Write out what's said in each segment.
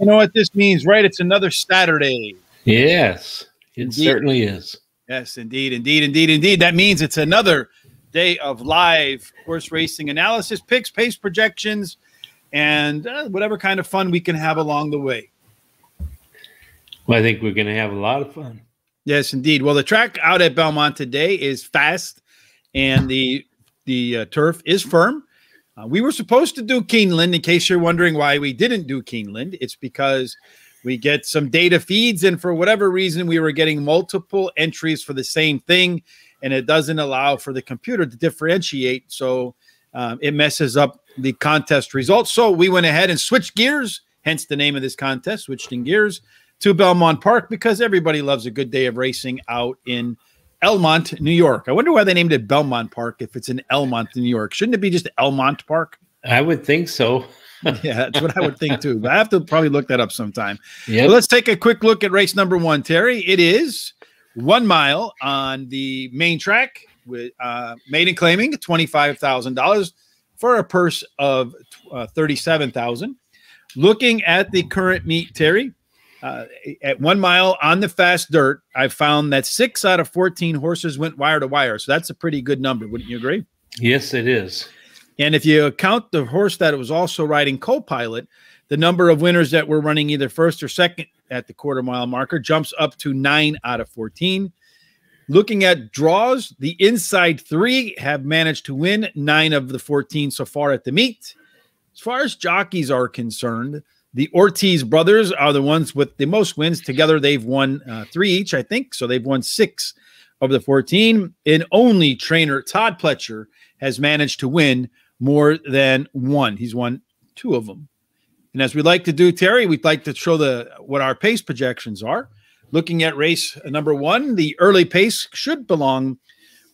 You know what this means, right? It's another Saturday. Yes, it Indeed. certainly is. Yes, indeed, indeed, indeed, indeed. That means it's another day of live horse racing analysis, picks, pace projections, and whatever kind of fun we can have along the way. Well, I think we're going to have a lot of fun. Yes, indeed. Well, the track out at Belmont today is fast, and the turf is firm. We were supposed to do Keeneland. In case you're wondering why we didn't do Keeneland, it's because we get some data feeds, and for whatever reason, we were getting multiple entries for the same thing, and it doesn't allow for the computer to differentiate, so it messes up the contest results. So we went ahead and switched gears, hence the name of this contest, switched in gears, to Belmont Park, because everybody loves a good day of racing out in Elmont, New York. I wonder why they named it Belmont Park if it's in Elmont, New York. Shouldn't it be just Elmont Park? I would think so. Yeah, that's what I would think too. But I have to probably look that up sometime. Yep. Well, let's take a quick look at race number 1, Terry. It is 1 mile on the main track with maiden claiming $25,000 for a purse of $37,000. Looking at the current meet, Terry, at 1 mile on the fast dirt, I found that 6 out of 14 horses went wire to wire. So that's a pretty good number. Wouldn't you agree? Yes, it is. And if you count the horse that was also riding co-pilot, the number of winners that were running either first or second at the quarter mile marker jumps up to 9 out of 14. Looking at draws, the inside 3 have managed to win 9 of the 14 so far at the meet. As far as jockeys are concerned, the Ortiz brothers are the ones with the most wins. Together, they've won 3 each, I think. So they've won 6 of the 14. And only trainer Todd Pletcher has managed to win more than 1. He's won 2 of them. And as we like to do, Terry, we'd like to show what our pace projections are. Looking at race number 1, the early pace should belong,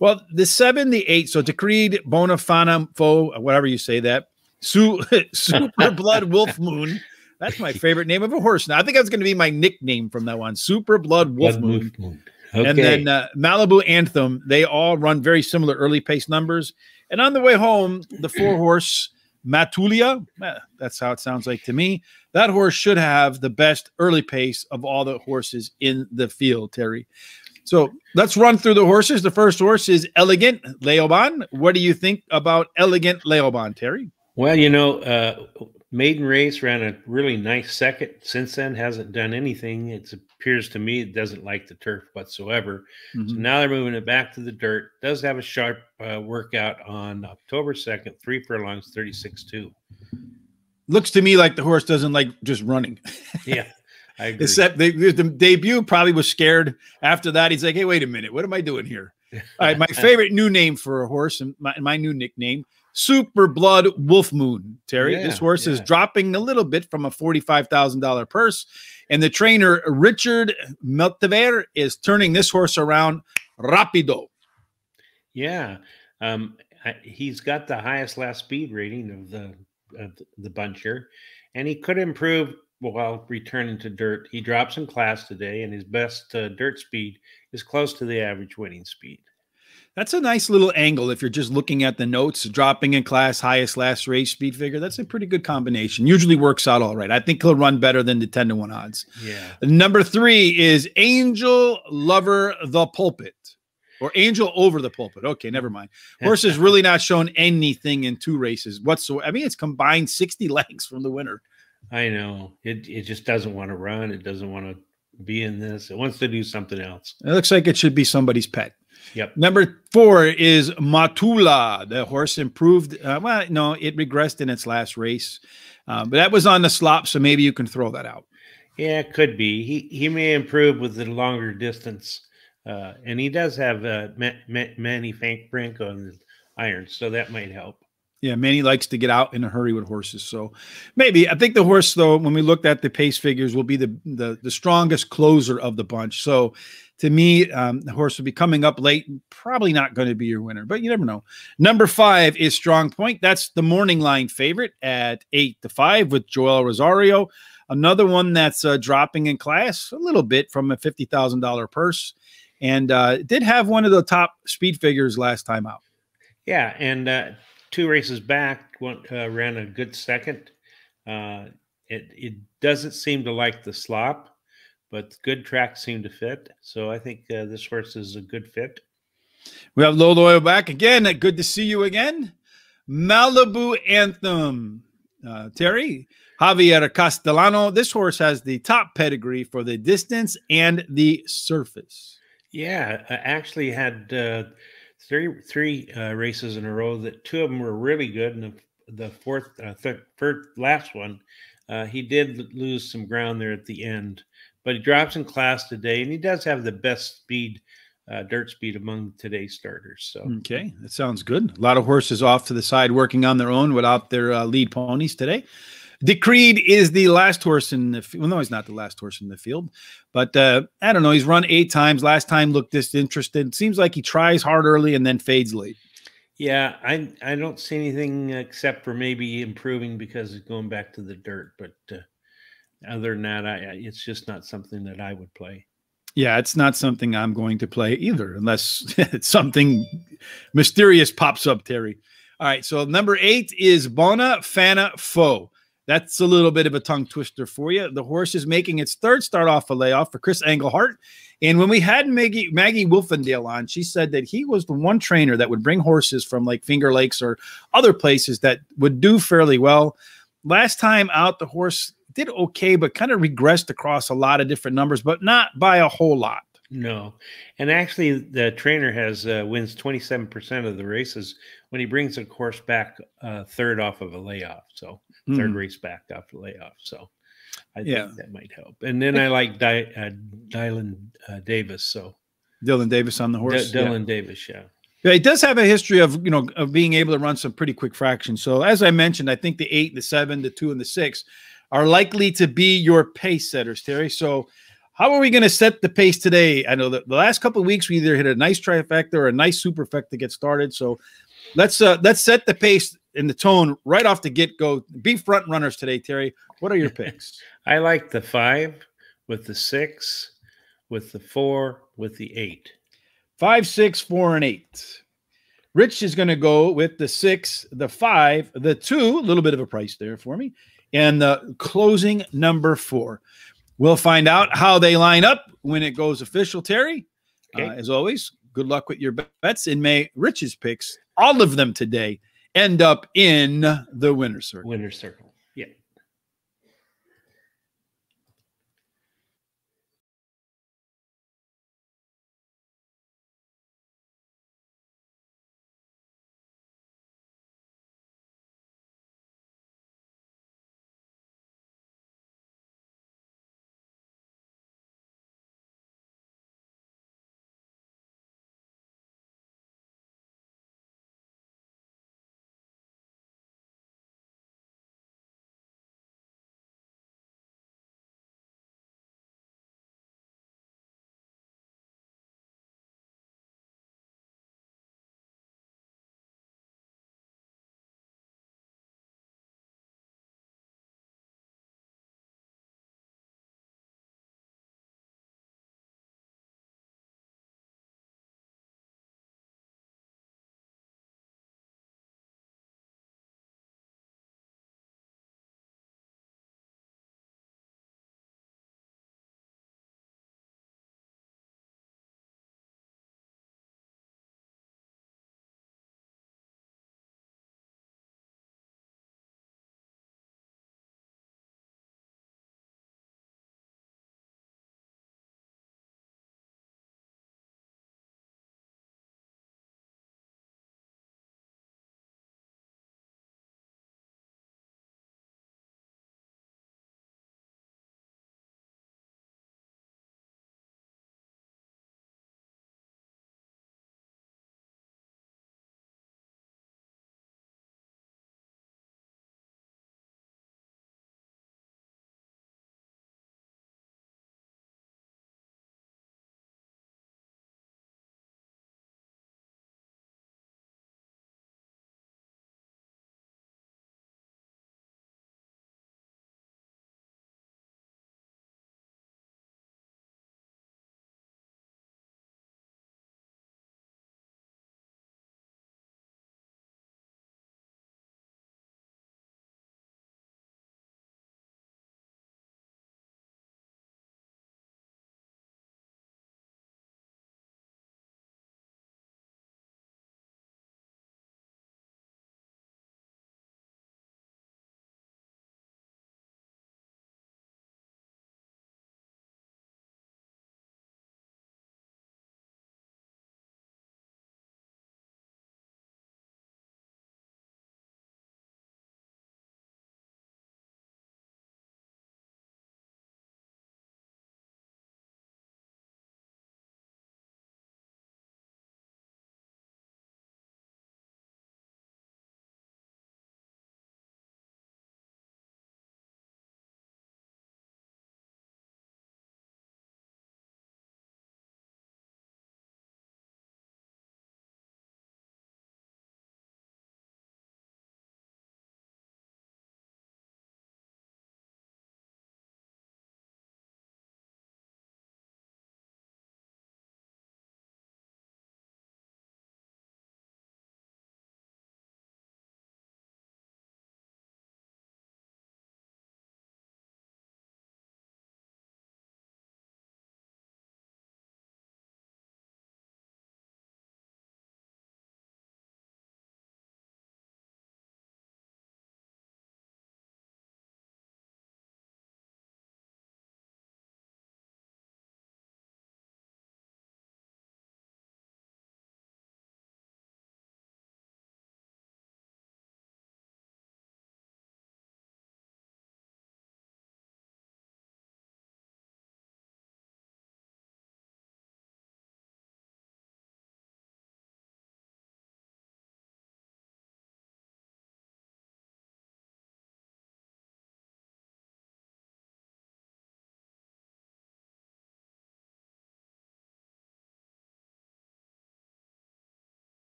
well, the 7, the 8. So Decreed, Bonafana, Fo, whatever you say that. Super Blood Wolf Moon. That's my favorite name of a horse. Now, I think that's going to be my nickname from that one. Super Blood Wolf Moon. Okay. And then Malibu Anthem. They all run very similar early pace numbers. And on the way home, the 4-horse Matulia, that's how it sounds like to me. That horse should have the best early pace of all the horses in the field, Terry. So let's run through the horses. The first horse is Elegant Leoban. What do you think about Elegant Leoban, Terry? Well, you know, maiden race ran a really nice second. Since then, hasn't done anything. It appears to me it doesn't like the turf whatsoever. So now they're moving it back to the dirt. Does have a sharp workout on October 2nd, 3 furlongs, 36.2. Looks to me like the horse doesn't like just running. Yeah, I agree. Except the debut probably was scared. After that, he's like, hey, wait a minute. What am I doing here? All right, my favorite new name for a horse and my new nickname, Super Blood Wolf Moon, Terry. This horse is dropping a little bit from a $45,000 purse. And the trainer, Richard Meltever, is turning this horse around rapido. Yeah. He's got the highest last speed rating of the bunch here. And he could improve while returning to dirt. He drops in class today, and his best dirt speed is close to the average winning speed. That's a nice little angle if you're just looking at the notes, dropping in class, highest last race speed figure. That's a pretty good combination. Usually works out all right. I think he'll run better than the 10-to-1 odds. Yeah. Number 3 is Angel Lover the Pulpit, or Angel Over the Pulpit. Okay, never mind. Horse has really not shown anything in 2 races whatsoever. I mean, it's combined 60 lengths from the winner. I know. It just doesn't want to run. It doesn't want to be in this. It wants to do something else. It looks like it should be somebody's pet. Yep. Number 4 is Matula. The horse improved. Well, no, it regressed in its last race. But that was on the slop, so maybe you can throw that out. Yeah, it could be. He may improve with the longer distance. And he does have Manny Frank on the irons, so that might help. Yeah, Manny likes to get out in a hurry with horses. So maybe, I think the horse, though, when we looked at the pace figures, will be the strongest closer of the bunch. So to me, the horse will be coming up late, probably not going to be your winner, but you never know. Number 5 is Strong Point. That's the morning line favorite at 8-5 with Joel Rosario. Another one that's dropping in class a little bit from a $50,000 purse, and did have one of the top speed figures last time out. Yeah, and 2 races back, ran a good second, and It doesn't seem to like the slop, but good tracks seem to fit. So I think this horse is a good fit. We have Low Oil back again. Good to see you again. Malibu Anthem. Terry, Javier Castellano. This horse has the top pedigree for the distance and the surface. Yeah, I actually had three races in a row that two of them were really good, and the third last one, he did lose some ground there at the end, but he drops in class today, and he does have the best speed, dirt speed among today's starters. So okay, that sounds good. A lot of horses off to the side working on their own without their lead ponies today. Decreed is the last horse in the field. Well, no, he's not the last horse in the field, but I don't know. He's run 8 times. Last time looked disinterested. Seems like he tries hard early and then fades late. Yeah, I don't see anything except for maybe improving because it's going back to the dirt. But other than that, it's just not something that I would play. Yeah, it's not something I'm going to play either, unless something mysterious pops up, Terry. All right, so number 8 is Bona Fana Foe. That's a little bit of a tongue twister for you. The horse is making its third start off a layoff for Chris Englehart. And when we had Maggie Wolfendale on, she said that he was the one trainer that would bring horses from like Finger Lakes or other places that would do fairly well. Last time out, the horse did okay, but kind of regressed across a lot of different numbers, but not by a whole lot. No. And actually, the trainer has wins 27% of the races when he brings a horse back third off of a layoff. So third race back off the layoff. So I think that might help. And then I like Dylan Davis. So Dylan Davis on the horse. Dylan Davis, yeah. Yeah, he does have a history of being able to run some pretty quick fractions. So as I mentioned, I think the 8, the 7, the 2, and the 6 are likely to be your pace setters, Terry. So how are we going to set the pace today? I know that the last couple of weeks we either hit a nice trifecta or a nice superfecta to get started. So let's set the pace and the tone right off the get-go. Be front runners today, Terry. What are your picks? I like the 5 with the 6, with the 4, with the 8. 5, 6, 4, and 8. Rich is going to go with the 6, the 5, the 2, a little bit of a price there for me, and the closing number 4. We'll find out how they line up when it goes official, Terry. Okay. As always, good luck with your bets. And may Rich's picks, all of them today, end up in the winner's circle. Winner's circle.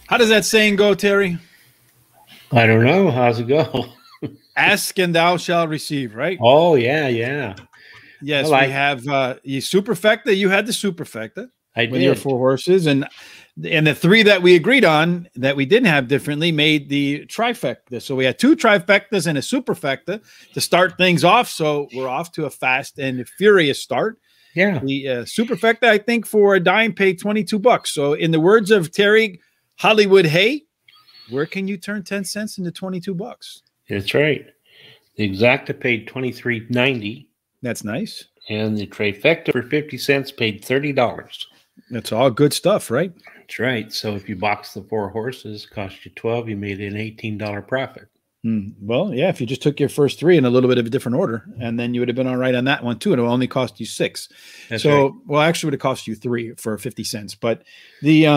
How does that saying go, Terry? I don't know. How's it go? Ask and thou shalt receive, right? Oh, yeah, yeah. Yes, we have you superfecta. You had the superfecta with your 4 horses, and the 3 that we agreed on that we didn't have differently made the trifecta. So we had 2 trifectas and a superfecta to start things off. So we're off to a fast and furious start. Yeah. The superfecta, I think, for a dime paid $22. So in the words of Terry Hollywood Hay, where can you turn 10 cents into $22? That's right. The exacta paid $23.90. That's nice. And the trifecta for 50 cents paid $30. That's all good stuff, right? That's right. So if you box the 4 horses, cost you $12, you made an $18 profit. Well, yeah, if you just took your first 3 in a little bit of a different order, and then you would have been all right on that one too. And it will only cost you 6. That's right. Well, actually, it would have cost you 3 for 50 cents. But the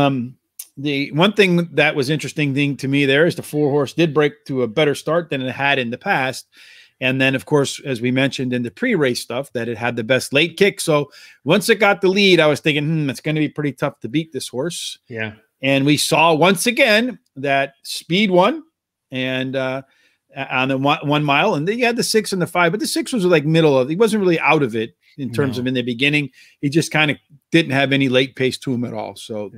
one thing that was interesting to me there is the 4 horse did break to a better start than it had in the past. And then, of course, as we mentioned in the pre-race stuff, that it had the best late kick. So once it got the lead, I was thinking, it's going to be pretty tough to beat this horse. Yeah. And we saw once again that speed won, and on the 1 mile, and then you had the 6 and the 5, but the 6 was like middle of. He wasn't really out of it in terms of in the beginning. He just kind of didn't have any late pace to him at all. So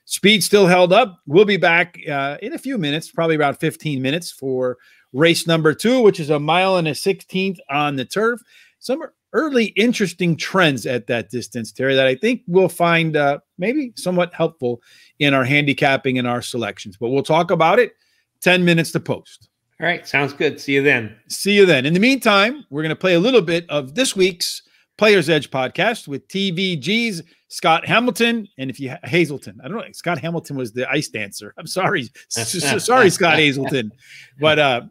speed still held up. We'll be back in a few minutes, probably around 15 minutes for race number 2, which is 1 mile and a 16th on the turf. Some early interesting trends at that distance, Terry, that I think we'll find maybe somewhat helpful in our handicapping and our selections. But we'll talk about it 10 minutes to post. All right. Sounds good. See you then. See you then. In the meantime, we're going to play a little bit of this week's Players Edge podcast with TVG's Scott Hamilton. And if you Hazelton, I don't know, Scott Hamilton was the ice dancer. I'm sorry. Sorry, Scott Hazelton. But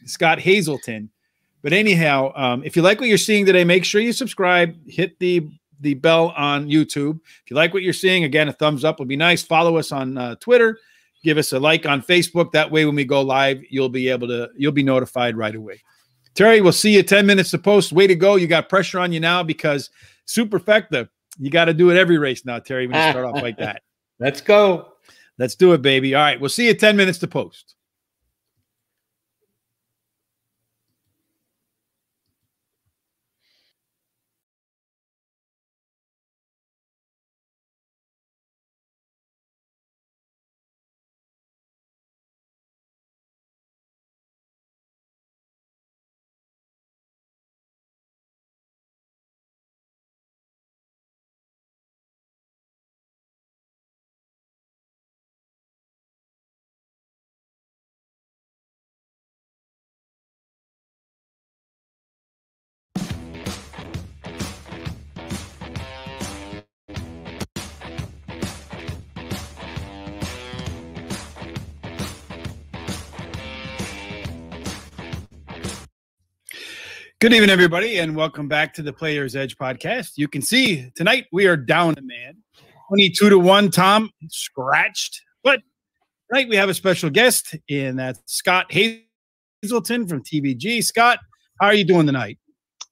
Scott Hazelton. But anyhow, if you like what you're seeing today, make sure you subscribe, hit the bell on YouTube. If you like what you're seeing, again, a thumbs up would be nice. Follow us on Twitter. Give us a like on Facebook. That way, when we go live, you'll be notified right away. Terry, we'll see you 10 minutes to post. Way to go. You got pressure on you now because Superfecta, you got to do it every race now, Terry, when you start off like that. Let's go. Let's do it, baby. All right. We'll see you 10 minutes to post. Good evening, everybody, and welcome back to the Players Edge podcast. You can see tonight we are down a man, 22-1. Tom scratched, but tonight we have a special guest, and that's Scott Hazelton from TVG. Scott, how are you doing tonight?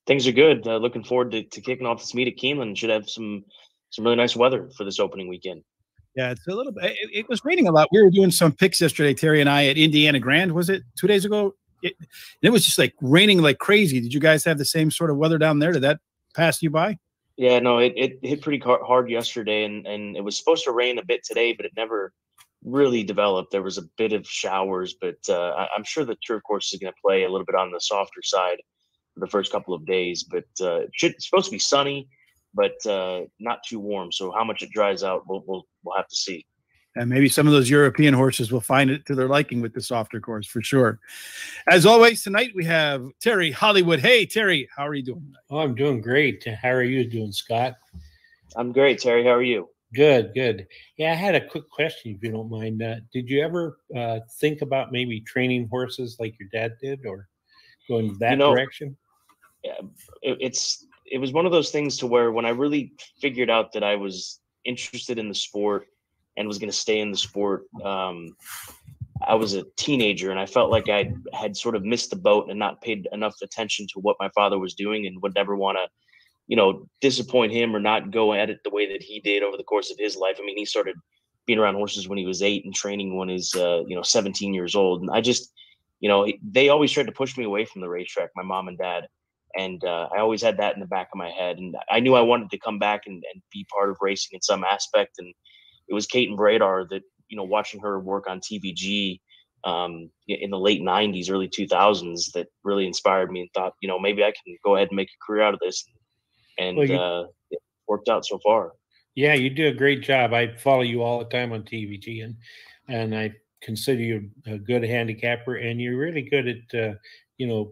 Things are good. Looking forward to kicking off this meet at Keeneland. Should have some really nice weather for this opening weekend. Yeah, it's a little bit. It was raining a lot. We were doing some picks yesterday, Terry and I, at Indiana Grand. Was it 2 days ago? It was just like raining like crazy. Did you guys have the same sort of weather down there? Did that pass you by? Yeah, no, it hit pretty hard yesterday, and it was supposed to rain a bit today, but it never really developed. There was a bit of showers, but I'm sure the turf course is going to play a little bit on the softer side for the first couple of days. But it's supposed to be sunny, but not too warm. So how much it dries out, we'll have to see. And maybe some of those European horses will find it to their liking with the softer course for sure. As always, tonight we have Terry Hollywood. Hey, Terry, how are you doing tonight? Oh, I'm doing great. How are you doing, Scott? I'm great, Terry. How are you? Good, good. Yeah, I had a quick question, if you don't mind. Did you ever think about maybe training horses like your dad did, or going that direction? Yeah, it was one of those things to where when I really figured out that I was interested in the sport and was going to stay in the sport, I was a teenager, and I felt like I had sort of missed the boat and not paid enough attention to what my father was doing, and would never want to, disappoint him or not go at it the way that he did over the course of his life. I mean, he started being around horses when he was 8 and training when he's 17 years old. And I just, they always tried to push me away from the racetrack, my mom and dad. And I always had that in the back of my head. And I knew I wanted to come back and be part of racing in some aspect. And it was Kate and Bradar that, watching her work on TVG in the late 90s, early 2000s, that really inspired me and thought, maybe I can go ahead and make a career out of this. And it worked out so far. Yeah, you do a great job. I follow you all the time on TVG, and I consider you a good handicapper, and you're really good at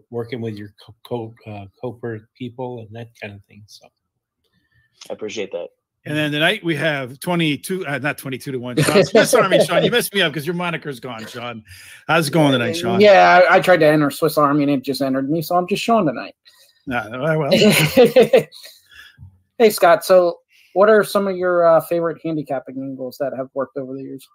working with your co-per people and that kind of thing. So I appreciate that. And then tonight we have 22, not 22 to 1. Sean, Swiss Army, Sean. You messed me up because your moniker's gone, Sean. How's it going tonight, Sean? Yeah, I tried to enter Swiss Army and it just entered me, so I'm just Sean tonight. Well. Hey, Scott. So, what are some of your favorite handicapping angles that have worked over the years?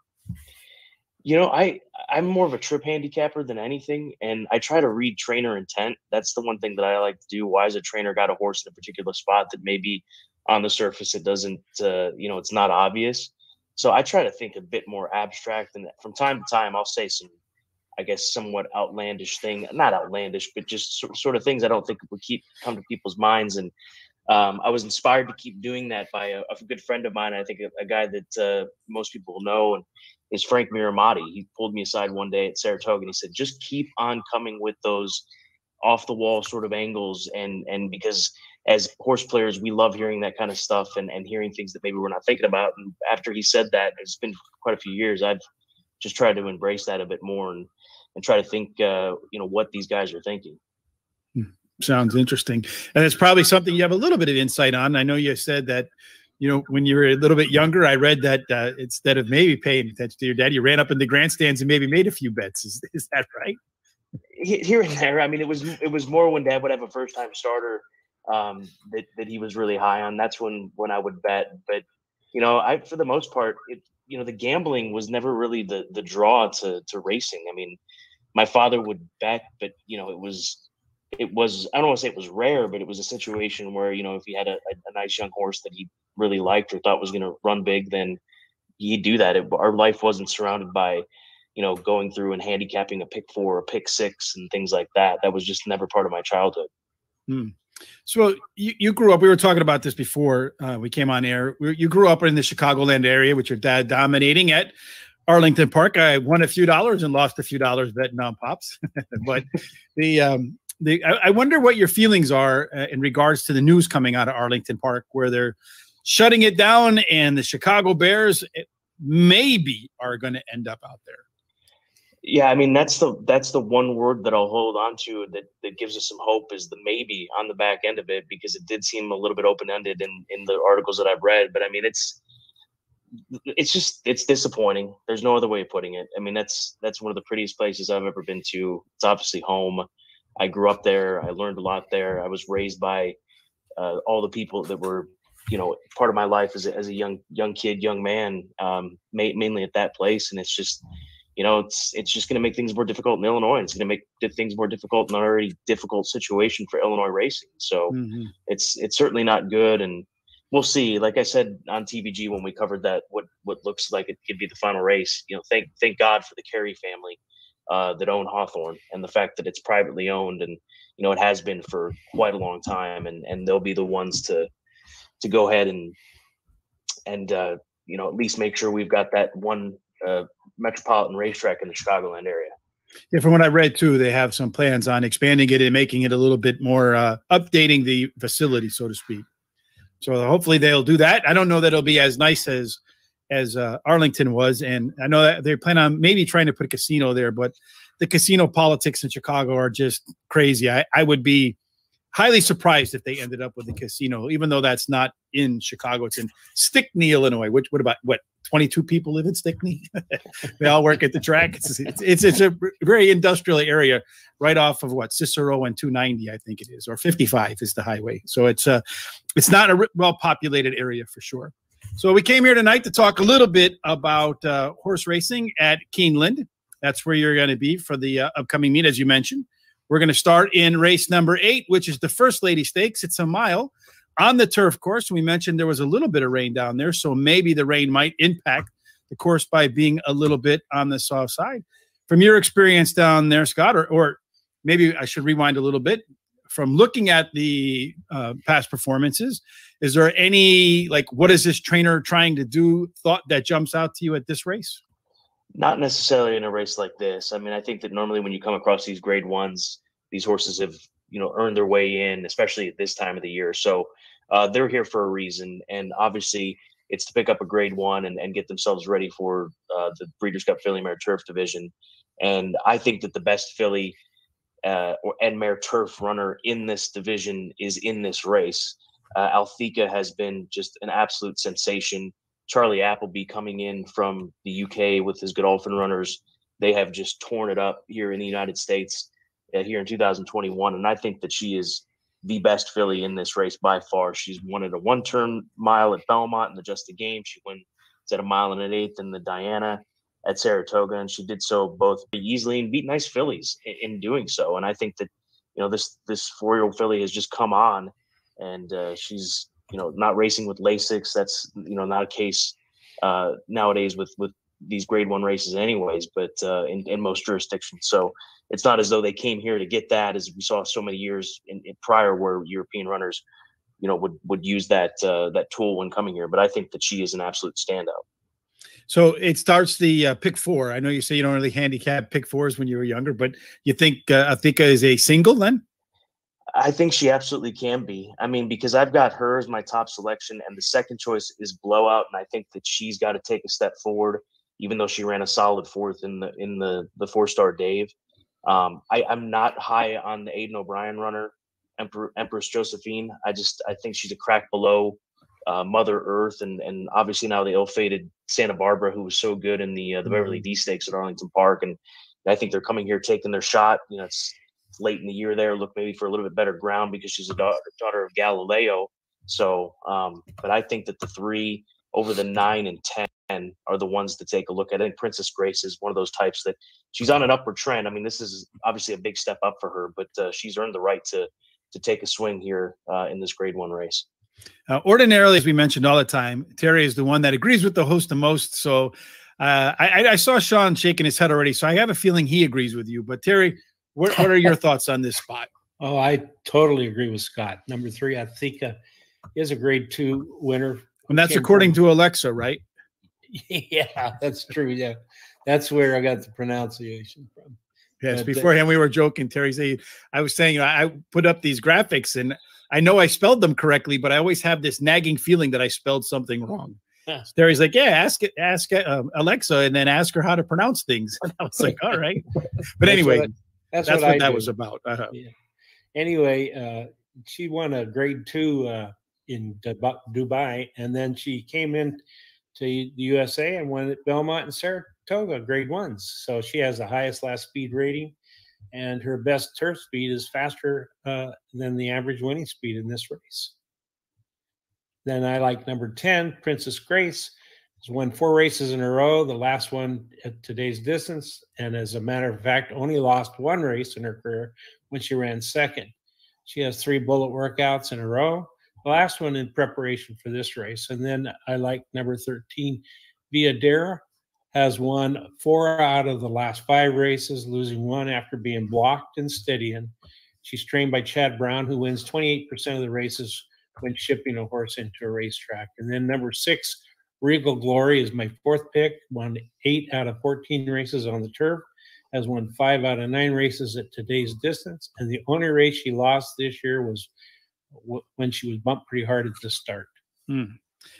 I'm more of a trip handicapper than anything, and I try to read trainer intent. That's the one thing that I like to do. Why has a trainer got a horse in a particular spot that maybe on the surface it doesn't, it's not obvious. So I try to think a bit more abstract, and from time to time I'll say some, I guess, somewhat outlandish thing. Not outlandish, but just sort of things I don't think would come to people's minds. And I was inspired to keep doing that by a good friend of mine. I think a guy that most people will know, and is Frank Miramati. He pulled me aside one day at Saratoga and he said, just keep on coming with those off the wall sort of angles. And because as horse players, we love hearing that kind of stuff and hearing things that maybe we're not thinking about. And after he said that, it's been quite a few years, I've just tried to embrace that a bit more and try to think, what these guys are thinking. Sounds interesting. And it's probably something you have a little bit of insight on. I know you said that, when you were a little bit younger, I read that instead of maybe paying attention to your dad, you ran up in the grandstands and maybe made a few bets. Is that right? Here and there. I mean, it was more when Dad would have a first-time starter that he was really high on. That's when I would bet. But for the most part, the gambling was never really the draw to racing. I mean, my father would bet, but it was I don't want to say it was rare, but it was a situation where if he had a nice young horse that he really liked or thought was going to run big, then he'd do that. Our life wasn't surrounded by going through and handicapping a pick 4 or pick 6 and things like that. That was just never part of my childhood. So you grew up, we were talking about this before we came on air. You grew up in the Chicagoland area with your dad dominating at Arlington Park. I won a few dollars and lost a few dollars betting on Pops. But I wonder what your feelings are in regards to the news coming out of Arlington Park, where they're shutting it down and the Chicago Bears maybe are going to end up out there. Yeah, I mean, that's the one word that I'll hold on to that gives us some hope, is the maybe on the back end of it, because it did seem a little bit open-ended in the articles that I've read. But I mean, it's disappointing. There's no other way of putting it. I mean, that's one of the prettiest places I've ever been to. It's obviously home. I grew up there. I learned a lot there. I was raised by all the people that were, part of my life as a young kid, young man, mainly at that place. And it's just, it's just going to make things more difficult in Illinois. It's going to make things more difficult in an already difficult situation for Illinois racing. So it's certainly not good. And we'll see. Like I said on TVG when we covered that, what looks like it could be the final race. Thank God for the Carey family that own Hawthorne, and the fact that it's privately owned, and it has been for quite a long time, and they'll be the ones to go ahead and at least make sure we've got that one metropolitan racetrack in the Chicagoland area. Yeah, from what I read too, they have some plans on expanding it and making it a little bit more updating the facility, so to speak. So hopefully they'll do that. I don't know that it'll be as nice as Arlington was, and I know that they plan on maybe trying to put a casino there, but the casino politics in Chicago are just crazy. I would be highly surprised if they ended up with a casino, even though that's not in Chicago. It's in Stickney, Illinois. What about 22 people live in Stickney? They all work at the track. It's a very industrial area right off of Cicero and 290, I think it is, or 55 is the highway. So it's not a well-populated area for sure. So we came here tonight to talk a little bit about horse racing at Keeneland. That's where you're going to be for the upcoming meet, as you mentioned. We're going to start in race number 8, which is the First Lady Stakes. It's a mile on the turf course. We mentioned there was a little bit of rain down there, so maybe the rain might impact the course by being a little bit on the soft side. From your experience down there, Scott, or maybe I should rewind a little bit. From looking at the past performances, is there any, like, what is this trainer trying to do thought that jumps out to you at this race? Not necessarily in a race like this. I mean, I think that normally when you come across these grade ones, these horses have, earned their way in, especially at this time of the year. So they're here for a reason. And obviously it's to pick up a grade one and get themselves ready for the Breeders' Cup Filly Mare Turf division. And I think that the best filly and Mare Turf runner in this division is in this race. Althika has been just an absolute sensation. Charlie Appleby coming in from the UK with his Godolphin runners, they have just torn it up here in the United States here in 2021. And I think that she is the best filly in this race by far. She's won at a 1-turn mile at Belmont in the Just a Game. She won at 1 1/8 in the Diana at Saratoga, and she did so both easily and beat nice fillies in doing so. And I think that, this 4-year-old filly has just come on, and she's, not racing with Lasix. That's, not a case nowadays with these grade one races anyways, but in most jurisdictions. So it's not as though they came here to get that, as we saw so many years in prior where European runners, would use that tool when coming here. But I think that she is an absolute standout. So it starts the pick four. I know you say you don't really handicap pick fours when you were younger, but you think Althika is a single then? I think she absolutely can be. I mean, because I've got her as my top selection, and the second choice is Blowout, and I think that she's got to take a step forward, even though she ran a solid fourth in the 4-star Dave. I'm not high on the Aidan O'Brien runner, Empress Josephine. I think she's a crack below Mother Earth, and obviously now the ill-fated Santa Barbara, who was so good in the Beverly D Stakes at Arlington Park. And I think they're coming here taking their shot. It's late in the year there, look maybe for a little bit better ground because she's a daughter of Galileo. So, but I think that the 3 over the 9 and 10 are the ones to take a look at. I think Princess Grace is one of those types that she's on an upward trend. I mean, this is obviously a big step up for her, but she's earned the right to take a swing here in this grade one race. Ordinarily, as we mentioned all the time, Terry is the one that agrees with the host the most. So I saw Sean shaking his head already, so I have a feeling he agrees with you. But Terry, what are your thoughts on this spot? Oh, I totally agree with Scott. Number 3, Althika is a grade 2 winner. And that's according to Alexa, right? Yeah, that's true. Yeah, that's where I got the pronunciation from. Yes, beforehand we were joking. Terry said, I was saying, I put up these graphics and I know I spelled them correctly, but I always have this nagging feeling that I spelled something wrong. So Terry's like, yeah, ask Alexa and then ask her how to pronounce things. And I was like, all right. But anyway, that's what that was about. Yeah. Anyway, she won a grade 2 in Dubai, and then she came in to the USA and won at Belmont and Saratoga grade 1s. So she has the highest last speed rating, and her best turf speed is faster than the average winning speed in this race. Then I like number 10, Princess Grace. She's won 4 races in a row, the last one at today's distance, and as a matter of fact, only lost 1 race in her career when she ran second. She has 3 bullet workouts in a row, the last one in preparation for this race. And then I like number 13, Viadera. Has won 4 out of the last 5 races, losing 1 after being blocked and steadying. She's trained by Chad Brown, who wins 28% of the races when shipping a horse into a racetrack. And then number 6, Regal Glory is my 4th pick, won 8 out of 14 races on the turf, has won 5 out of 9 races at today's distance. And the only race she lost this year was when she was bumped pretty hard at the start.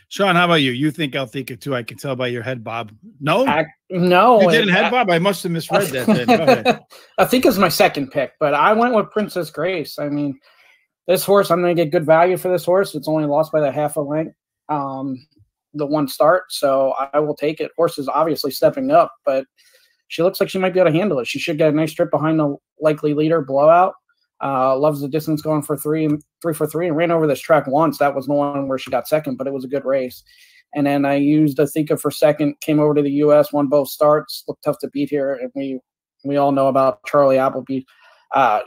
Sean, how about you? You think Althika too? I can tell by your head bob. No? No. You didn't head bob? I must have misread that then. Go ahead. Althika's my 2nd pick, but I went with Princess Grace. I mean, this horse, I'm going to get good value for this horse. It's only lost by the half a length, the 1 start, so I will take it. Horse is obviously stepping up, but she looks like she might be able to handle it. She should get a nice trip behind the likely leader, Blowout. Loves the distance going for 3 for 3 and ran over this track once. That was the one where she got second, but it was a good race. And then I used Althika for 2nd, came over to the U.S., won both starts, looked tough to beat here. And we all know about Charlie Appleby,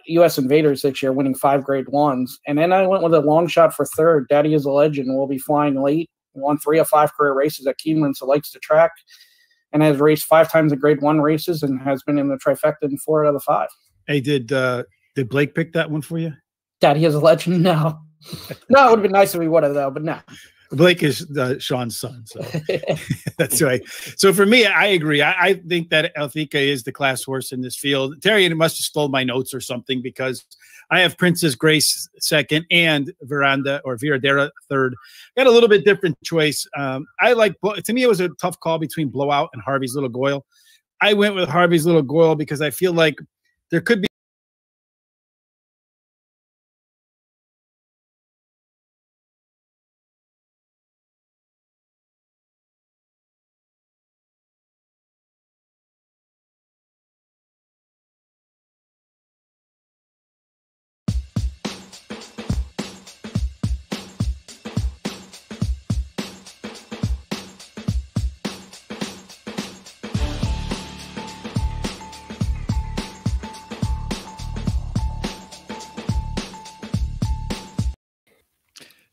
U.S. Invaders this year, winning 5 grade 1s. And then I went with a long shot for 3rd. Daddy is a Legend will be flying late. Won 3 of 5 career races at Keeneland, so likes to track. and has raced 5 times in Grade 1 races and has been in the trifecta in 4 out of the 5. Hey, did Blake pick that one for you? Daddy is a legend. No, no, it would have been nice if we would have though, but no. Blake is Sean's son, so that's right. So for me, I agree. I think that Elthika is the class horse in this field. Terry must have stole my notes or something, because I have Princess Grace second and Viradera third. Got a little bit different choice. I like, to me, it was a tough call between Blowout and Harvey's Little Goyle. I went with Harvey's Little Goyle because I feel like there could be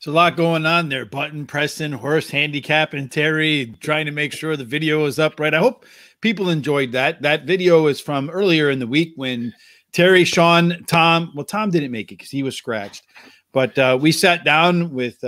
a lot going on there. Button pressing, horse handicapping, Terry trying to make sure the video is up right. I hope people enjoyed that. That video is from earlier in the week when Terry, Sean, Tom. Well, Tom didn't make it because he was scratched. But we sat down with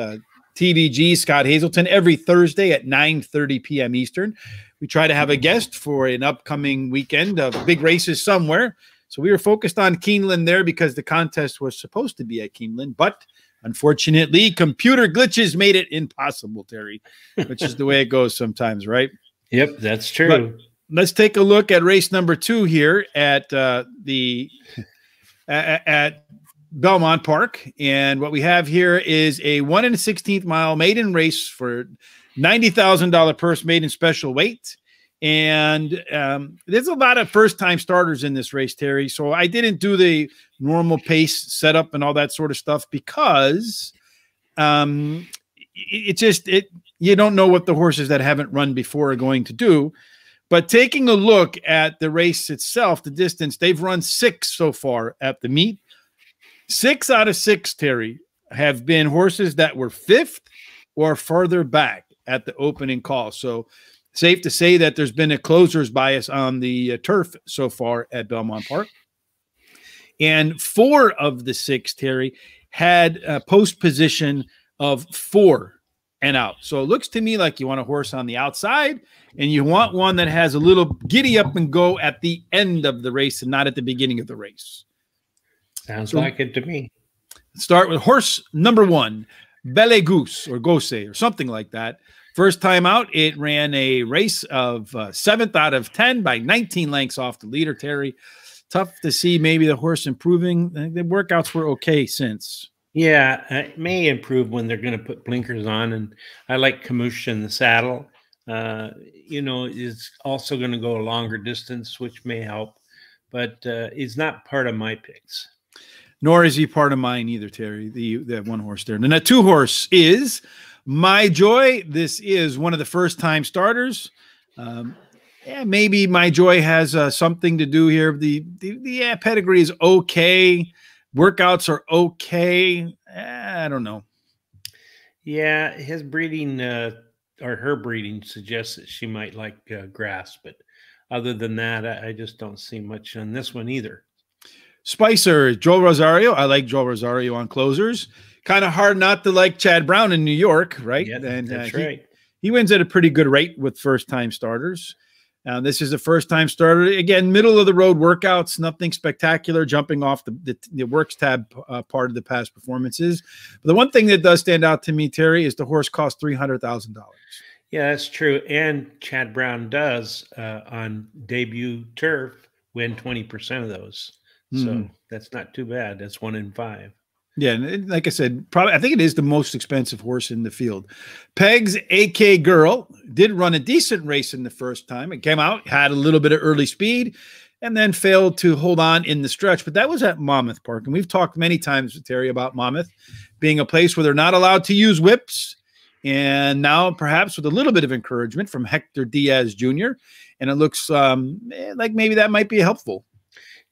TVG Scott Hazelton every Thursday at 9:30 p.m. Eastern. We try to have a guest for an upcoming weekend of big races somewhere. So we were focused on Keeneland there because the contest was supposed to be at Keeneland, but unfortunately, computer glitches made it impossible, Terry, which is the way it goes sometimes, right? Yep, that's true. But let's take a look at race number 2 here at at Belmont Park. And what we have here is a 1 1/16 mile maiden race for $90,000 purse, maiden special weight. And there's a lot of first-time starters in this race, Terry. So I didn't do the normal pace setup and all that sort of stuff because you don't know what the horses that haven't run before are going to do. But taking a look at the race itself, the distance, they've run 6 so far at the meet. 6 out of 6, Terry, have been horses that were 5th or further back at the opening call. So safe to say that there's been a closer's bias on the turf so far at Belmont Park. And 4 of the 6, Terry, had a post position of 4 and out. So it looks to me like you want a horse on the outside and you want one that has a little giddy up and go at the end of the race and not at the beginning of the race. Sounds like it to me. Start with horse number 1, Belle Goose or Gosse or something like that. First time out, it ran a race of 7th out of 10 by 19 lengths off the leader, Terry. Tough to see maybe the horse improving. The workouts were okay since. Yeah, it may improve when they're going to put blinkers on. And I like Camus in the saddle. Is also going to go a longer distance, which may help. But it's not part of my picks. Nor is he part of mine either, Terry, the one horse there. And that 2 horse is My Joy. This is one of the first-time starters. Maybe My Joy has something to do here. The pedigree is okay. Workouts are okay. I don't know. Yeah, his breeding or her breeding suggests that she might like grass. But other than that, I just don't see much on this one either. Spicer, Joel Rosario. I like Joel Rosario on closers. Kind of hard not to like Chad Brown in New York, right? Yeah, and that's right. He wins at a pretty good rate with first-time starters. This is a first-time starter. Again, middle-of-the-road workouts, nothing spectacular, jumping off the works tab part of the past performances. But the one thing that does stand out to me, Terry, is the horse cost $300,000. Yeah, that's true. And Chad Brown does, on debut turf, win 20% of those. So that's not too bad. That's 1 in 5. Yeah, and like I said, I think it is the most expensive horse in the field. Peg's AK Girl did run a decent race in the first time. It came out, had a little bit of early speed, and then failed to hold on in the stretch. But that was at Monmouth Park. And we've talked many times, Terry, about Monmouth being a place where they're not allowed to use whips. And now perhaps with a little bit of encouragement from Hector Diaz Jr. And it looks like maybe that might be helpful.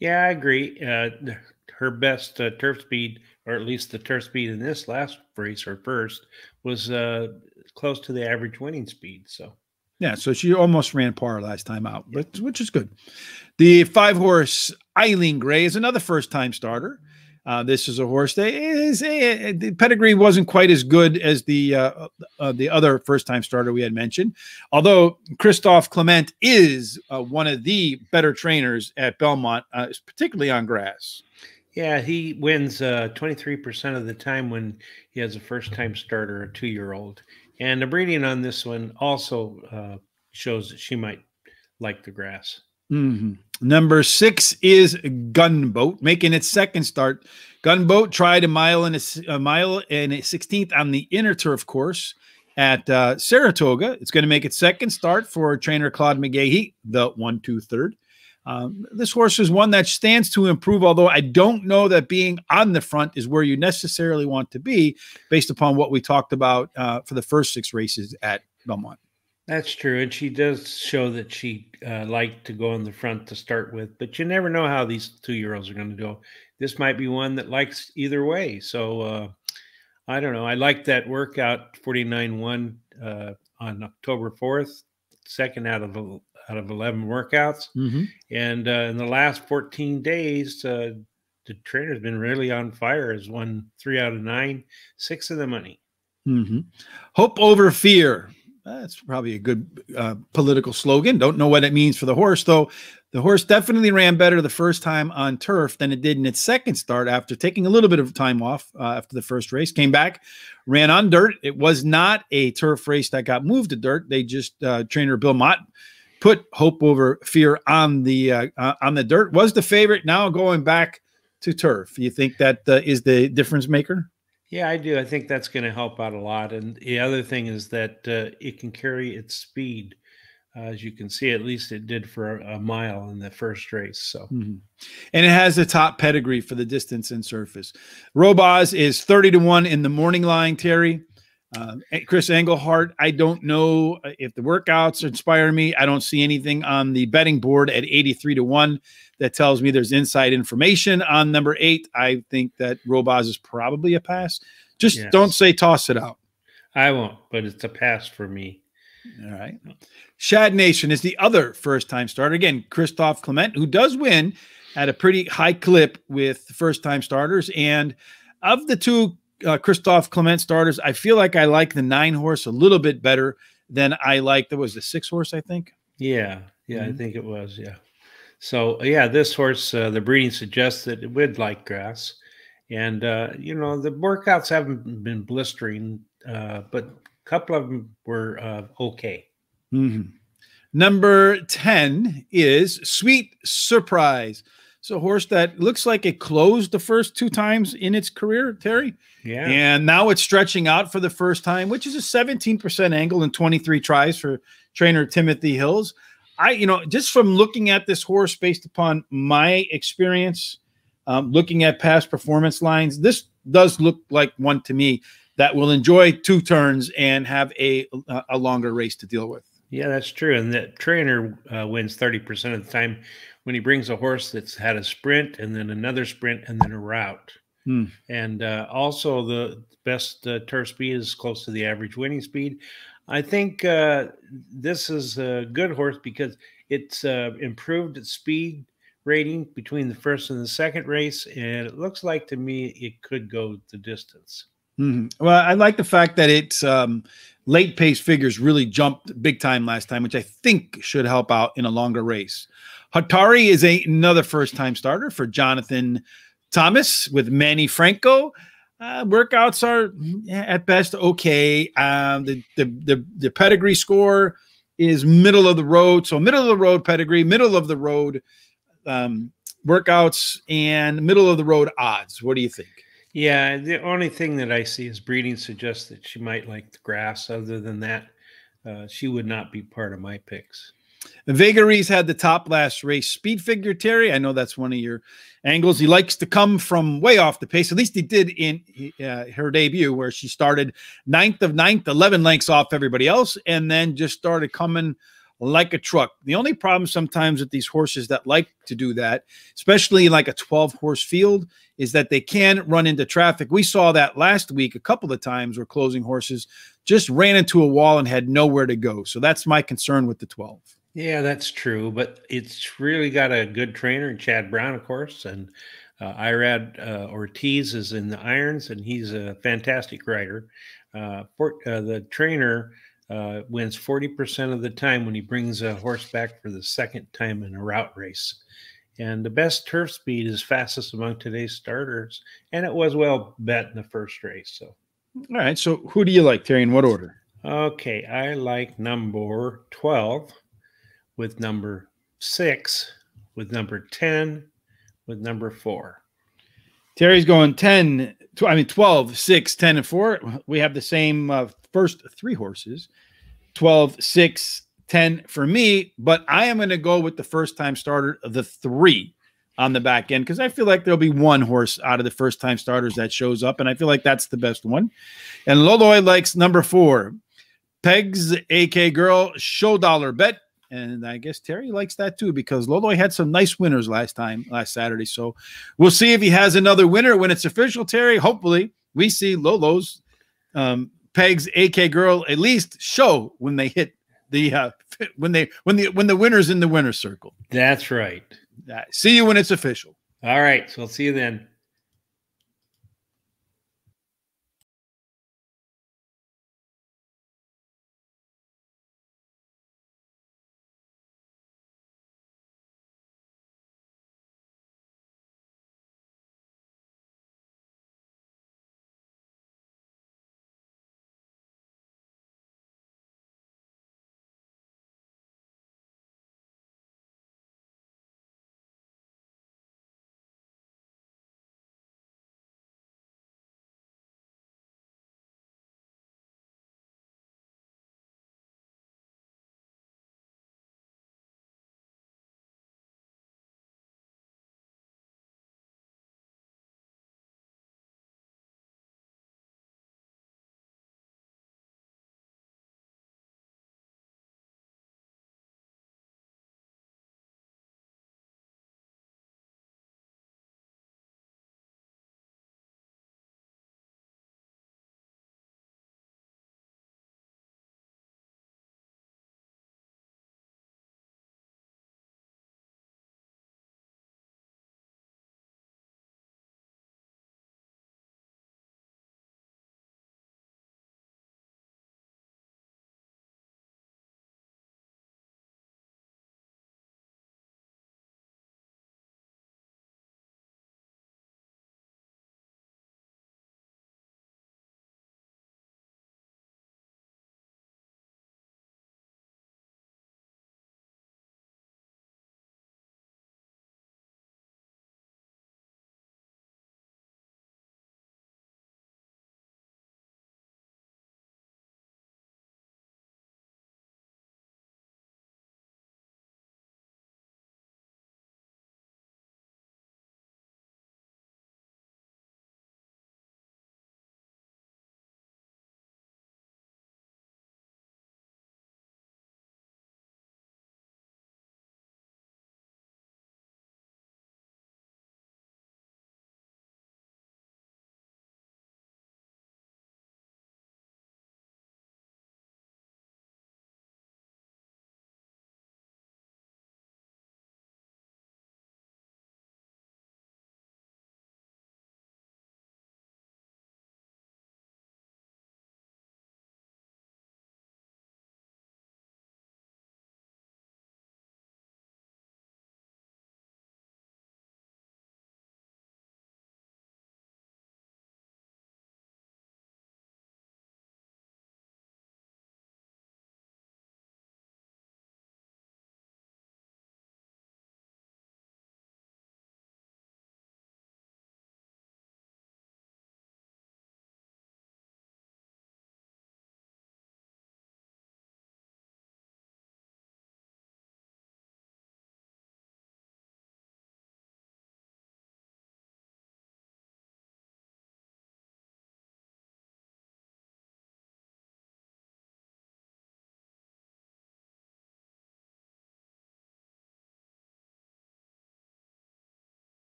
Yeah, I agree. Her best turf speed, or at least the turf speed in this last race, her first, was close to the average winning speed. So Yeah, so she almost ran par last time out, but which is good. The 5-horse Eileen Gray is another first-time starter. This is a horse that the pedigree wasn't quite as good as the other first-time starter we had mentioned. Although Christophe Clement is one of the better trainers at Belmont, particularly on grass. Yeah, he wins 23% of the time when he has a first-time starter, a 2-year-old. And the breeding on this one also shows that she might like the grass. Mm-hmm. Number 6 is Gunboat, making its second start. Gunboat tried a mile and a 16th on the inner turf course at Saratoga. It's going to make its second start for trainer Claude McGahey, the 1-2-3rd. This horse is one that stands to improve, although I don't know that being on the front is where you necessarily want to be based upon what we talked about for the first 6 races at Belmont. That's true. And she does show that she liked to go in the front to start with, but you never know how these 2-year-olds are going to go. This might be one that likes either way. So I don't know. I like that workout 49-1 on October 4th, second out of 11 workouts. Mm-hmm. And in the last 14 days, the trainer's been really on fire. Has won 3 out of 9, 6 of the money. Mm-hmm. Hope over fear. That's probably a good political slogan. Don't know what it means for the horse, though. The horse definitely ran better the first time on turf than it did in its second start after taking a little bit of time off after the first race. Came back, ran on dirt. It was not a turf race that got moved to dirt. They just, trainer Bill Mott put Hope over fear on the dirt. Was the favorite, now going back to turf. You think that is the difference maker? Yeah, I do. I think that's going to help out a lot. And the other thing is that it can carry its speed. As you can see, at least it did for a mile in the first race. So, and it has the top pedigree for the distance and surface. Robaz is 30-1 in the morning line, Terry. Chris Engelhardt, I don't know if the workouts inspire me. I don't see anything on the betting board at 83-1 that tells me there's inside information on number 8. I think that Robaz is probably a pass. Just don't say toss it out. I won't, but it's a pass for me. All right. Shad Nation is the other first-time starter. Again, Christophe Clement, who does win at a pretty high clip with first-time starters. And of the two Christophe Clement starters, I feel like I like the 9-horse a little bit better than I like the 6-horse, I think. Yeah, I think it was, yeah. So, yeah, this horse, the breeding suggests that it would like grass. And, you know, the workouts haven't been blistering, but a couple of them were okay. Number 10 is Sweet Surprise. So a horse that looks like it closed the first 2 times in its career, Terry. Yeah. And now it's stretching out for the first time, which is a 17% angle in 23 tries for trainer Timothy Hills. Just from looking at this horse based upon my experience, looking at past performance lines, this does look like one to me that will enjoy 2 turns and have a longer race to deal with. Yeah, that's true. And the trainer wins 30% of the time when he brings a horse that's had a sprint and then another sprint and then a route. And also the best turf speed is close to the average winning speed. I think this is a good horse because it's improved its speed rating between the first and the second race. And it looks like to me it could go the distance. Well, I like the fact that its late pace figures really jumped big time last time, which I think should help out in a longer race. Hatari is another first-time starter for Jonathan Thomas with Manny Franco. Workouts are at best okay. The pedigree score is middle of the road. So middle of the road pedigree, middle of the road workouts, and middle of the road odds. What do you think? Yeah, the only thing that I see is breeding suggests that she might like the grass. Other than that, she would not be part of my picks. Vagaries had the top last race speed figure, Terry. I know that's one of your angles. He likes to come from way off the pace. At least he did in her debut, where she started 9th of 9th, 11 lengths off everybody else, and then just started coming like a truck. The only problem sometimes with these horses that like to do that, especially like a 12-horse field, is that they can run into traffic. We saw that last week a couple of times where closing horses just ran into a wall and had nowhere to go. So that's my concern with the 12. Yeah, that's true, but it's really got a good trainer, Chad Brown, of course, and Irad Ortiz is in the irons, and he's a fantastic rider. The trainer wins 40% of the time when he brings a horse back for the second time in a route race. And the best turf speed is fastest among today's starters, and it was well bet in the first race. So, all right. So who do you like, Terry? In what order? Okay, I like number 12 with number 6, with number 10, with number 4. Terry's going 12, 6, 10, and 4. We have the same first 3 horses, 12, 6, 10 for me, but I am going to go with the first-time starter of the 3 on the back end because I feel like there'll be one horse out of the first-time starters that shows up, and I feel like that's the best one. And Loloy likes number 4, Pegs, AK Girl, Show Dollar Bet. And I guess Terry likes that too because Loloy had some nice winners last Saturday. So we'll see if he has another winner when it's official, Terry. Hopefully we see Lolo's Pegs, AK Girl at least show when they hit the when the winner's in the winner's circle. That's right. See you when it's official. All right. So I'll see you then.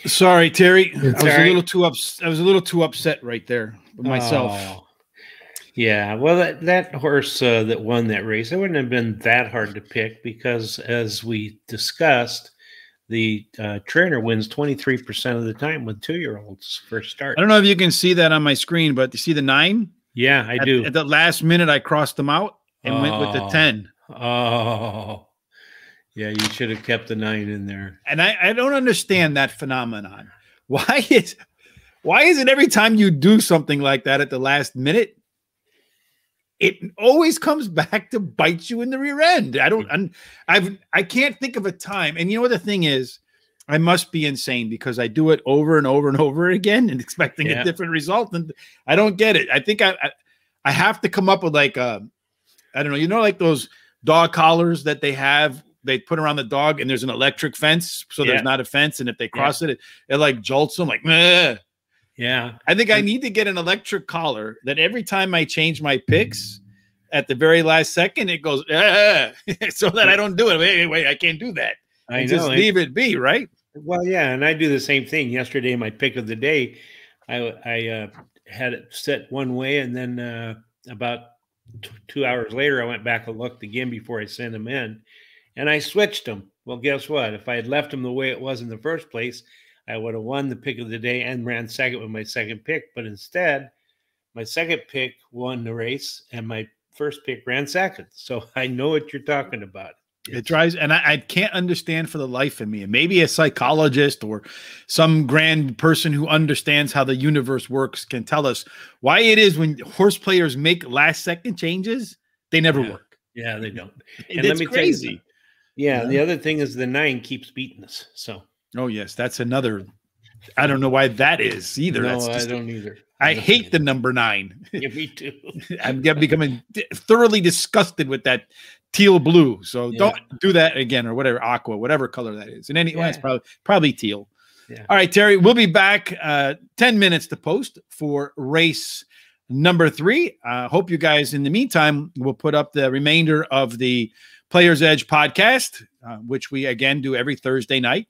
Sorry, Terry. I was right. I was a little too upset right there with myself. Oh, yeah. Well, that horse that won that race, it wouldn't have been that hard to pick because, as we discussed, the trainer wins 23% of the time with 2-year-olds first start. I don't know if you can see that on my screen, but you see the 9? Yeah, I do. At the last minute, I crossed them out and went with the 10. Oh, yeah. You should have kept the 9 in there. And I don't understand that phenomenon. Why is it every time you do something like that at the last minute, it always comes back to bite you in the rear end? I can't think of a time. And you know what the thing is? I must be insane because I do it over and over and over again and expecting a different result. And I don't get it. I think I have to come up with like I don't know, like those dog collars that they put around the dog and there's an electric fence. So there's not a fence. And if they cross it like jolts them like, meh. Yeah. I think I need to get an electric collar that every time I change my picks at the very last second, it goes, so that I don't do it. Wait, I can't do that. I just leave it be, right? Well, yeah, and I do the same thing. Yesterday, my pick of the day, I had it set one way, and then about 2 hours later, I went back and looked again before I sent them in, and I switched them. Well, guess what? If I had left them the way it was in the first place, I would have won the pick of the day and ran second with my second pick. But instead, my second pick won the race, and my first pick ran second. So I know what you're talking about. It drives, and I can't understand for the life of me. And maybe a psychologist or some grand person who understands how the universe works can tell us why it is when horse players make last-second changes, they never work. Yeah, they don't. And it's crazy. The other thing is the 9 keeps beating us. So. Oh, yes, that's another. I don't know why that is either. No, I don't either. I hate the number 9. Yeah, me too. I'm becoming thoroughly disgusted with that teal blue. So don't do that again, or whatever, aqua, whatever color that is. And anyway, it's probably teal. Yeah. All right, Terry, we'll be back 10 minutes to post for race number 3. Hope you guys, in the meantime, will put up the remainder of the Players Edge podcast, which we again do every Thursday night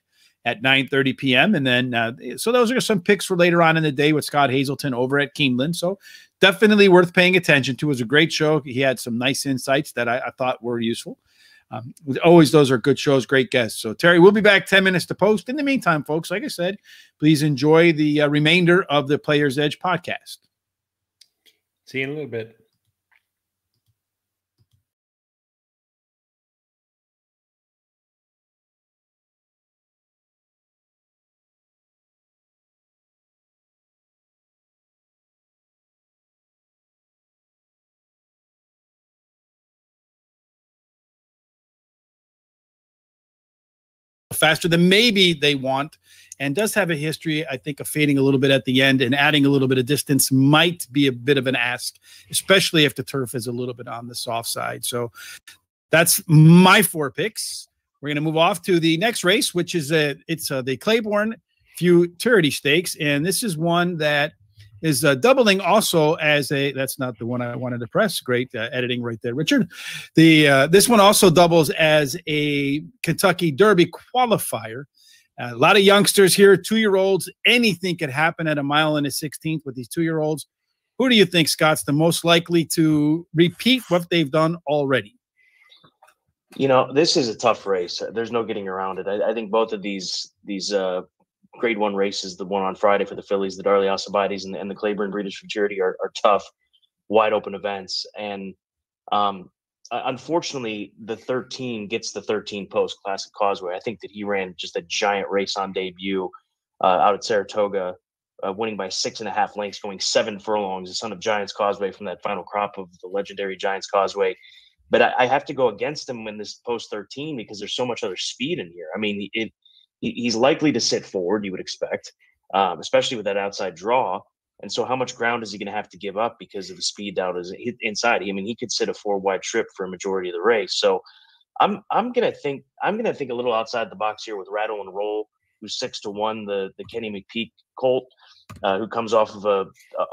at 9:30 p.m. And then, so those are some picks for later on in the day with Scott Hazelton over at Keeneland. So definitely worth paying attention to. It was a great show. He had some nice insights that I thought were useful. Always, those are good shows, great guests. So Terry, we'll be back 10 minutes to post. In the meantime, folks, like I said, please enjoy the remainder of the Players Edge podcast. See you in a little bit. Faster than maybe they want, and does have a history, I think, of fading a little bit at the end, and adding a little bit of distance might be a bit of an ask, especially if the turf is a little bit on the soft side. So that's my 4 picks. We're going to move off to the next race, which is the Claiborne Futurity Stakes, and this is one that is doubling also as that's not the one I wanted to press. Great editing right there, Richard. This one also doubles as a Kentucky Derby qualifier. A lot of youngsters here, 2-year-olds. Anything could happen at 1 mile and a 16th with these 2-year-olds. Who do you think, Scott's the most likely to repeat what they've done already? This is a tough race. There's no getting around it. I think both of these Grade 1 races, the one on Friday for the fillies, the Darley Alcibiades and the Claiborne Breeders' Futurity are tough, wide open events. And unfortunately, the 13 gets the 13 post Classic Causeway. I think that he ran just a giant race on debut out at Saratoga, winning by 6.5 lengths, going 7 furlongs, the son of Giants Causeway from that final crop of the legendary Giants Causeway. But I have to go against him in this post 13 because there's so much other speed in here. I mean, he's likely to sit forward, you would expect, especially with that outside draw. And so how much ground is he going to have to give up because of the speed out inside? I mean, he could sit a 4-wide trip for a majority of the race. So I'm going to think a little outside the box here with Rattle and Roll, who's 6-1, the Kenny McPeak colt, who comes off of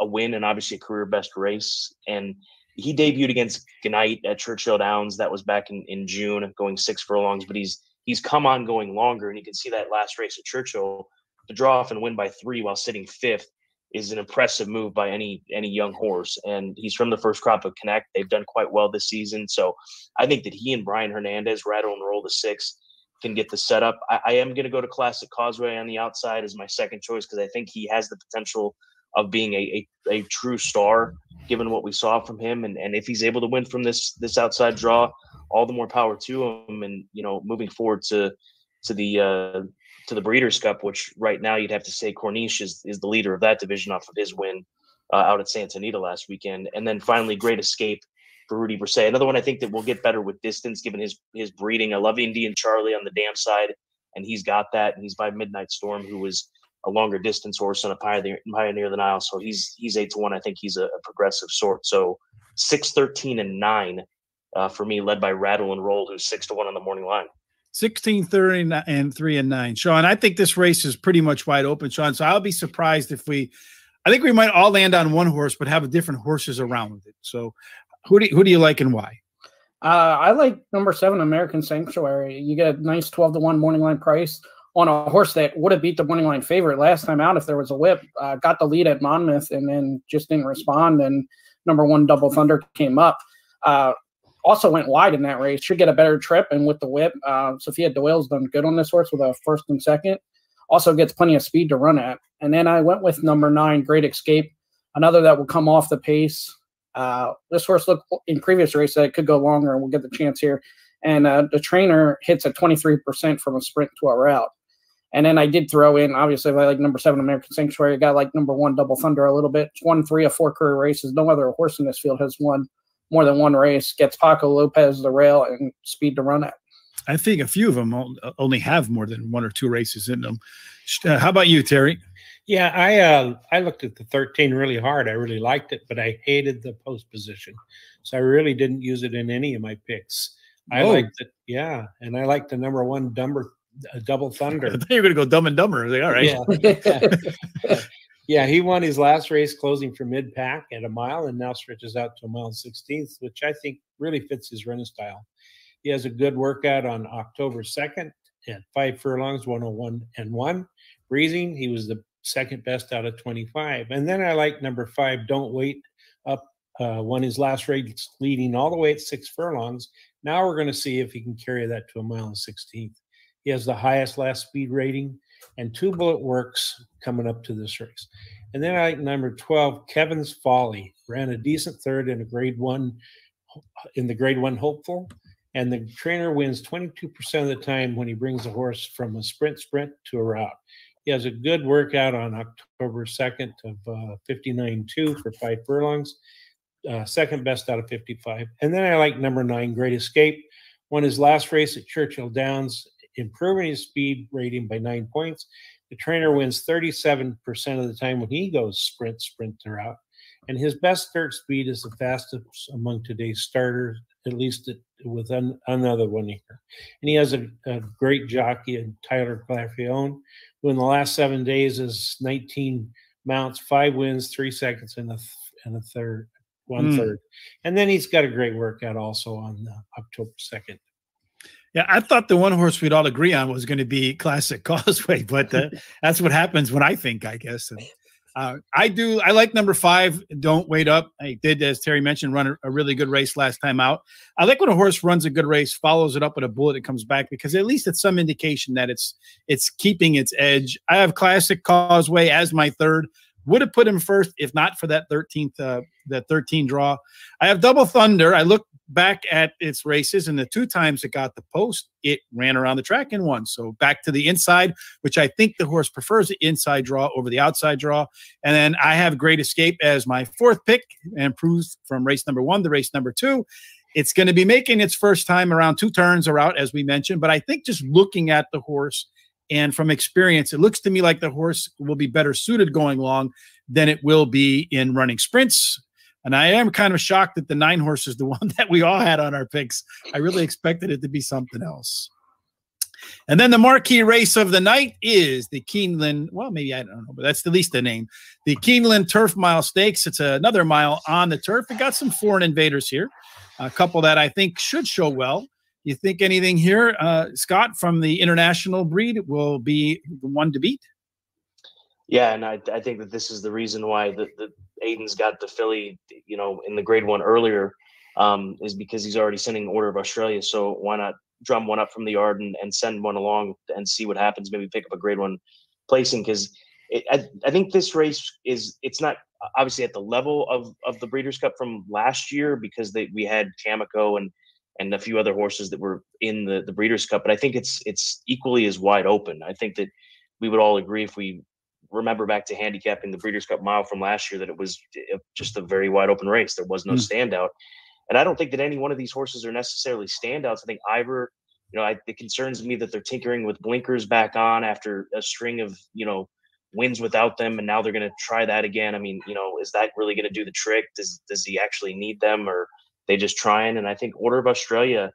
a win and obviously a career best race. And he debuted against Gnight at Churchill Downs. That was back in June, going 6 furlongs, but he's come on going longer, and you can see that last race at Churchill to draw off and win by 3 while sitting 5th is an impressive move by any young horse. And he's from the first crop of Connect. They've done quite well this season. So I think that he and Brian Hernandez, Rattle and Roll the 6, can get the setup. I am going to go to Classic Causeway on the outside as my second choice, because I think he has the potential of being a true star, given what we saw from him. And if he's able to win from this outside draw, all the more power to him. And, you know, moving forward to the Breeders' Cup, which right now you'd have to say Corniche is the leader of that division off of his win out at Santa Anita last weekend. And then finally, Great Escape for Rudy Brisset. Another one I think that will get better with distance, given his breeding. I love Indian Charlie on the dam side, and he's got that. And he's by Midnight Storm, who was a longer distance horse on a Pioneer the Nile. So he's 8-1. I think he's a progressive sort. So 6, 13, and 9 for me, led by Rattle and Roll, who's 6-1 on the morning line. 16, 30, and 3 and 9. Sean, I think this race is pretty much wide open, Sean. So I'll be surprised if I think we might all land on one horse, but have different horses around with it. So who do you like and why? I like number 7, American Sanctuary. You get a nice 12-1 morning line price on a horse that would have beat the morning line favorite last time out if there was a whip. Got the lead at Monmouth and then just didn't respond. And number 1, Double Thunder, came up. Also went wide in that race. Should get a better trip, and with the whip, Sophia Doyle's done good on this horse with a 1st and 2nd. Also gets plenty of speed to run at. And then I went with number 9, Great Escape, another that will come off the pace. This horse looked in previous race that it could go longer, and we'll get the chance here. And the trainer hits at 23% from a sprint to a route. And then I did throw in, obviously, I like number 7, American Sanctuary. I got like number 1, Double Thunder a little bit. It's won 3 of 4 career races. No other horse in this field has won more than one race. Gets Paco Lopez the rail and speed to run at. I think a few of them only have more than 1 or 2 races in them. How about you, Terry? Yeah, I looked at the 13 really hard. I really liked it, but I hated the post position. So I really didn't use it in any of my picks. I liked it. Yeah. And I liked the number 1 Double Thunder. I thought you were going to go Dumb and Dumber. I was like, all right. Yeah. Yeah, he won his last race closing for mid-pack at a mile and now stretches out to 1 1/16, which I think really fits his running style. He has a good workout on October 2nd at 5 furlongs, 101 and 1. Breezing, he was the 2nd best out of 25. And then I like number 5, Don't Wait Up, won his last race leading all the way at 6 furlongs. Now we're going to see if he can carry that to 1 1/16. He has the highest last speed rating and 2 bullet works coming up to this race. And then I like number 12, Kevin's Folly. Ran a decent 3rd in a grade 1 in the grade 1 hopeful. And the trainer wins 22% of the time when he brings the horse from a sprint to a route. He has a good workout on October 2nd of 59.2 for 5 furlongs. 2nd best out of 55. And then I like number 9, Great Escape. Won his last race at Churchill Downs, improving his speed rating by 9 points. The trainer wins 37% of the time when he goes sprint to route. And his best dirt speed is the fastest among today's starters, at least with another one here. And he has a great jockey in Tyler Clafione, who in the last 7 days is 19 mounts, 5 wins, 3 seconds, and a third, 1/3. And then he's got a great workout also on October 2nd. Yeah, I thought the one horse we'd all agree on was going to be Classic Causeway, but that's what happens when I think, I guess. And, I like number 5, Don't Wait Up. I did, as Terry mentioned, run a really good race last time out. I like when a horse runs a good race, follows it up with a bullet, it comes back, because at least it's some indication that it's keeping its edge. I have Classic Causeway as my 3rd. Would have put him first if not for that 13 draw. I have Double Thunder. I look back at its races, and the 2 times it got the post, it ran around the track and won. So back to the inside, which I think the horse prefers the inside draw over the outside draw. And then I have Great Escape as my 4th pick, and improves from race number 1 to race number 2. It's going to be making its first time around 2 turns or out, as we mentioned. But I think just looking at the horse and from experience, it looks to me like the horse will be better suited going long than it will be in running sprints. And I am kind of shocked that the 9 horse is the one that we all had on our picks. I really expected it to be something else. And then the marquee race of the night is the Keeneland. Well, maybe I don't know, but that's at least the name. The Keeneland Turf Mile Stakes. It's another mile on the turf. It got some foreign invaders here, a couple that I think should show well. You think anything here, Scott, from the international breed will be the one to beat? Yeah, and I think that this is the reason why the Aiden's got the filly, you know, in the grade 1 earlier, is because he's already sending Order of Australia. So why not drum one up from the yard and send one along and see what happens? Maybe pick up a grade 1 placing, because I think this race it's not obviously at the level of the Breeders' Cup from last year, because we had Camico and a few other horses that were in the Breeders' Cup, but I think it's equally as wide open. I think that we would all agree, if we remember back to handicapping the Breeders' Cup Mile from last year, that it was just a very wide open race. There was no standout. And I don't think that any one of these horses are necessarily standouts. I think Ivor, you know, it concerns me that they're tinkering with blinkers back on after a string of, you know, wins without them, and now they're going to try that again. I mean, you know, is that really going to do the trick? Does he actually need them, or they just trying? And I think Order of Australia,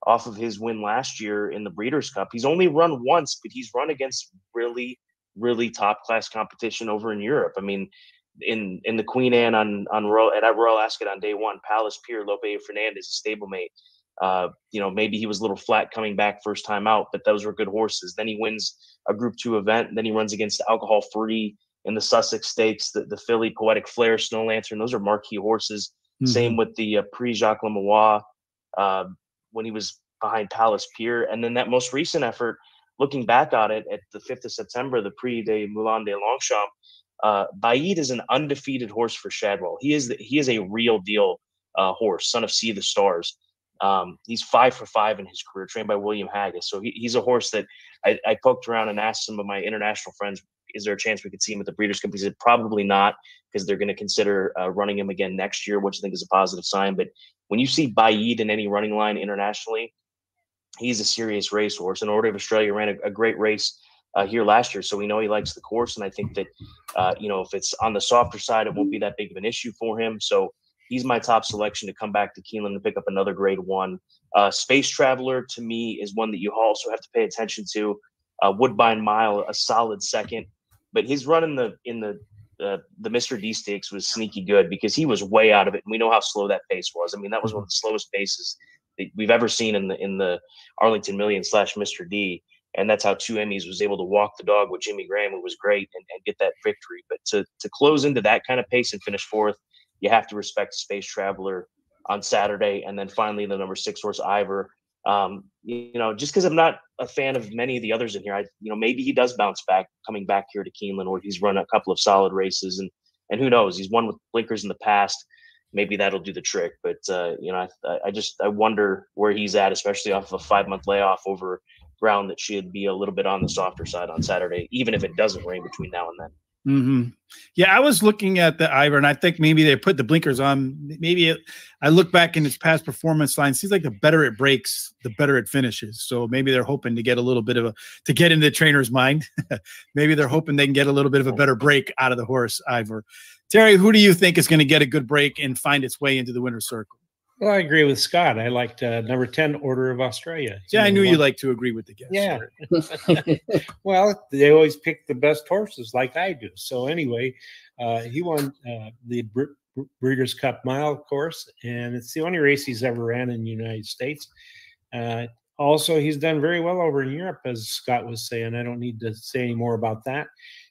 off of his win last year in the Breeders' Cup, he's only run once, but he's run against really, really top class competition over in Europe. I mean, in the Queen Anne at Royal Ascot on day 1, Palace Pier, Lope Fernandez, stablemate. You know, maybe he was a little flat coming back first time out, but those were good horses. Then he wins a Group 2 event, and then he runs against Alcohol Free in the Sussex Stakes, the filly Poetic Flare, Snow Lantern. Those are marquee horses. Same with the Prix Jacques Lemois when he was behind Palace Pier. And then that most recent effort, looking back on it, at the 5th of September, the Prix de Moulin de Longchamp, Baid is an undefeated horse for Shadwell. He is a real deal horse, son of Sea the Stars. He's 5 for 5 in his career, trained by William Haggis. So he's a horse that I poked around and asked some of my international friends, is there a chance we could see him at the Breeders' Cup? He said probably not, because they're going to consider running him again next year, which I think is a positive sign. But when you see Baid in any running line internationally, he's a serious racehorse. And Order of Australia ran a great race here last year, so we know he likes the course. And I think that you know, if it's on the softer side, it won't be that big of an issue for him. So he's my top selection to come back to Keeneland to pick up another grade 1. Space Traveler, to me, is one that you also have to pay attention to. Woodbine Mile, a solid second, but his run in the Mr. D Stakes was sneaky good, because he was way out of it, and we know how slow that pace was. I mean, that was one of the slowest paces that we've ever seen in the Arlington Million / Mr. D. And that's how Two Emmys was able to walk the dog with Jimmy Graham, who was great, and get that victory. But to close into that kind of pace and finish 4th, you have to respect Space Traveler on Saturday. And then finally, the number 6 horse, Ivor. You know, just because I'm not a fan of many of the others in here, you know, maybe he does bounce back coming back here to Keeneland, or he's run a couple of solid races, and who knows, he's won with blinkers in the past. Maybe that'll do the trick. But you know, I wonder where he's at, especially off of a 5-month layoff over ground that should be a little bit on the softer side on Saturday, even if it doesn't rain between now and then. Yeah, I was looking at the Ivor, and I think maybe they put the blinkers on. I look back in his past performance line. Seems like the better it breaks, the better it finishes. So maybe they're hoping to get a little bit of to get into the trainer's mind. Maybe they're hoping they can get a little bit of a better break out of the horse, Ivor. Terry, who do you think is going to get a good break and find its way into the winner's circle? Well, I agree with Scott. I liked number 10, Order of Australia. Yeah, I knew you like to agree with the guests. Yeah. Well, they always pick the best horses like I do. So anyway, he won the Breeders' Cup Mile course, and it's the only race he's ever ran in the United States. Also, he's done very well over in Europe, as Scott was saying. I don't need to say any more about that.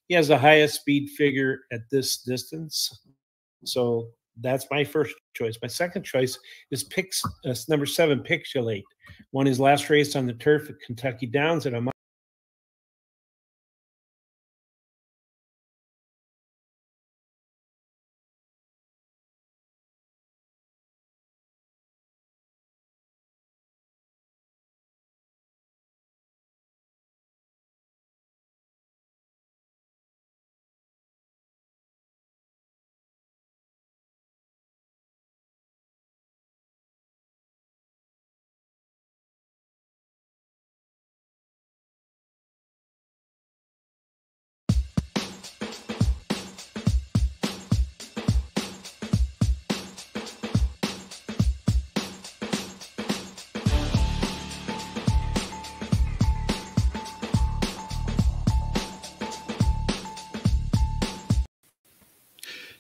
He has the highest speed figure at this distance. So that's my first choice. My second choice is number 7, Pixulate. Won his last race on the turf at Kentucky Downs at a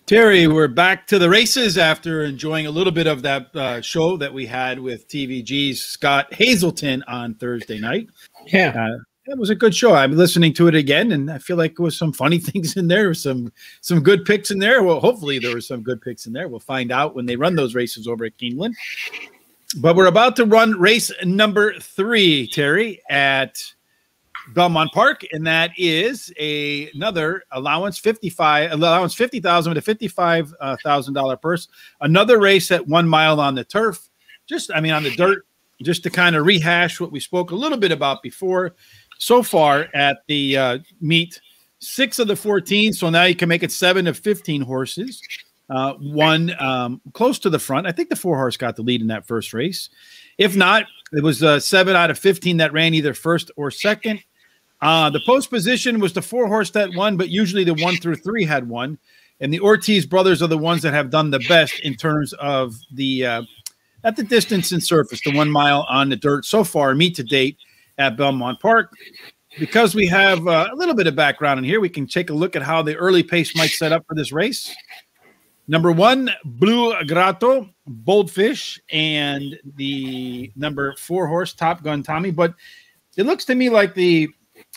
Terry, we're back to the races after enjoying a little bit of that show that we had with TVG's Scott Hazelton on Thursday night. Yeah. It was a good show. I'm listening to it again, and I feel like there was some funny things in there, some good picks in there. Well, hopefully there were some good picks in there. We'll find out when they run those races over at Keeneland. But we're about to run race number 3, Terry, at Belmont Park, and that is another allowance $50,000 with a $55,000 purse. Another race at 1 mile on the turf. On the dirt, just to kind of rehash what we spoke a little bit about before. So far at the meet, 6 of the 14, so now you can make it 7 of 15 horses. One close to the front. I think the 4 horse got the lead in that first race. If not, it was 7 out of 15 that ran either first or second. The post position was the 4 horse that won, but usually the 1 through 3 had won. And the Ortiz brothers are the ones that have done the best in terms of the at the distance and surface, the 1 mile on the dirt so far, meet to date at Belmont Park. Because we have a little bit of background in here, we can take a look at how the early pace might set up for this race. Number 1, Blue Grotto, Boldfish, and the number 4 horse, Top Gun Tommy. But it looks to me like the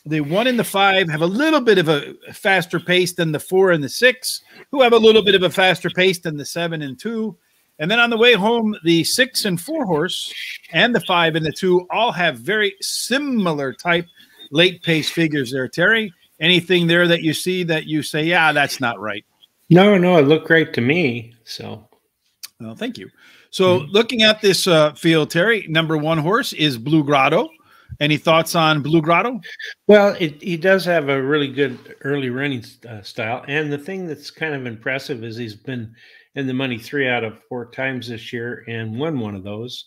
1 and the 5 have a little bit of a faster pace than the 4 and the 6, who have a little bit of a faster pace than the 7 and 2. And then on the way home, the 6 and 4 horse and the 5 and the 2 all have very similar type late pace figures there. Terry, anything there that you see that you say, yeah, that's not right? No, it looked great to me. So, well, thank you. So looking at this field, Terry, number 1 horse is Blue Grotto. Any thoughts on Blue Grotto? Well, he does have a really good early running style. And the thing that's kind of impressive is he's been in the money 3 out of 4 times this year and won one of those.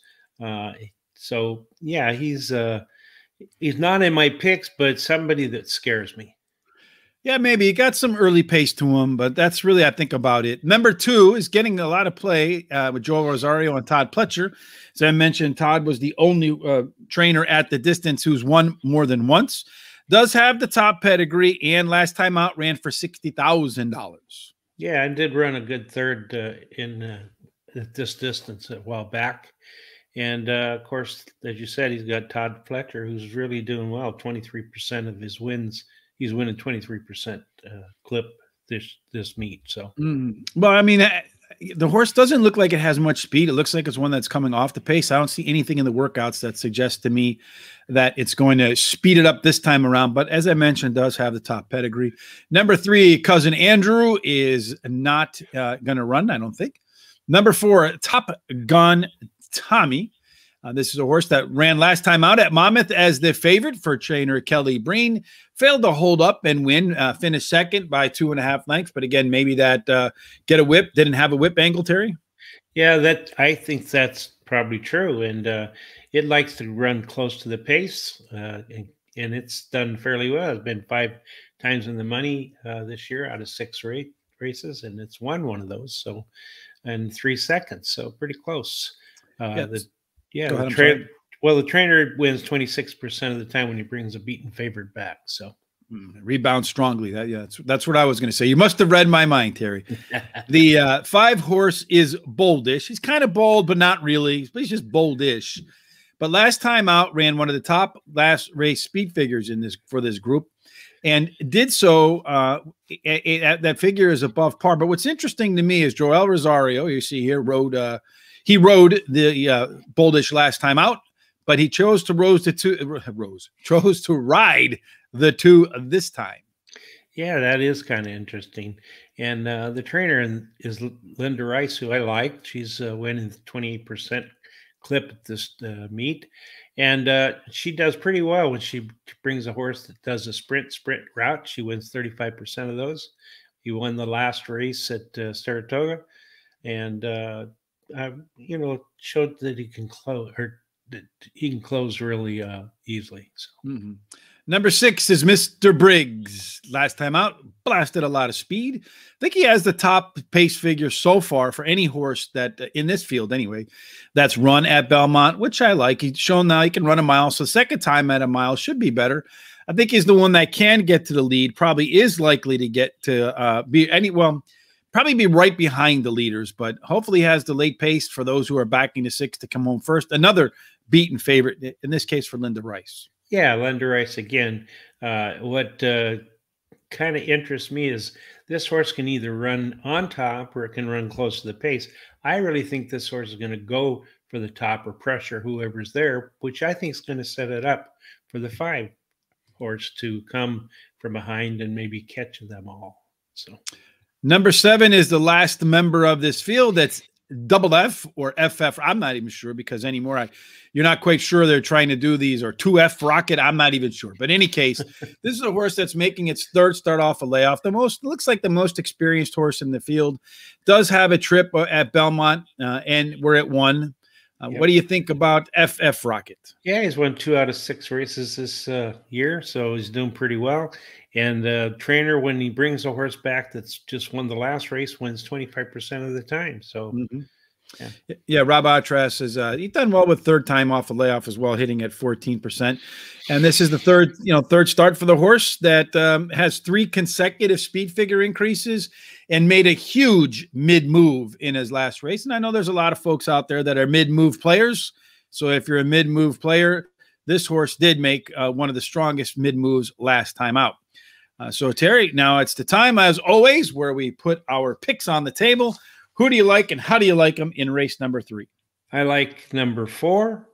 So, yeah, he's not in my picks, but somebody that scares me. Yeah, maybe he got some early pace to him, but that's really, I think, about it. Number 2 is getting a lot of play with Joel Rosario and Todd Pletcher. As I mentioned, Todd was the only trainer at the distance who's won more than once. Does have the top pedigree, and last time out ran for $60,000. Yeah, I did run a good third at this distance a while back. And, of course, as you said, he's got Todd Pletcher, who's really doing well. 23% of his wins. He's winning 23% clip this meet. So, well, I mean, the horse doesn't look like it has much speed. It looks like it's one that's coming off the pace. I don't see anything in the workouts that suggests to me that it's going to speed it up this time around. But as I mentioned, does have the top pedigree. Number 3, Cousin Andrew, is not going to run, I don't think. Number 4, Top Gun Tommy. This is a horse that ran last time out at Monmouth as the favorite for trainer Kelly Breen. Failed to hold up and win, finished second by 2.5 lengths. But again, maybe that get a whip, didn't have a whip angle, Terry? Yeah, I think that's probably true. And it likes to run close to the pace, and it's done fairly well. It's been 5 times in the money this year out of 6 or 8 races, and it's won one of those. So, in 3 seconds, so pretty close. The trainer wins 26% of the time when he brings a beaten favorite back. So rebound strongly. That's what I was going to say. You must have read my mind, Terry. The 5 horse is Boldish. He's kind of bold, but not really. He's just boldish. But last time out ran one of the top last race speed figures for this group, and did so. That figure is above par. But what's interesting to me is Joel Rosario. You see here rode the Boldish last time out, but he chose to chose to ride the 2 this time. Yeah, that is kind of interesting. And the trainer is Linda Rice, who I like. She's winning 28% clip at this meet. And she does pretty well when she brings a horse that does a sprint route. She wins 35% of those. He won the last race at Saratoga. And showed that he can close really easily. So. Number 6 is Mr. Briggs. Last time out, blasted a lot of speed. I think he has the top pace figure so far for any horse that in this field anyway, that's run at Belmont, which I like. He's shown now he can run a mile. So second time at a mile should be better. I think he's the one that can get to the lead, probably is likely to get to probably be right behind the leaders, but hopefully has the late pace for those who are backing the 6 to come home first. Another beaten favorite, in this case for Linda Rice. Yeah, Lender Ice again. What kind of interests me is this horse can either run on top or it can run close to the pace. I really think this horse is going to go for the top or pressure whoever's there, which I think is going to set it up for the 5 horse to come from behind and maybe catch them all. So number 7 is the last member of this field. That's double F or FF. I'm not even sure because anymore you're not quite sure they're trying to do these, or 2F Rocket. I'm not even sure. But in any case, this is a horse that's making its third start off a layoff. Looks like the most experienced horse in the field. Does have a trip at Belmont, and we're at 1. Yep. What do you think about FF Rocket? Yeah, he's won 2 out of 6 races this year, so he's doing pretty well. And the trainer, when he brings a horse back that's just won the last race, wins 25% of the time. So, yeah, Rob Atras is he's done well with third time off a layoff as well, hitting at 14%. And this is the third start for the horse that has 3 consecutive speed figure increases and made a huge mid-move in his last race. And I know there's a lot of folks out there that are mid-move players. So if you're a mid-move player, this horse did make one of the strongest mid-moves last time out. So, Terry, now it's the time, as always, where we put our picks on the table. Who do you like and how do you like them in race number 3? I like number 4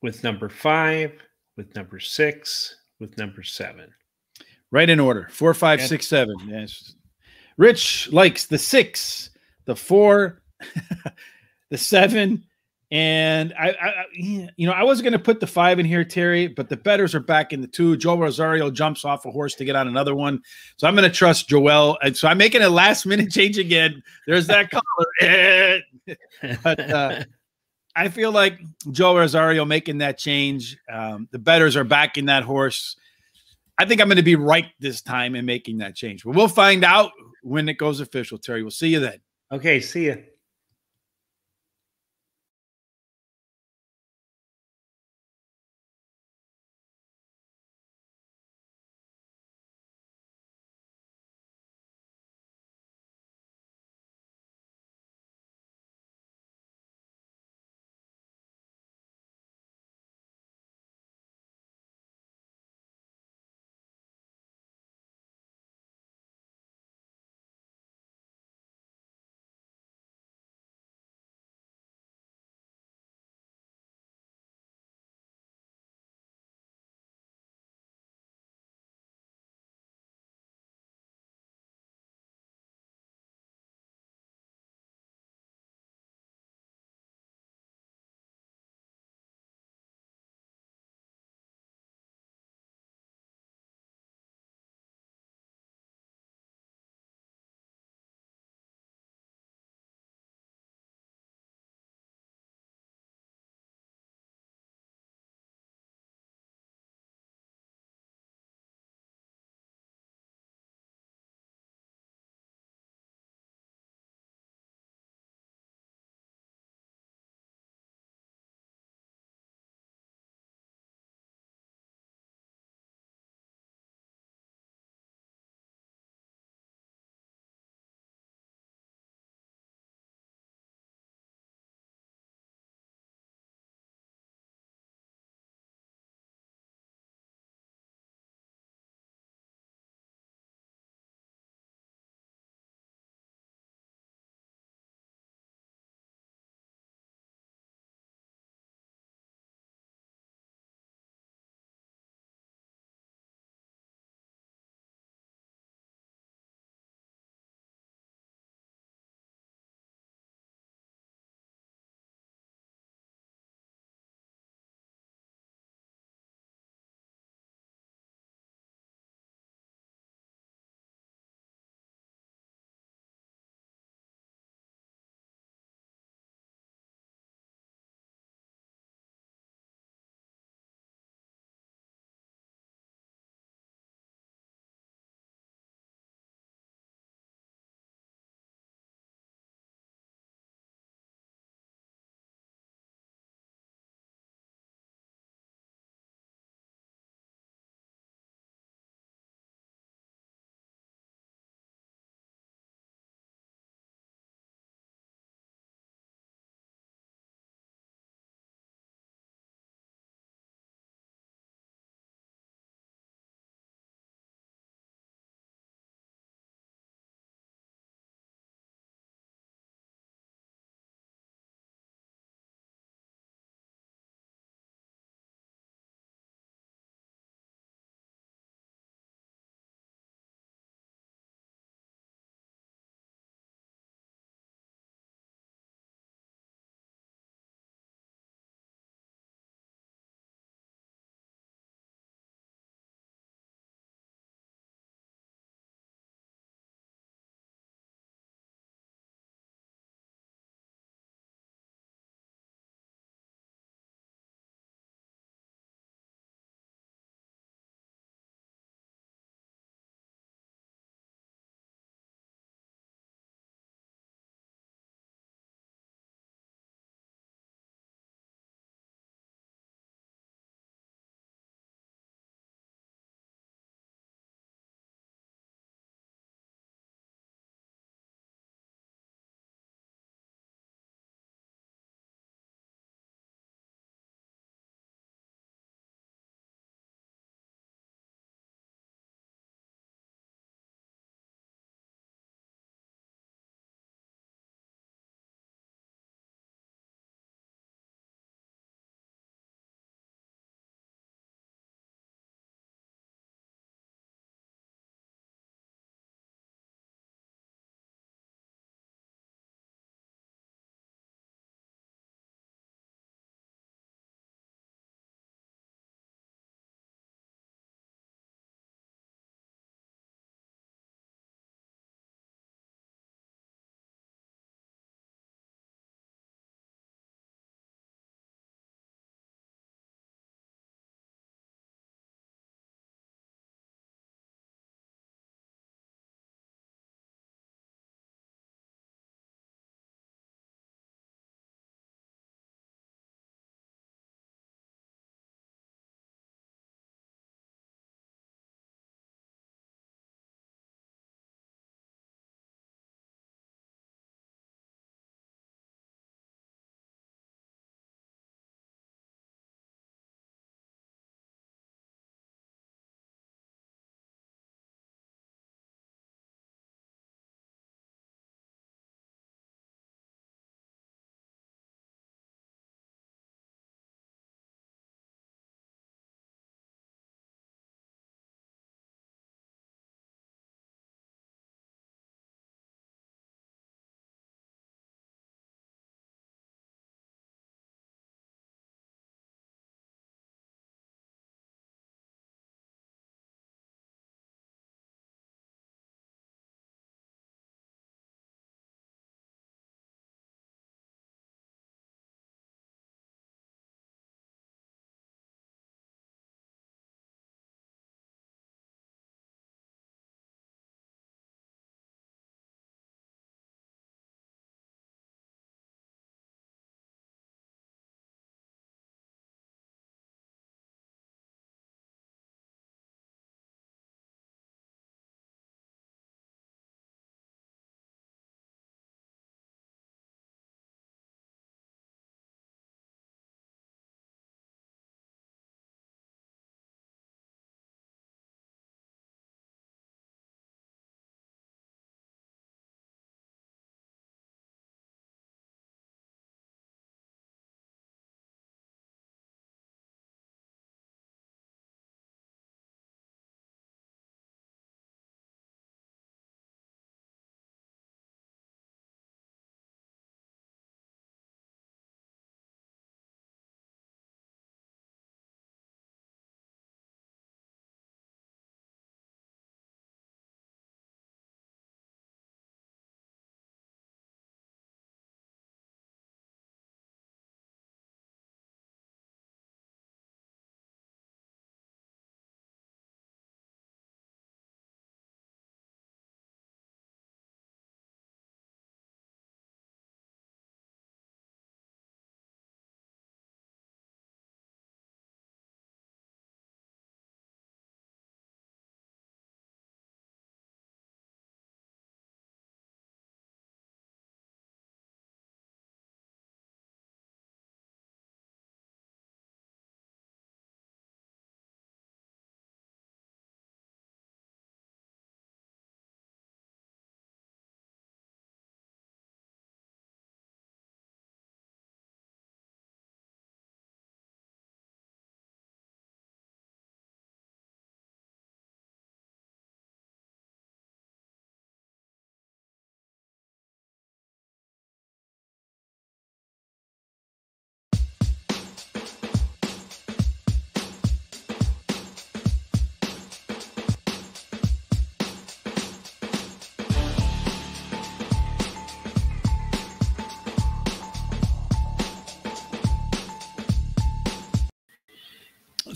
with number 5, with number 6, with number 7. Right in order. 4, 5, 6, 7. Yes. Rich likes the 6, the 4, the 7, and I wasn't going to put the 5 in here, Terry, but the bettors are back in the 2. Joel Rosario jumps off a horse to get on another one, so I'm going to trust Joel, and so I'm making a last-minute change again. There's that color, but I feel like Joel Rosario making that change. The bettors are back in that horse. I think I'm going to be right this time in making that change, but we'll find out when it goes official. Terry, we'll see you then. Okay, see you.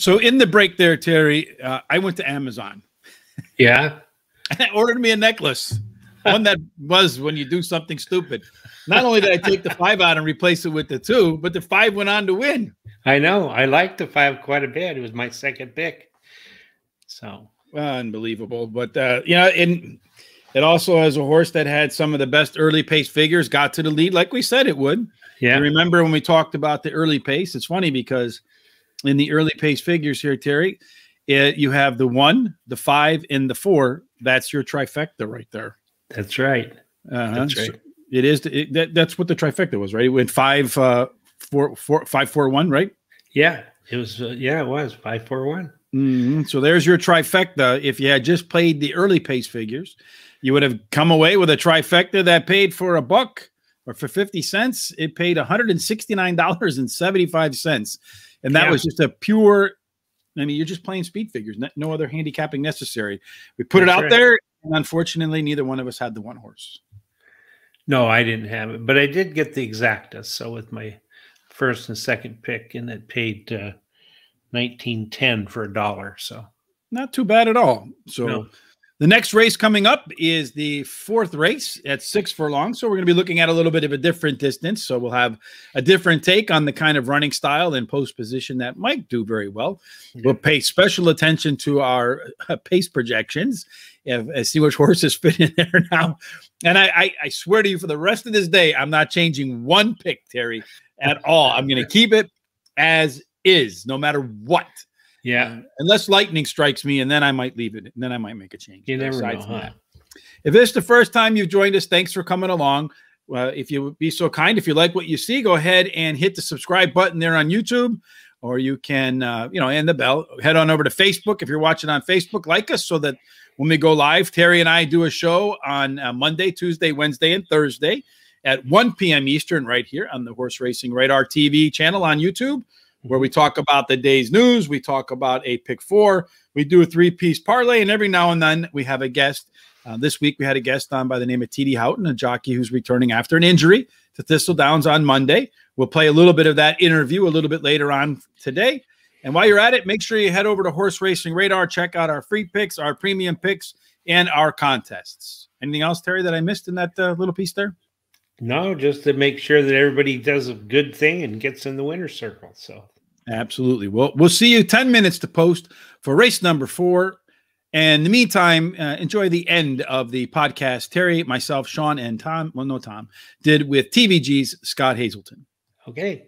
So in the break there, Terry, I went to Amazon. Yeah. I ordered me a necklace. One that was when you do something stupid. Not only did I take the 5 out and replace it with the 2, but the 5 went on to win. I know. I liked the 5 quite a bit. It was my second pick. So unbelievable. But and it also has a horse that had some of the best early pace figures, got to the lead like we said it would. Yeah. You remember when we talked about the early pace? It's funny because in the early pace figures here, Terry, you have the 1, the 5, and the 4. That's your trifecta right there. That's right. That's right. So it is. That's what the trifecta was, right? It went 5, 4, 5, 4, 1, right? Yeah, it was. It was 5, 4, 1. Mm-hmm. So there's your trifecta. If you had just played the early pace figures, you would have come away with a trifecta that paid for $1 or for 50 cents. It paid $169.75, and that was just a pure. I mean, you're just playing speed figures, no other handicapping necessary. We put it out there, and unfortunately, neither one of us had the one horse. No, I didn't have it, but I did get the exacta. So with my first and second pick, and it paid $19.10 for $1. So not too bad at all. So the next race coming up is the 4th race at 6 furlongs. So we're going to be looking at a little bit of a different distance. So we'll have a different take on the kind of running style and post position that might do very well. Yeah. We'll pay special attention to our pace projections and see which horses fit in there now. And I swear to you, for the rest of this day, I'm not changing one pick, Terry, at all. I'm going to keep it as is, no matter what. Yeah. Unless lightning strikes me, and then I might leave it, and then I might make a change. You never know, huh? If this is the first time you've joined us, thanks for coming along. If you would be so kind, if you like what you see, go ahead and hit the subscribe button there on YouTube, or you can, and the bell. Head on over to Facebook. If you're watching on Facebook, like us so that when we go live, Terry and I do a show on Monday, Tuesday, Wednesday, and Thursday at 1 p.m. Eastern right here on the Horse Racing Radar TV channel on YouTube, where we talk about the day's news. We talk about a pick 4. We do a 3-piece parlay, and every now and then we have a guest. This week we had a guest on by the name of T.D. Houghton, a jockey who's returning after an injury to Thistle Downs on Monday. We'll play a little bit of that interview a little bit later on today. And while you're at it, make sure you head over to Horse Racing Radar. Check out our free picks, our premium picks, and our contests. Anything else, Terry, that I missed in that little piece there? No, just to make sure that everybody does a good thing and gets in the winner's circle. So absolutely. Well, we'll see you 10 minutes to post for race number 4. And in the meantime, enjoy the end of the podcast Terry, myself, Sean, and Tom, well, no Tom, did with TVG's Scott Hazelton. Okay.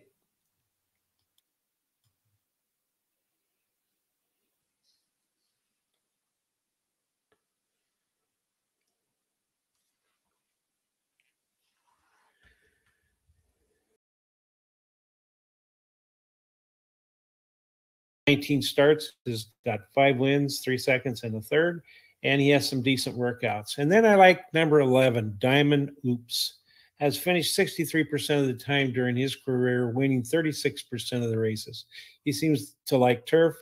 Starts, has got 5 wins, 3 seconds, and a third, and he has some decent workouts. And then I like number 11, Diamond Oops. Has finished 63% of the time during his career, winning 36% of the races. He seems to like turf,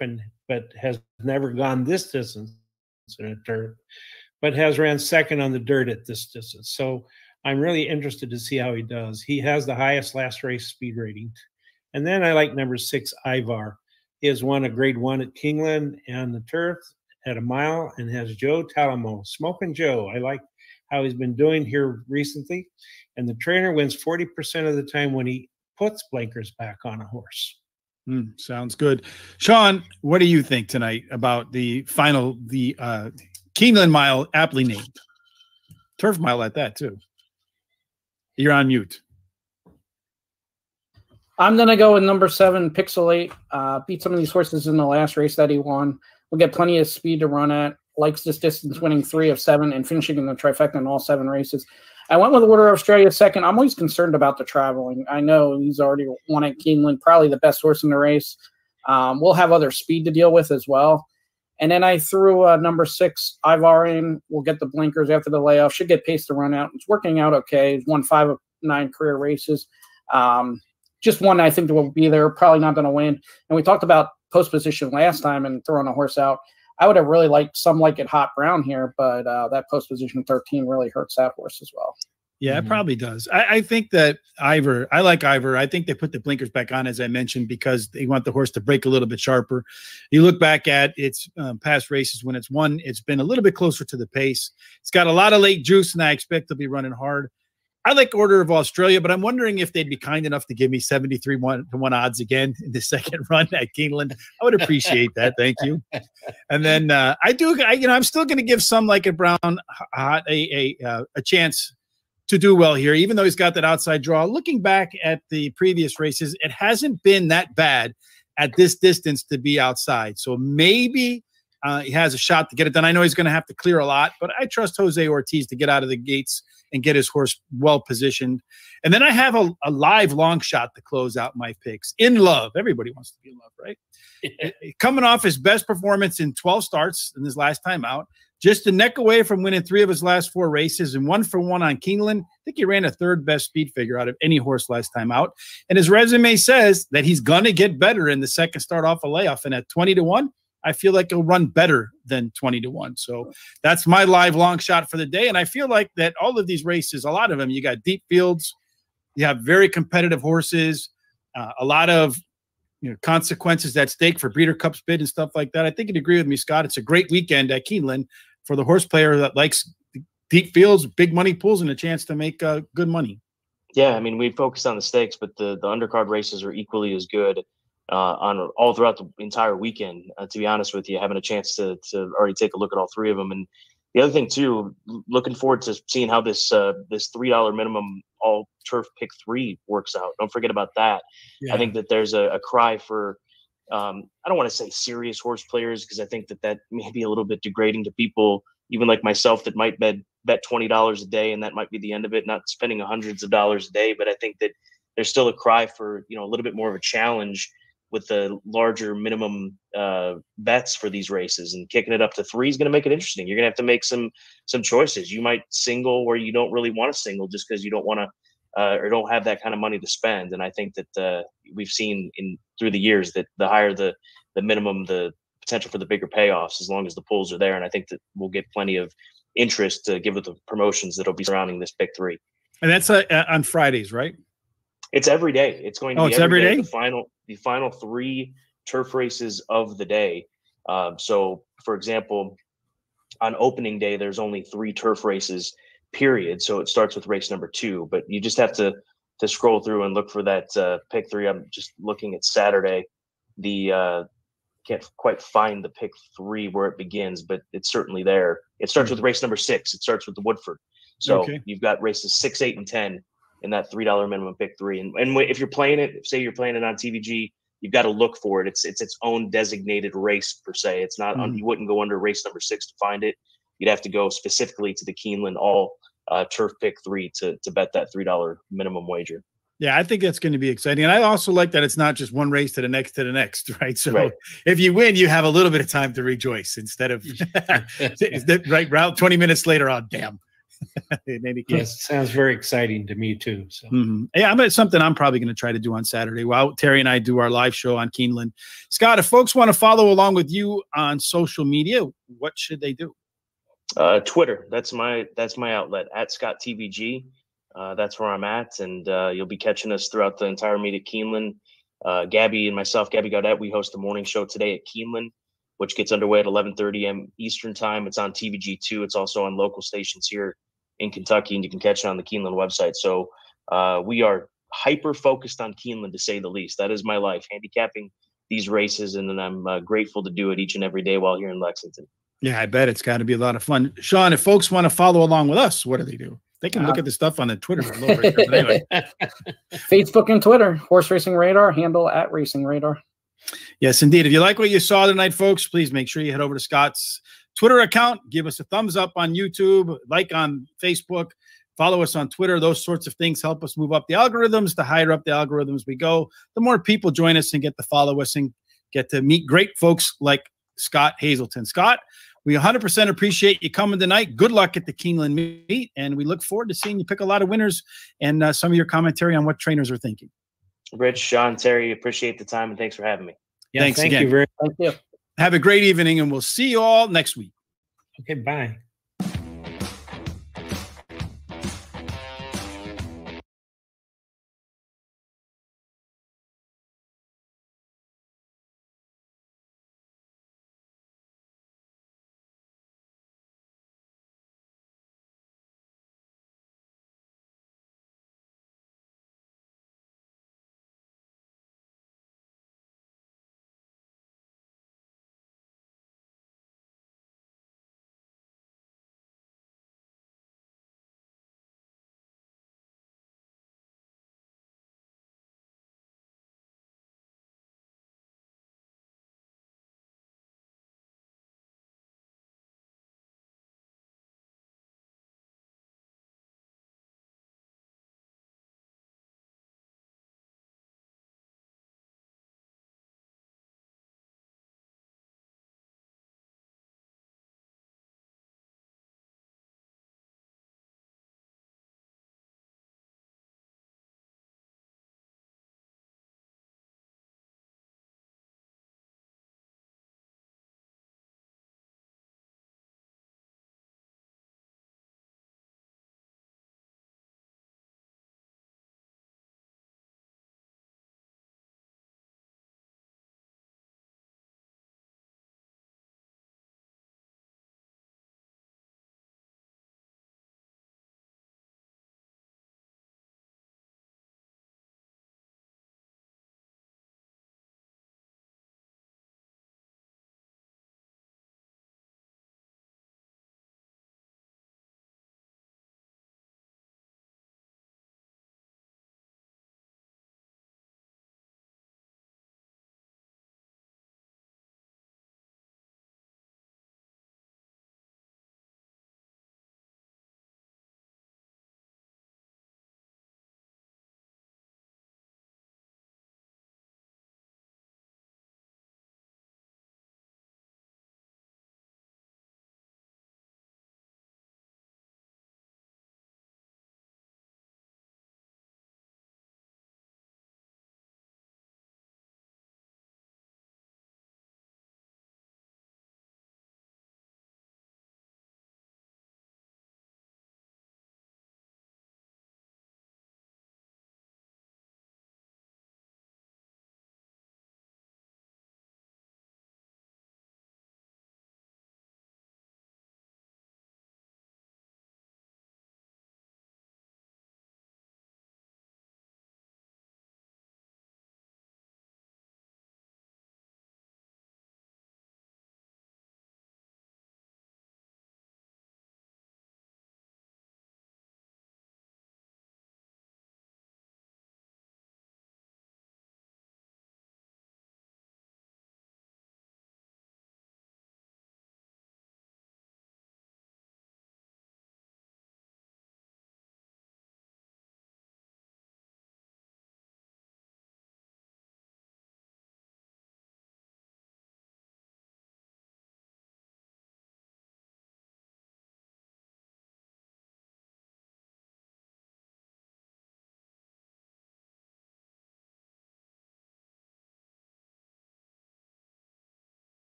but has never gone this distance in a turf, but has ran second on the dirt at this distance. So I'm really interested to see how he does. He has the highest last race speed rating. And then I like number 6, Ivar. He has won a grade 1 at Kingland and the turf at a mile, and has Joe Talamo, Smoking Joe. I like how he's been doing here recently. And the trainer wins 40% of the time when he puts blinkers back on a horse. Sounds good. Sean, what do you think tonight about the final, the Keeneland Mile, aptly named? Turf Mile at that, too. You're on mute. I'm going to go with number 7, Pixelate. Beat some of these horses in the last race that he won. We'll get plenty of speed to run at. Likes this distance, winning 3 of 7 and finishing in the trifecta in all 7 races. I went with Order of Australia second. I'm always concerned about the traveling. I know he's already won at Keeneland, probably the best horse in the race. We'll have other speed to deal with as well. And then I threw number 6, Ivar in. We'll get the blinkers after the layoff. Should get pace to run out. It's working out okay. He's won 5 of 9 career races. Just one I think that will be there. Probably not going to win. And we talked about post position last time and throwing a horse out. I would have really liked some like it Hot Brown here, but that post position 13 really hurts that horse as well. Yeah, it probably does. I think that I like Ivor. I think they put the blinkers back on, as I mentioned, because they want the horse to break a little bit sharper. You look back at its past races when it's won, it's been a little bit closer to the pace. It's got a lot of late juice, and I expect to be running hard. I like Order of Australia, but I'm wondering if they'd be kind enough to give me 73-1 odds again in the second run at Keeneland. I would appreciate that. Thank you. And then I'm still going to give Some Like It Brown a chance to do well here, even though he's got that outside draw. Looking back at the previous races, it hasn't been that bad at this distance to be outside. So maybe he has a shot to get it done. I know he's going to have to clear a lot, but I trust Jose Ortiz to get out of the gates and get his horse well positioned. And then I have a live long shot to close out my picks. In Love. Everybody wants to be in love, right? Coming off his best performance in 12 starts in his last time out, just a neck away from winning 3 of his last 4 races and 1 for 1 on Keeneland. I think he ran a 3rd best speed figure out of any horse last time out. And his resume says that he's going to get better in the second start off a layoff. And at 20-1, I feel like he'll run better than 20-1. So that's my live long shot for the day. And I feel like that all of these races, a lot of them, you got deep fields, you have very competitive horses, a lot of consequences at stake for Breeder Cups bid and stuff like that. I think you'd agree with me, Scott. It's a great weekend at Keeneland for the horse player that likes deep fields, big money pools, and a chance to make good money. Yeah, I mean, we focused on the stakes, but the undercard races are equally as good. On all throughout the entire weekend, to be honest with you, having a chance to already take a look at all 3 of them. And the other thing too, looking forward to seeing how this $3 minimum all turf pick 3 works out. Don't forget about that. Yeah. I think that there's a cry for, I don't want to say serious horse players, because I think that may be a little bit degrading to people, even like myself, that might bet $20 a day, and that might be the end of it, not spending hundreds of dollars a day. But I think that there's still a cry for, a little bit more of a challenge with the larger minimum bets for these races, and kicking it up to 3 is going to make it interesting. You're going to have to make some choices. You might single where you don't really want to single just because you don't want to or don't have that kind of money to spend. And I think that we've seen through the years that the higher the minimum, the potential for the bigger payoffs, as long as the pools are there. And I think that we'll get plenty of interest to give with the promotions that'll be surrounding this pick 3. And that's on Fridays, right? It's every day. It's going to be every day. The final 3 turf races of the day. So, for example, on opening day, there's only 3 turf races, period. So it starts with race number 2. But you just have to scroll through and look for that pick 3. I'm just looking at Saturday. Can't quite find the pick 3 where it begins, but it's certainly there. It starts with race number 6. It starts with the Woodford. So You've got races 6, 8, and 10. In that $3 minimum pick 3. And if you're playing it, say you're playing it on TVG, you've got to look for it. It's its own designated race per se. It's not you wouldn't go under race number 6 to find it. You'd have to go specifically to the Keeneland all turf pick 3 to bet that $3 minimum wager. Yeah, I think that's going to be exciting. And I also like that it's not just one race to the next, right? So if you win, you have a little bit of time to rejoice instead of route 20 minutes later, oh, damn. In any case, yes, sounds very exciting to me too. So yeah, it's something I'm probably going to try to do on Saturday while Terry and I do our live show on Keeneland. Scott, if folks want to follow along with you on social media, what should they do? Twitter. That's my outlet at ScottTVG. That's where I'm at, and you'll be catching us throughout the entire meet at Keeneland. Gabby and myself, Gabby Gaudet, we host a morning show today at Keeneland, which gets underway at 11:30 a.m. Eastern time. It's on TVG2. It's also on local stations here in Kentucky, and you can catch it on the Keeneland website. So we are hyper focused on Keeneland, to say the least. That is my life, handicapping these races, and then I'm grateful to do it each and every day while here in Lexington. Yeah, I bet it's got to be a lot of fun. Sean, if folks want to follow along with us, what do they do? They can look at the stuff on the Twitter. But anyway. Facebook and Twitter, Horse Racing Radar, handle at Racing Radar. Yes, indeed. If you like what you saw tonight, folks, please make sure you head over to Scott's Twitter account. Give us a thumbs up on YouTube, like on Facebook, follow us on Twitter. Those sorts of things help us move up the algorithms. The higher up the algorithms we go, the more people join us and get to follow us and get to meet great folks like Scott Hazelton. Scott, we 100% appreciate you coming tonight. Good luck at the Keeneland meet, and we look forward to seeing you pick a lot of winners and some of your commentary on what trainers are thinking. Rich, Sean, Terry, appreciate the time, and thanks for having me. Yeah, thanks again. Thank you very much. Thank you. Have a great evening, and we'll see you all next week. Okay, bye.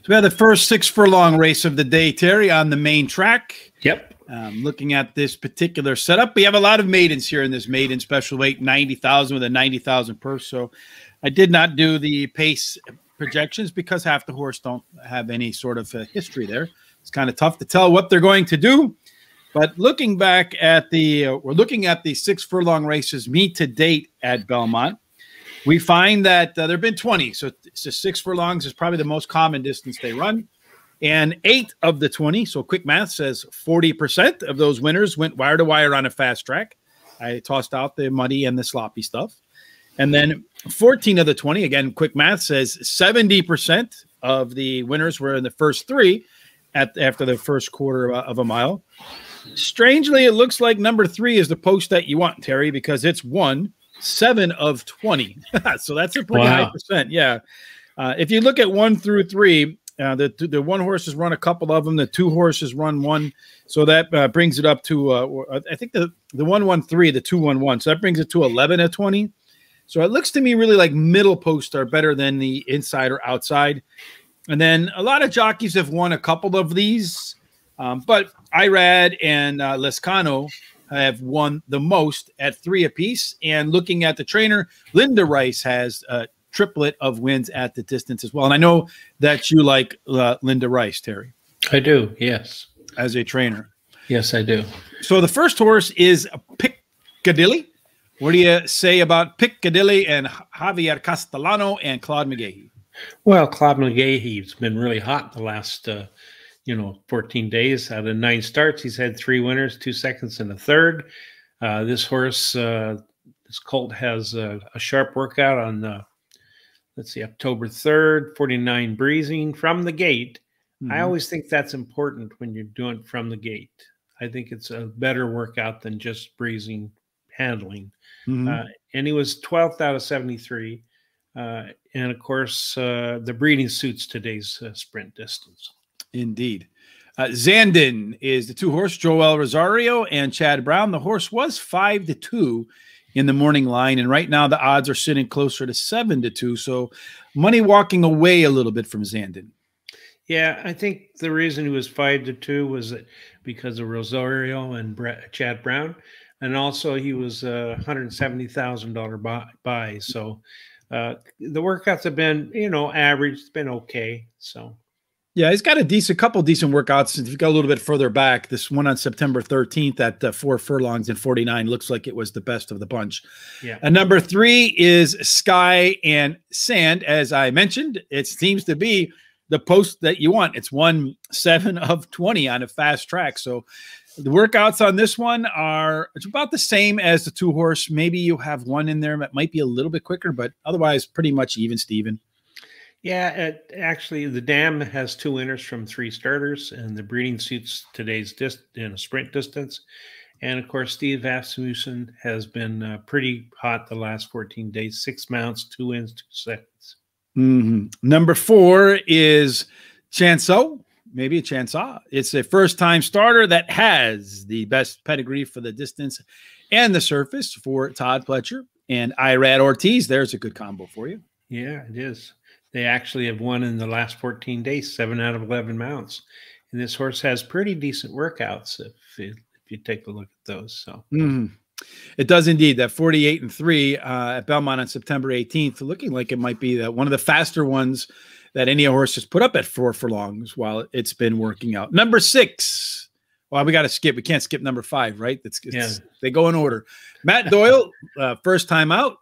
we have the first 6 furlong race of the day, Terry, on the main track. Yep. Looking at this particular setup, we have a lot of maidens here in this maiden special weight, 90,000 with a 90,000 purse. So I did not do the pace projections because half the horse don't have any sort of history there. It's kind of tough to tell what they're going to do. But looking back at we're looking at the 6 furlong races meet to date at Belmont. We find that there have been 20. So 6 furlongs is probably the most common distance they run. And 8 of the 20, so quick math says 40% of those winners went wire to wire on a fast track. I tossed out the muddy and the sloppy stuff. And then 14 of the 20, again, quick math says 70% of the winners were in the first 3 after the first quarter of a mile. Strangely, it looks like number 3 is the post that you want, Terry, because it's won 7 of 20. So that's a pretty high percent. Yeah. If you look at 1 through 3, the one horses run a couple of them. The 2 horses run 1. So that brings it up to, I think the 1-1-3, the 2-1-1. So that brings it to 11 of 20. So it looks to me really like middle posts are better than the inside or outside. And then a lot of jockeys have won a couple of these. But Irad and Lescano have won the most at 3 apiece. And looking at the trainer, Linda Rice has triplet of wins at the distance as well. And I know that you like Linda Rice, Terry. I do, yes. As a trainer. Yes, I do. So the first horse is Piccadilly. What do you say about Piccadilly and Javier Castellano and Claude McGahey? Well, Claude McGahey's been really hot the last 14 days. Out of 9 starts, he's had 3 winners, 2 seconds, and a third. This horse, this colt has a sharp workout on let's see, October 3rd, 49 breezing from the gate. Mm-hmm. I always think that's important when you're doing it from the gate. I think it's a better workout than just breezing handling. Mm-hmm. And he was 12th out of 73. And of course, the breeding suits today's sprint distance. Indeed. Zandon is the 2 horse, Joel Rosario and Chad Brown. The horse was 5-2 in the morning line, and right now the odds are sitting closer to 7-2. So money walking away a little bit from Zandon. Yeah, I think the reason he was 5-2 was that because of Rosario and Chad Brown, and also he was a $170,000 buy. So the workouts have been, average. It's been okay. So. Yeah, he's got a couple decent workouts. If you go a little bit further back, this one on September 13th at 4 furlongs and 49 looks like it was the best of the bunch. Yeah. And number 3 is Sky and Sand. As I mentioned, it seems to be the post that you want. It's won 7 of 20 on a fast track. So the workouts on this one it's about the same as the 2 horse. Maybe you have one in there that might be a little bit quicker, but otherwise pretty much even, Steven. Yeah, actually, the dam has 2 winners from 3 starters, and the breeding suits today's in a sprint distance. And of course, Steve Asmussen has been pretty hot the last 14 days. 6 mounts, 2 wins, 2 seconds. Mm-hmm. Number 4 is Chanceau, maybe a Chanceau. It's a first-time starter that has the best pedigree for the distance and the surface for Todd Pletcher and Irad Ortiz. There's a good combo for you. Yeah, it is. They actually have won in the last 14 days, 7 out of 11 mounts. And this horse has pretty decent workouts if you take a look at those. So It does indeed. That 48-3 at Belmont on September 18th, looking like it might be one of the faster ones that any horse has put up at 4 furlongs while it's been working out. Number 6. Well, we got to skip. We can't skip number 5, right? They go in order. Matt Doyle, first time out,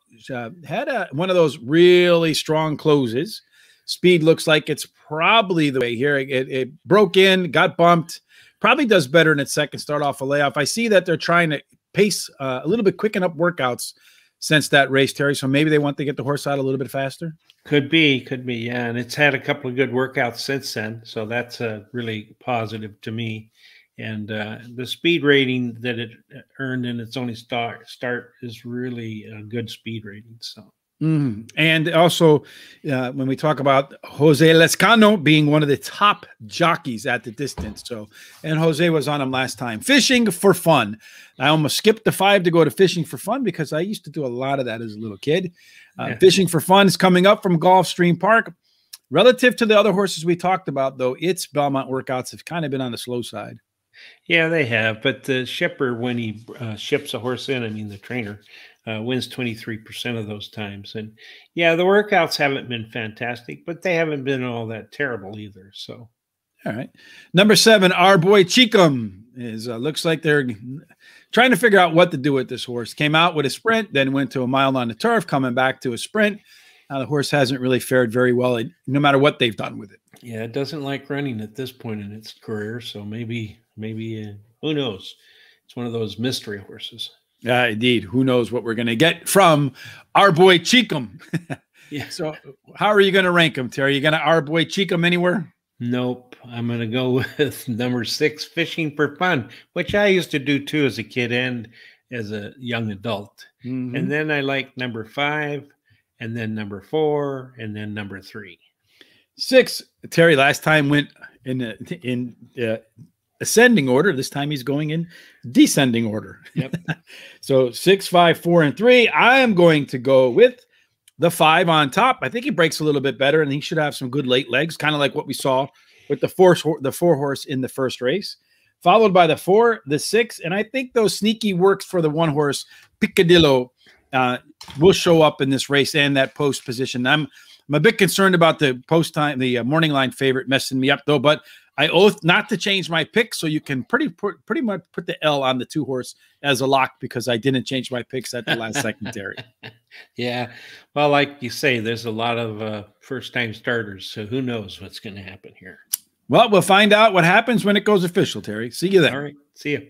had one of those really strong closes. Speed looks like it's probably the way here. It broke in, got bumped, probably does better in its second start off a layoff. I see that they're trying to pace a little bit, quicken up workouts since that race, Terry. So maybe they want to get the horse out a little bit faster. Could be, yeah. And it's had a couple of good workouts since then. So that's really positive to me. And the speed rating that it earned in its only start is really a good speed rating. So, and also when we talk about Jose Lescano being one of the top jockeys at the distance, and Jose was on him last time. Fishing for fun. I almost skipped the 5 to go to fishing for fun because I used to do a lot of that as a little kid. Fishing for fun is coming up from Gulfstream Park. Relative to the other horses we talked about, though, its Belmont workouts have kind of been on the slow side. Yeah, they have. But the shipper, when he ships a horse in, I mean, the trainer wins 23% of those times. And yeah, the workouts haven't been fantastic, but they haven't been all that terrible either. So, all right. Number 7, Our Boy Cheekum is looks like they're trying to figure out what to do with this horse. Came out with a sprint, then went to a mile on the turf, coming back to a sprint. Now the horse hasn't really fared very well, no matter what they've done with it. Yeah, it doesn't like running at this point in its career. So maybe who knows? It's one of those mystery horses. Indeed. Who knows what we're going to get from Our Boy Cheekum? Yeah. So how are you going to rank him, Terry? You going to Our Boy Cheekum anywhere? Nope. I'm going to go with number 6, Fishing for Fun, which I used to do too as a kid and as a young adult. Mm-hmm. And then I like number 5, and then number 4, and then number 3. 6, Terry last time went in ascending order. This time he's going in descending order. Yep. So 6, 5, 4, and 3. I am going to go with the 5 on top. I think he breaks a little bit better, and he should have some good late legs, kind of like what we saw with the 4 horse in the first race, followed by the 4, the 6, and I think those sneaky works for the 1 horse Picadillo will show up in this race and that post position. I'm a bit concerned about the post time, the morning line favorite messing me up though, but I oath not to change my pick, so you can pretty much put the L on the 2 horse as a lock because I didn't change my picks at the last second, Terry. Yeah, well, like you say, there's a lot of first-time starters, so who knows what's going to happen here. Well, we'll find out what happens when it goes official, Terry. See you then. All right, see you.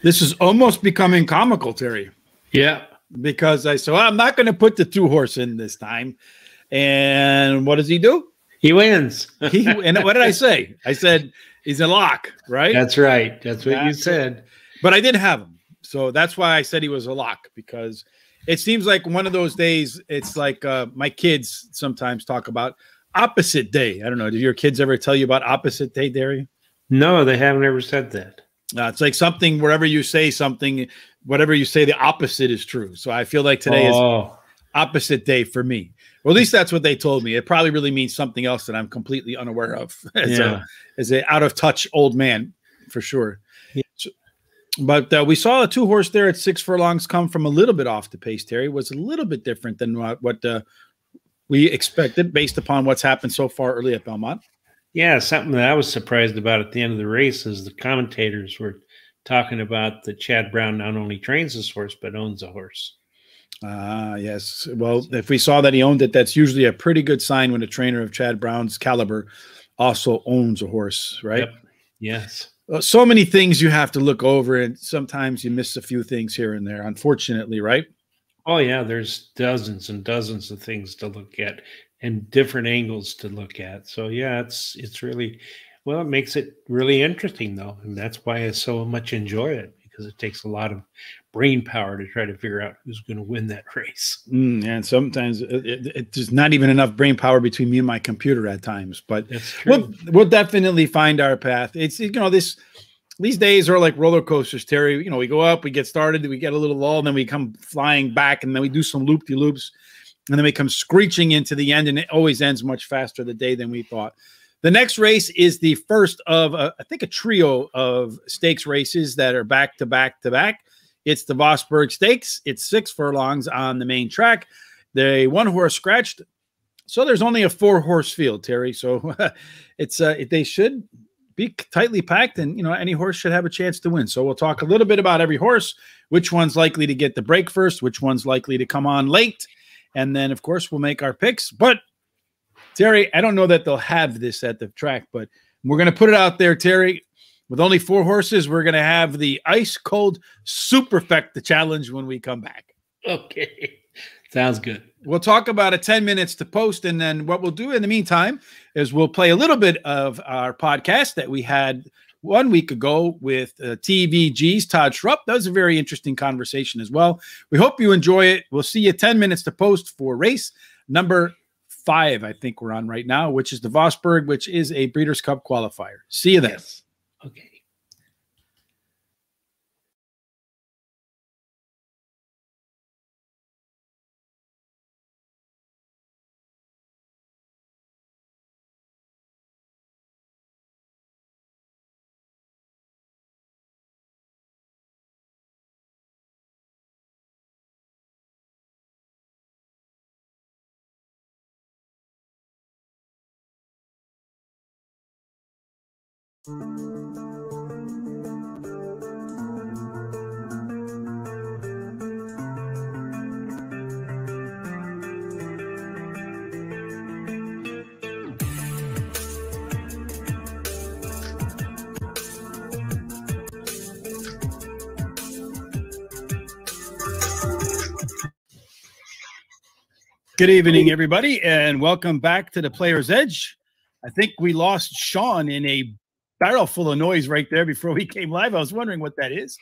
This is almost becoming comical, Terry. Yeah. Because I said, well, I'm not going to put the 2-horse in this time. And what does he do? He wins. And what did I say? I said he's a lock, right? That's right. That's what you said. But I didn't have him. So that's why I said he was a lock, because it seems like one of those days. It's like my kids sometimes talk about opposite day. I don't know. Do your kids ever tell you about opposite day, Derry? No, they haven't ever said that. It's like something, wherever you say something, whatever you say, the opposite is true. So I feel like today is opposite day for me. Well, at least that's what they told me. It probably really means something else that I'm completely unaware of as a out of touch old man, for sure. Yeah. So, but we saw a 2-horse there at 6 furlongs come from a little bit off the pace, Terry. It was a little bit different than what we expected based upon what's happened so far early at Belmont. Yeah, something that I was surprised about at the end of the race is the commentators were talking about that Chad Brown not only trains this horse, but owns a horse. Yes. Well, if we saw that he owned it, that's usually a pretty good sign when a trainer of Chad Brown's caliber also owns a horse, right? Yep. Yes. So many things you have to look over, and sometimes you miss a few things here and there, unfortunately, right? Oh, yeah. There's dozens and dozens of things to look at and different angles to look at. So, yeah, it's really, well, it makes it really interesting, though. And that's why I so much enjoy it, because it takes a lot of brain power to try to figure out who's going to win that race. And sometimes there's not even enough brain power between me and my computer at times, but we'll definitely find our path. It's, these days are like roller coasters, Terry. We go up, we get started, we get a little lull, and then we come flying back, and then we do some loop-de-loops, and then we come screeching into the end, and it always ends much faster the day than we thought. The next race is the first of, I think, a trio of stakes races that are back to back to back. It's the Vosburgh Stakes. It's 6 furlongs on the main track. The 1-horse scratched. So there's only a 4-horse field, Terry. So it's they should be tightly packed, and any horse should have a chance to win. So we'll talk a little bit about every horse, which one's likely to get the break first, which one's likely to come on late, and then of course we'll make our picks. But Terry, I don't know that they'll have this at the track, but we're going to put it out there, Terry. With only 4 horses, we're going to have the ice cold Superfecta challenge when we come back. Okay. Sounds good. We'll talk about 10 minutes to post, and then what we'll do in the meantime is we'll play a little bit of our podcast that we had 1 week ago with TVG's Todd Schrupp. That was a very interesting conversation as well. We hope you enjoy it. We'll see you 10 minutes to post for race number 5, I think we're on right now, which is the Vosburgh, which is a Breeders' Cup qualifier. See you then. Yes. Okay. Good evening, everybody, and welcome back to the Player's Edge. I think we lost Sean in a barrel full of noise right there before we came live. I was wondering what that is.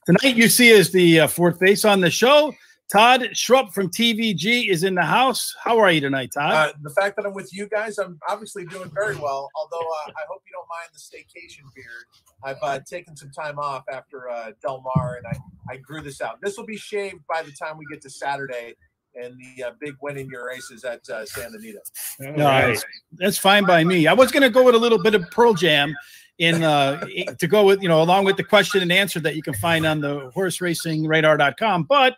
Tonight, you see is the fourth face on the show. Todd Schrupp from TVG is in the house. How are you tonight, Todd? The fact that I'm with you guys, I'm obviously doing very well, although I hope you don't mind the staycation beard. I've taken some time off after Del Mar, and I grew this out. This will be shaved by the time we get to Saturday and the big win in your races at Santa Anita. No, right. That's fine by me. I was going to go with a little bit of Pearl Jam to go with, along with the question and answer that you can find on the horseracingradar.com. But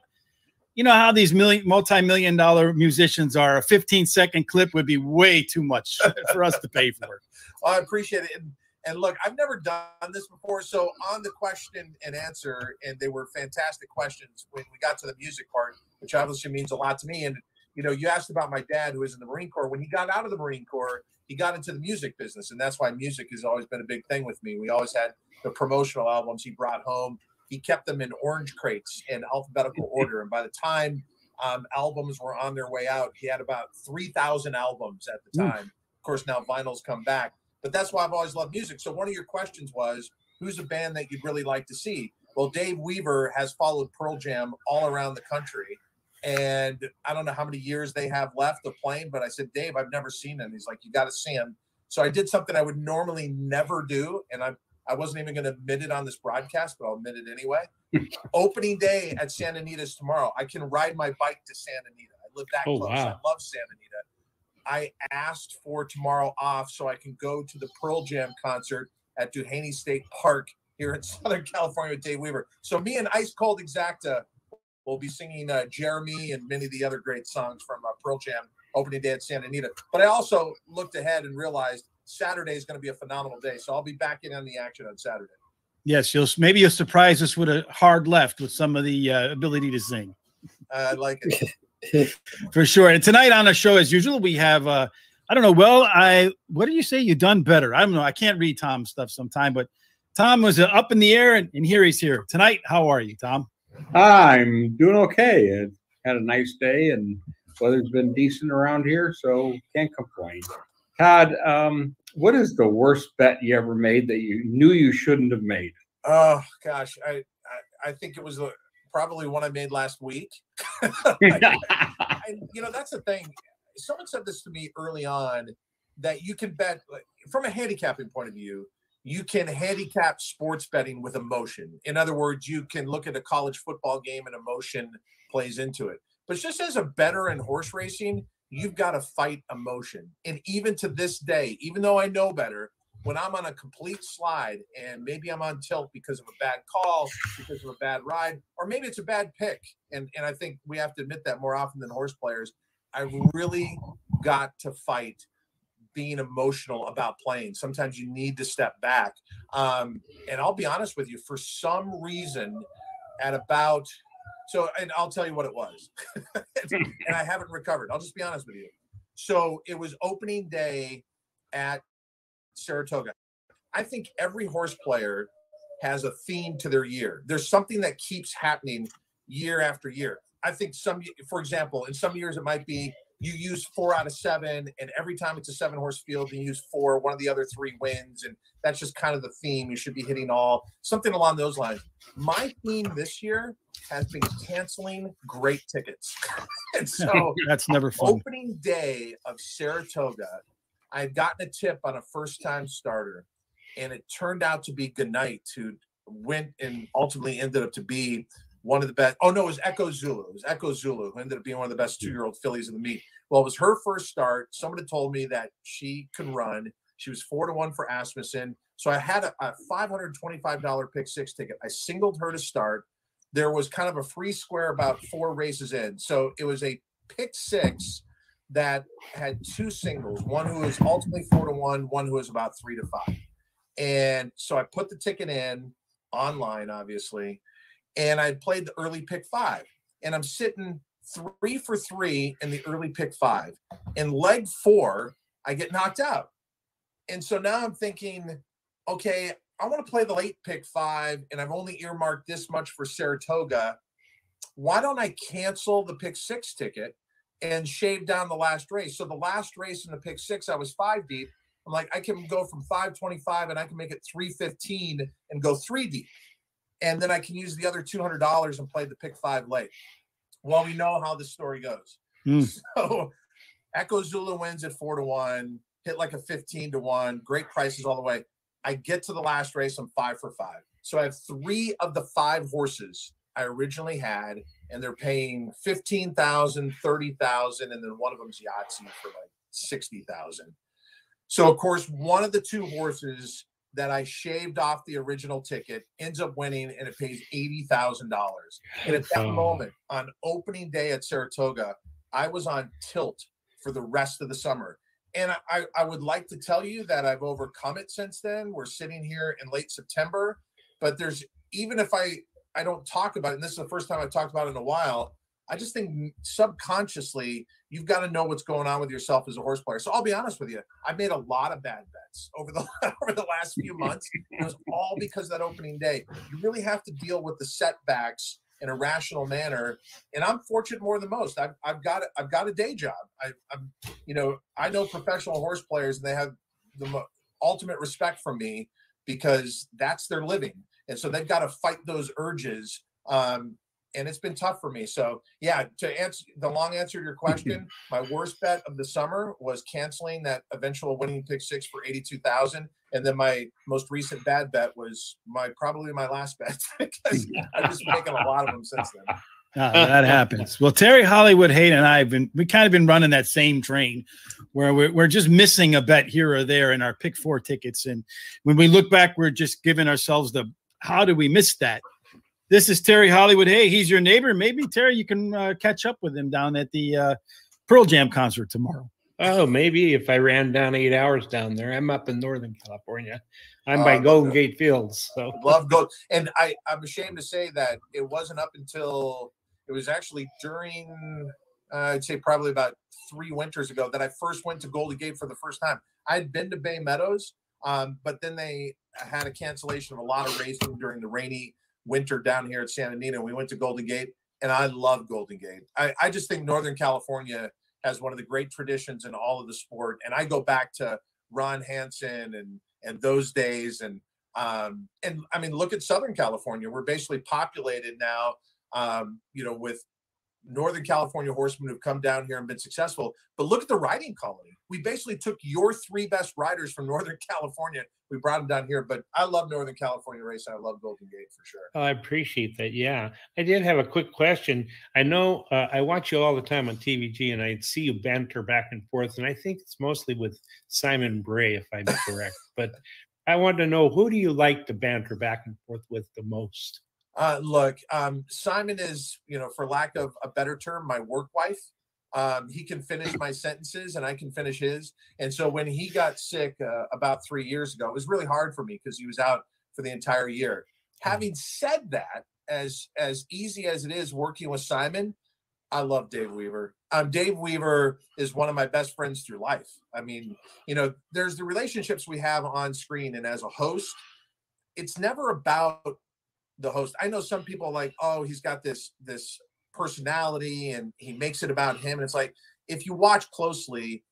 you know how these multi-million-dollar musicians are. A 15-second clip would be way too much for us to pay for. Well, I appreciate it. And look, I've never done this before. So on the question and answer, and they were fantastic questions when we got to the music part, which obviously means a lot to me. And, you asked about my dad, who was in the Marine Corps. When he got out of the Marine Corps, he got into the music business. And that's why music has always been a big thing with me. We always had the promotional albums he brought home he kept them in orange crates in alphabetical order. And by the time albums were on their way out, he had about 3,000 albums at the time. Of course, now vinyl's come back. But that's why I've always loved music. So one of your questions was, who's a band that you'd really like to see? Well, Dave Weaver has followed Pearl Jam all around the country. And I don't know how many years they have left of playing, but I said, Dave, I've never seen him. He's like, you got to see him. So I did something I would normally never do. And I wasn't even going to admit it on this broadcast, but I'll admit it anyway. Opening day at Santa Anita's tomorrow. I can ride my bike to Santa Anita. I live that close. Wow. I love Santa Anita. I asked for tomorrow off so I can go to the Pearl Jam concert at Duhaney State Park here in Southern California with Dave Weaver. So me and Ice Cold Exacta will be singing Jeremy and many of the other great songs from Pearl Jam opening day at Santa Anita. But I also looked ahead and realized Saturday is going to be a phenomenal day. So I'll be back in on the action on Saturday. Yes, maybe you'll surprise us with a hard left with some of the ability to sing. I like it. For sure. And tonight on the show, as usual, we have, I don't know, what do you say? You done better. I don't know. I can't read Tom's stuff sometime, but Tom was up in the air, and here he's here. Tonight, how are you, Tom? I'm doing okay. I had a nice day, and weather's been decent around here, so can't complain. Todd, what is the worst bet you ever made that you knew you shouldn't have made? Oh, gosh. I think it was probably one I made last week. That's the thing. Someone said this to me early on, that you can bet, from a handicapping point of view, you can handicap sports betting with emotion. In other words, you can look at a college football game and emotion plays into it. But just as a bettor in horse racing, you've got to fight emotion. And even to this day, even though I know better, when I'm on a complete slide and maybe I'm on tilt because of a bad call, because of a bad ride, or maybe it's a bad pick, and I think we have to admit that more often than horse players, I really got to fight being emotional about playing. Sometimes you need to step back. And I'll be honest with you, for some reason and I'll tell you what it was. And I haven't recovered. I'll just be honest with you. So it was opening day at Saratoga. I think every horse player has a theme to their year. There's something that keeps happening year after year. I think for example, in some years it might be you use 4 out of 7, and every time it's a 7-horse field, you use 4, one of the other 3 wins, and that's just kind of the theme. You should be hitting something along those lines. My theme this year has been canceling great tickets. And so that's never fun. Opening day of Saratoga, I had gotten a tip on a first-time starter, and it turned out to be Goodnight, who went and ultimately ended up to be one of the best. Oh, no, it was Echo Zulu. It was Echo Zulu, who ended up being one of the best 2-year-old fillies in the meet. Well, it was her first start. Someone had told me that she can run. She was 4-1 for Asmussen. So I had a $525 pick 6 ticket. I singled her to start. There was kind of a free square about 4 races in. So it was a pick 6 that had 2 singles, one who was ultimately 4-1, one who was about 3-5. And so I put the ticket in online, obviously, and I played the early pick 5, and I'm sitting 3 for 3 in the early pick 5. In leg 4, I get knocked out. And so now I'm thinking, okay, I want to play the late pick 5, and I've only earmarked this much for Saratoga. Why don't I cancel the pick 6 ticket and shave down the last race? So the last race in the pick 6, I was 5 deep. I'm like, I can go from 525 and I can make it 315 and go 3 deep. And then I can use the other $200 and play the pick 5 late. Well, we know how the story goes. So Echo Zulu wins at 4-1, hit like a 15-1, great prices all the way. I get to the last race, I'm 5 for 5. So I have 3 of the 5 horses I originally had, and they're paying $15,000, $30,000, and then one of them's Yahtzee for like $60,000. So of course, one of the 2 horses that I shaved off the original ticket ends up winning, and it pays $80,000. And at that moment, on opening day at Saratoga, I was on tilt for the rest of the summer. And I would like to tell you that I've overcome it since then. We're sitting here in late September, but even if I don't talk about it, and this is the first time I've talked about it in a while, I just think subconsciously you've got to know what's going on with yourself as a horse player. So I'll be honest with you, I've made a lot of bad bets over the last few months. It was all because of that opening day. You really have to deal with the setbacks in a rational manner, and I'm fortunate more than most. I've got a day job. I know professional horse players, and they have the ultimate respect from me because that's their living, and so they've got to fight those urges. And it's been tough for me. So yeah, to answer the long answer to your question, my worst bet of the summer was canceling that eventual winning pick six for 82,000. And then my most recent bad bet was probably my last bet because I've just been making a lot of them since then. That happens. Well, Terry Hollywood Hayden and I we kind of been running that same train where we're just missing a bet here or there in our pick four tickets. And when we look back, we're just giving ourselves how did we miss that? This is Terry Hollywood. Hey, he's your neighbor. Maybe, Terry, you can catch up with him down at the Pearl Jam concert tomorrow. Oh, maybe if I ran down 8 hours down there. I'm up in Northern California. I'm by Golden Gate Fields. So love Gold. And I'm ashamed to say that it wasn't up until it was actually during, I'd say probably about 3 winters ago that I first went to Golden Gate for the first time. I had been to Bay Meadows, but then they had a cancellation of a lot of racing during the rainy winter down here at Santa Anita. We went to Golden Gate, and I love Golden Gate. I just think Northern California has one of the great traditions in all of the sport. And I go back to Ron Hansen and those days. And I mean, look at Southern California. We're basically populated now, with Northern California horsemen who've come down here and been successful. But look at the riding colony. We basically took your 3 best riders from Northern California. We brought them down here. But I love Northern California racing. I love Golden Gate for sure. Oh, I appreciate that. Yeah. I did have a quick question. I know I watch you all the time on TVG, and I see you banter back and forth. And I think it's mostly with Simon Bray, if I'm correct. But I wanted to know, who do you like to banter back and forth with the most? Look, Simon is, for lack of a better term, my work wife. He can finish my sentences and I can finish his. And so when he got sick about 3 years ago, it was really hard for me because he was out for the entire year. Having said that, as easy as it is working with Simon, I love Dave Weaver. Dave Weaver is one of my best friends through life. I mean, there's the relationships we have on screen, and as a host, it's never about the host. I know some people like, oh, he's got this personality and he makes it about him. And it's like, if you watch closely,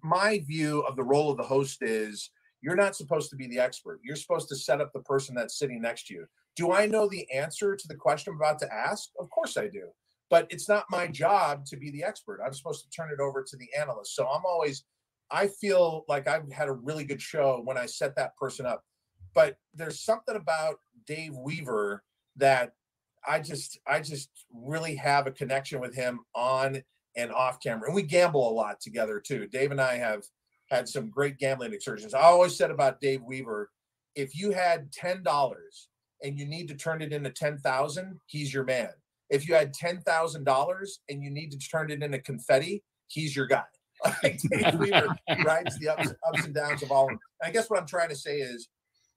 my view of the role of the host is you're not supposed to be the expert. You're supposed to set up the person that's sitting next to you. Do I know the answer to the question I'm about to ask? Of course I do. But it's not my job to be the expert. I'm supposed to turn it over to the analyst. So I feel like I've had a really good show when I set that person up. But there's something about Dave Weaver that I just really have a connection with him on and off camera. And we gamble a lot together too. Dave and I have had some great gambling excursions. I always said about Dave Weaver, if you had $10 and you need to turn it into 10,000, he's your man. If you had $10,000 and you need to turn it into confetti, he's your guy. Dave Weaver rides the ups and downs of all of them. And I guess what I'm trying to say is,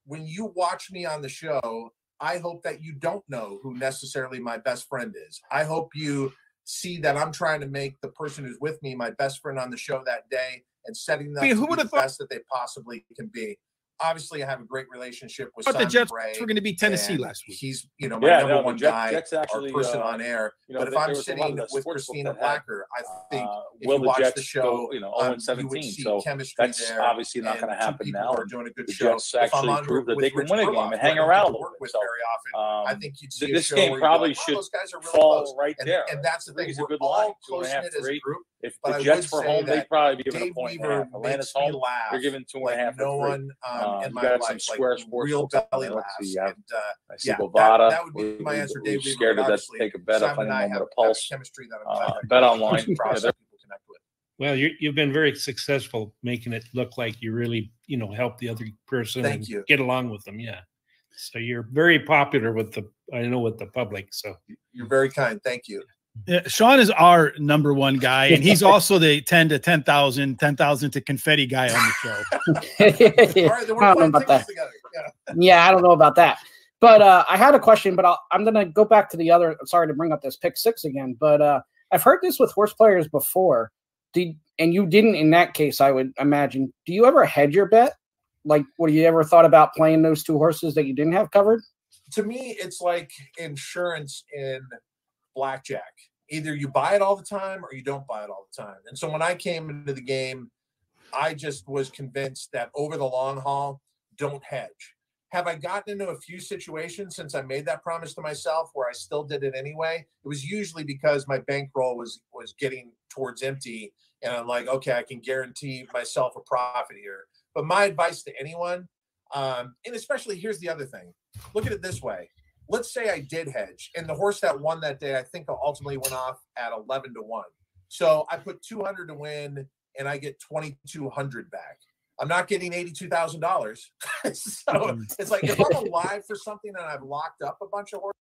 when you watch me on the show, I hope that you don't know who necessarily my best friend is. I hope you see that I'm trying to make the person who's with me my best friend on the show that day and setting them up to be the best that they possibly can be. Obviously, I have a great relationship with Simon the Jets Bray. were going to be Tennessee last week. He's, my number one guy, Jets actually, our person on air. But if I'm sitting with Christina Blacker, I think if you watch the show, you would see chemistry that's there. obviously not going to happen now. Are doing a good the show. Jets actually prove that they can win a game and hang around a little bit. So, very often. I think you'd see this game probably should fall right there. And that's the thing. It's a We're good line. all close-knit as a group. If the Jets were home, they'd probably be given a point and a half. Atlanta's home, they're given 2.5. No one in my life, some square sports real belly laughs. I see Bovada. That would be my answer, Dave. Scared of that to take a bet up on a moment of pulse. Chemistry that bet online. Well, you've been very successful making it look like you really, help the other person and get along with them. Yeah. So you're very popular with the public. So you're very kind. Thank you. Yeah, Sean is our number one guy, and he's also the 10 to 10,000 to confetti guy on the show. I don't know about that. Yeah, I don't know about that. But I had a question, but I'm going to go back to the other. Sorry to bring up this pick 6 again, but I've heard this with horse players before. And you didn't in that case, I would imagine. Do you ever hedge your bet? Like, would you ever thought about playing those 2 horses that you didn't have covered? To me, it's like insurance in blackjack. Either you buy it all the time or you don't buy it all the time. And so when I came into the game, I just was convinced that over the long haul, don't hedge. Have I gotten into a few situations since I made that promise to myself where I still did it anyway? It was usually because my bankroll was getting towards empty, and I'm like, okay, I can guarantee myself a profit here. But my advice to anyone, and especially here's the other thing, look at it this way. Let's say I did hedge, and the horse that won that day, I think ultimately went off at 11-1. So I put 200 to win, and I get 2,200 back. I'm not getting $82,000. So it's like if I'm alive for something and I've locked up a bunch of horses.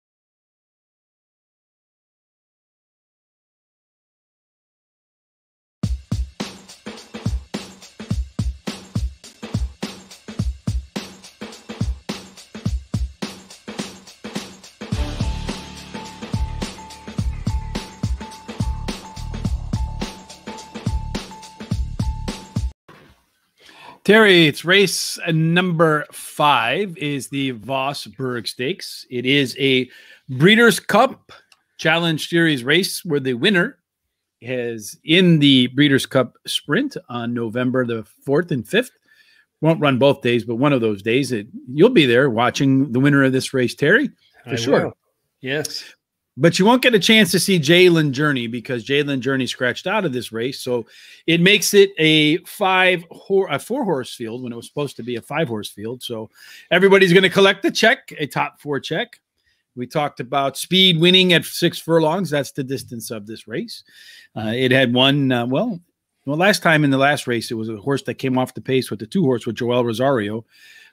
Terry, it's race number 5 is the Vosburgh Stakes. It is a Breeders' Cup Challenge Series race where the winner is in the Breeders' Cup Sprint on November the 4th and 5th. Won't run both days, but one of those days. You'll be there watching the winner of this race, Terry, for sure. Will. Yes. But you won't get a chance to see Jalen Journey because Jalen Journey scratched out of this race. So it makes it a 4-horse field when it was supposed to be a 5-horse field. So everybody's going to collect a check, a top 4 check. We talked about speed winning at 6 furlongs. That's the distance of this race. It had won, well, last time in the last race, it was a horse that came off the pace with the 2-horse with Joel Rosario.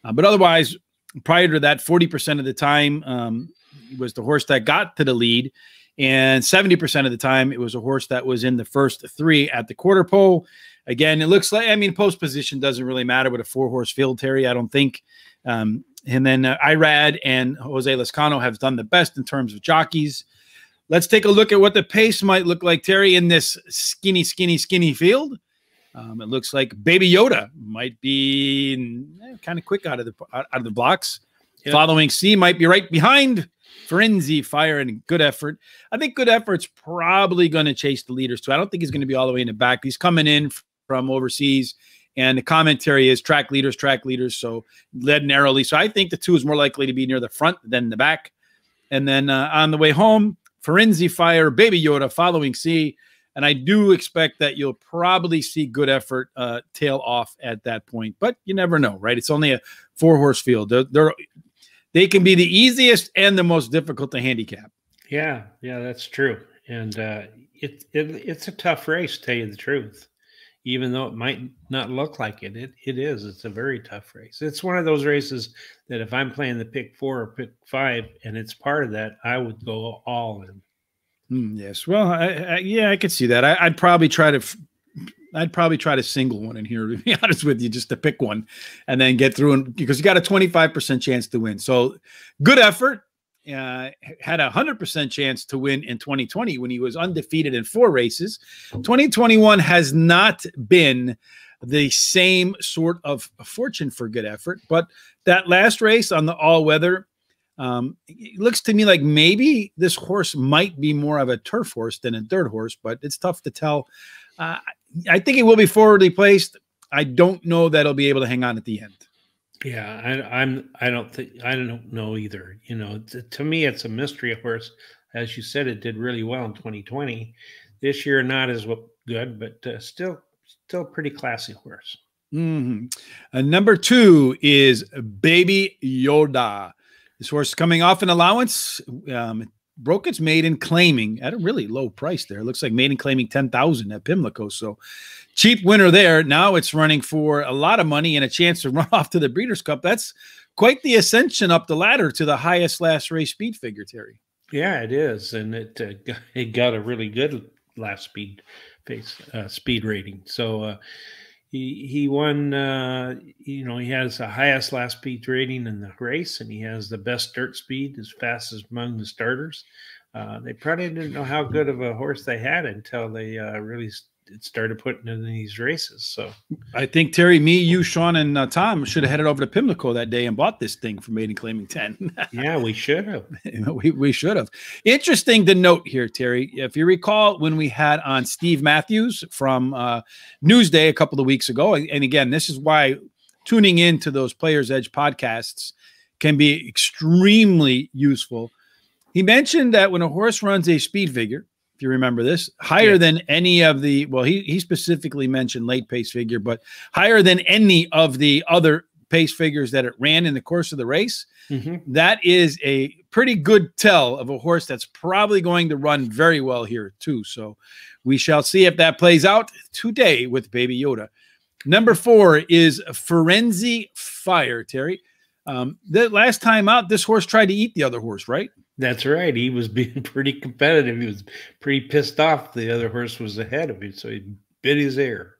But otherwise, prior to that, 40% of the time, was the horse that got to the lead, and 70% of the time it was a horse that was in the first 3 at the quarter pole. Again, it looks like, I mean, post position doesn't really matter with a 4-horse field, Terry, I don't think. And then Irad and Jose Lascano have done the best in terms of jockeys. Let's take a look at what the pace might look like, Terry, in this skinny field. It looks like Baby Yoda might be kind of quick out of the blocks. Yep. Following C might be right behind Frenzy, Fire, and Good Effort. I think Good Effort's probably going to chase the leaders too. I don't think he's going to be all the way in the back. He's coming in from overseas, and the commentary is track leaders. So led narrowly. So I think the 2 is more likely to be near the front than the back. And then on the way home, Frenzy, Fire, Baby Yoda, Following C. And I do expect that you'll probably see Good Effort tail off at that point. But you never know, right? It's only a 4-horse field. They can be the easiest and the most difficult to handicap. Yeah, that's true. And it's a tough race, to tell you the truth. Even though it might not look like it, it is. It's a very tough race. It's one of those races that if I'm playing the pick 4 or pick 5 and it's part of that, I would go all in. Yes. Well, I could see that. I'd probably try to single one in here, to be honest with you, just to pick one and then get through, because you got a 25% chance to win. So Good Effort had a 100% chance to win in 2020 when he was undefeated in 4 races. 2021 has not been the same sort of fortune for Good Effort, but that last race on the all-weather, it looks to me like maybe this horse might be more of a turf horse than a dirt horse, but it's tough to tell. I think it will be forwardly placed. I don't know that it'll be able to hang on at the end. Yeah, I don't know either. You know, to me, it's a mystery horse. As you said, it did really well in 2020. This year, not as good, but still pretty classy horse. Number 2 is Baby Yoda. This horse coming off an allowance. Broke its maiden claiming at a really low price there. It looks like maiden claiming $10,000 at Pimlico. So cheap winner there. Now it's running for a lot of money and a chance to run off to the Breeders' Cup. That's quite the ascension up the ladder to the highest last race speed figure, Terry. Yeah, it is. And it got a really good last speed rating. So He won. You know, he has the highest last speed rating in the race, and he has the best dirt speed, as fast as among the starters. They probably didn't know how good of a horse they had until they really started putting in these races. So I think Terry, me, you, Sean, and Tom should have headed over to Pimlico that day and bought this thing for Maiden Claiming 10. Yeah, we should have. we should have. Interesting to note here, Terry, if you recall when we had on Steve Matthews from Newsday a couple of weeks ago, and again, this is why tuning into those Players Edge podcasts can be extremely useful. He mentioned that when a horse runs a speed figure, if you remember this, higher than any of the, well, he specifically mentioned late pace figure, but higher than any of the other pace figures that it ran in the course of the race, that is a pretty good tell of a horse that's probably going to run very well here too. So we shall see if that plays out today with Baby Yoda. Number 4 is Firenze Fire, Terry. The last time out, this horse tried to eat the other horse, right? That's right. He was being pretty competitive. He was pretty pissed off the other horse was ahead of him, so he bit his ear.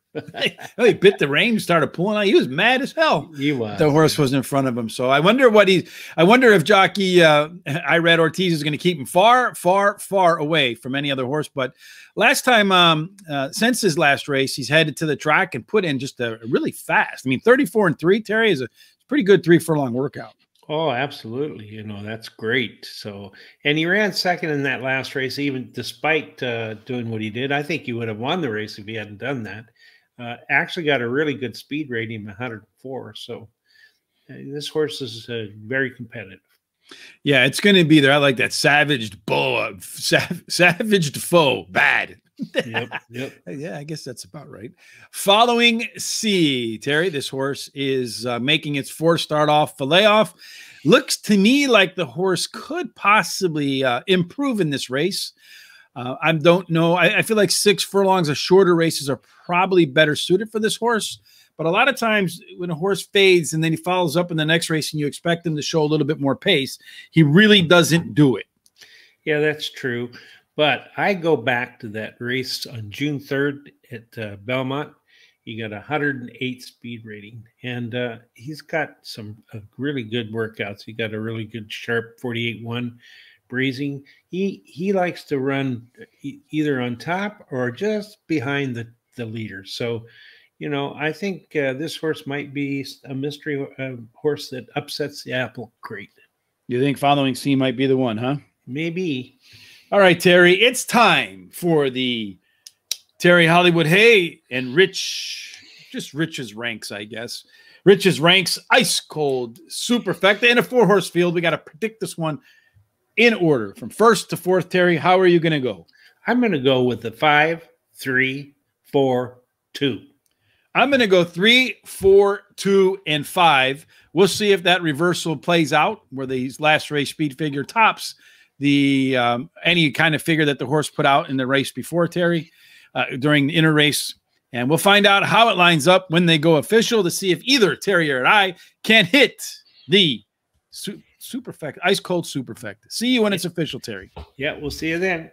He bit the rein, started pulling out. He was mad as hell. He was. The horse was in front of him. So I wonder if jockey Irad Ortiz is going to keep him far, far, far away from any other horse. But last time, since his last race, he's headed to the track and put in just a really fast. I mean, 34-3, Terry, is a pretty good 3 furlong workout. Oh, absolutely. You know, that's great. So, and he ran second in that last race, even despite doing what he did. I think he would have won the race if he hadn't done that. Actually got a really good speed rating, 104. So this horse is very competitive. Yeah, it's going to be there. I like that. Savaged foe, bad. Yep. Yeah, I guess that's about right. Following C, Terry, this horse is making its 4 start off fillet off. Looks to me like the horse could possibly improve in this race. I don't know. I feel like 6 furlongs of shorter races are probably better suited for this horse. But a lot of times when a horse fades and then he follows up in the next race and you expect him to show a little bit more pace, he really doesn't do it. Yeah, that's true. But I go back to that race on June 3rd at Belmont. He got 108 speed rating, and he's got some really good workouts. He got a really good sharp 48-1 breezing. He likes to run either on top or just behind the leader. So, you know, I think this horse might be a mystery horse that upsets the apple crate. You think Following C might be the one, huh? Maybe. All right, Terry, it's time for the Terry Hollywood Hay and Rich's ranks, I guess. Rich's ranks, ice cold, superfecta in a 4-horse field. We got to predict this one in order from 1st to 4th. Terry, how are you going to go? I'm going to go with the 5, 3, 4, 2. I'm going to go 3, 4, 2, and 5. We'll see if that reversal plays out where the last race speed figure tops the any kind of figure that the horse put out in the race before, Terry, during the inner race. And we'll find out how it lines up when they go official to see if either Terry or I can hit the superfecta, ice cold superfecta. See you when it's official, Terry. Yeah, we'll see you then.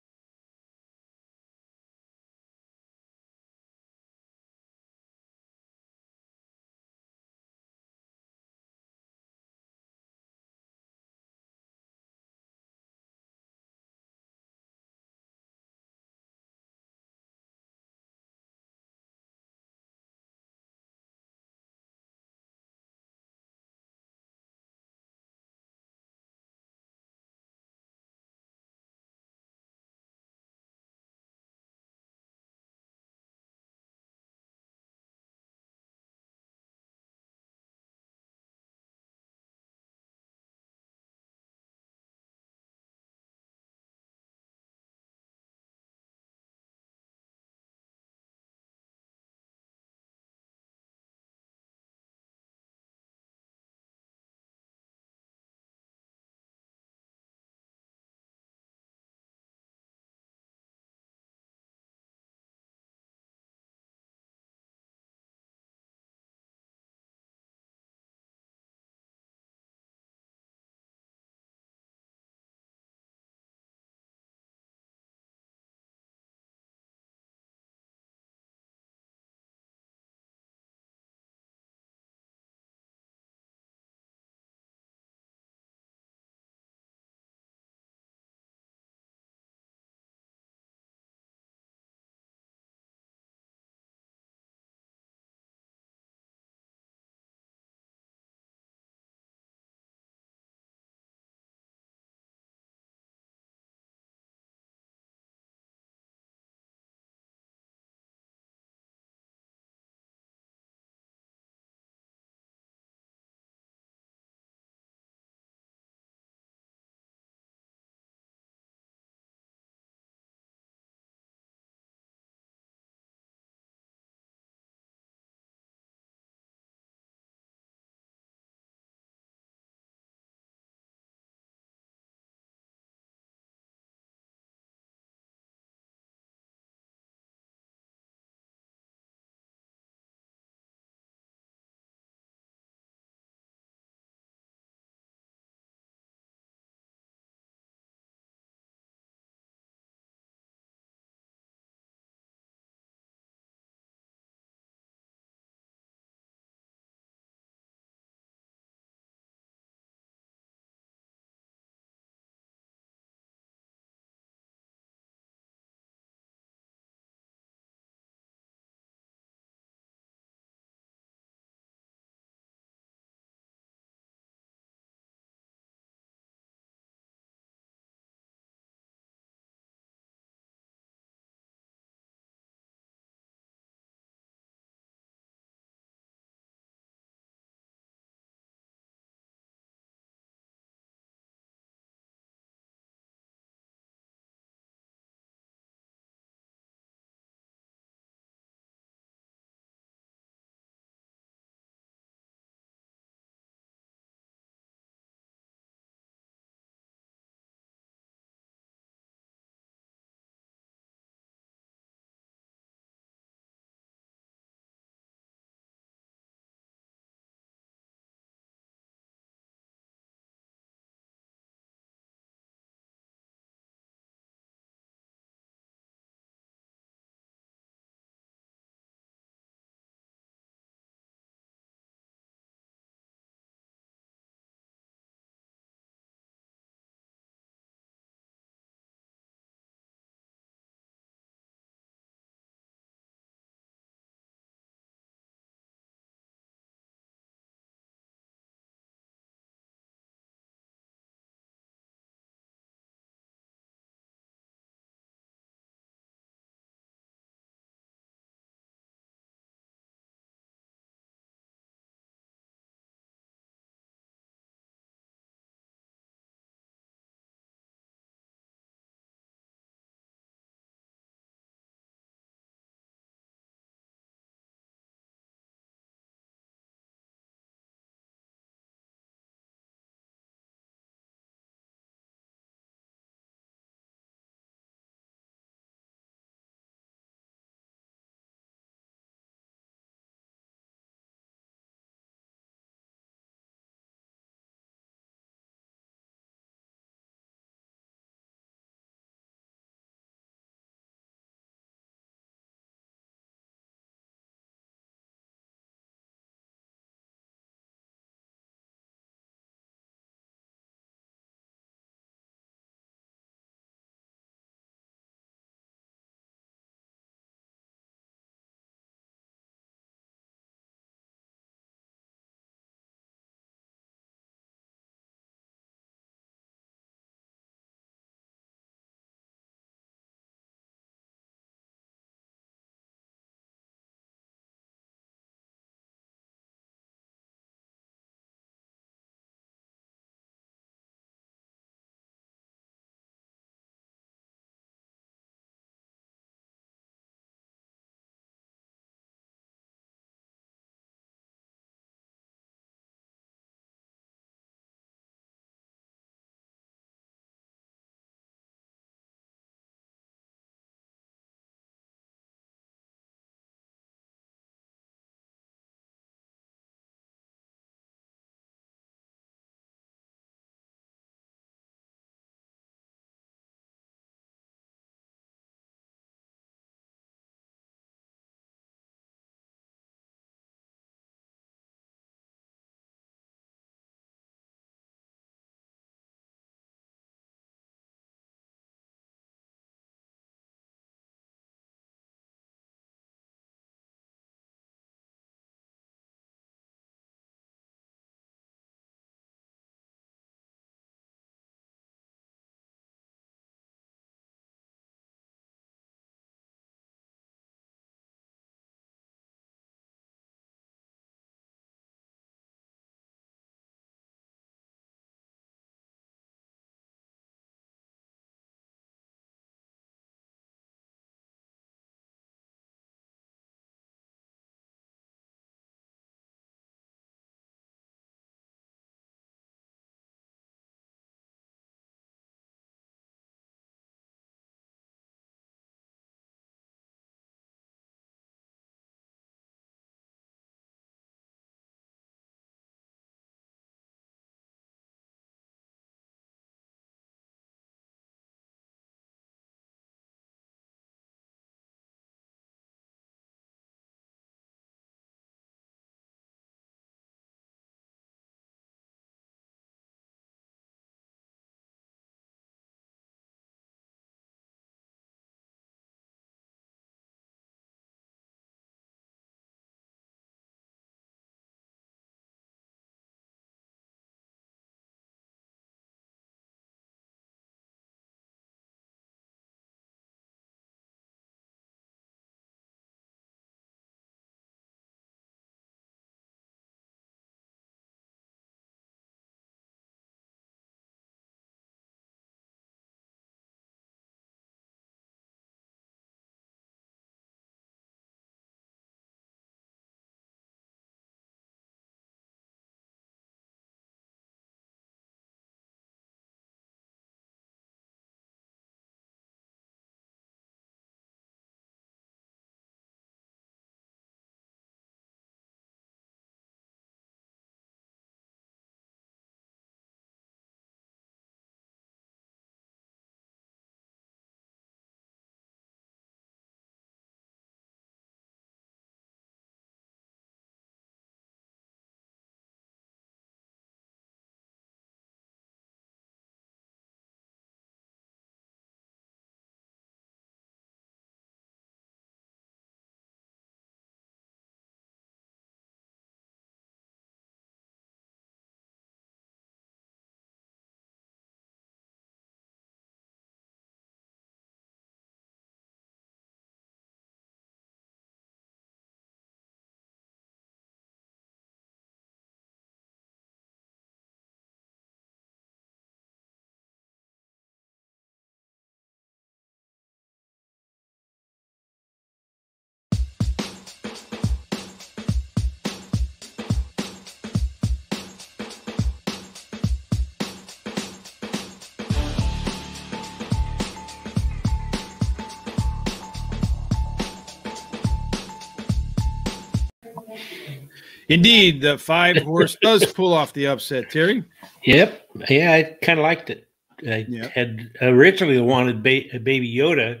Indeed, the 5-horse does pull off the upset, Terry. Yep. Yeah, I kind of liked it. I had originally wanted Baby Yoda,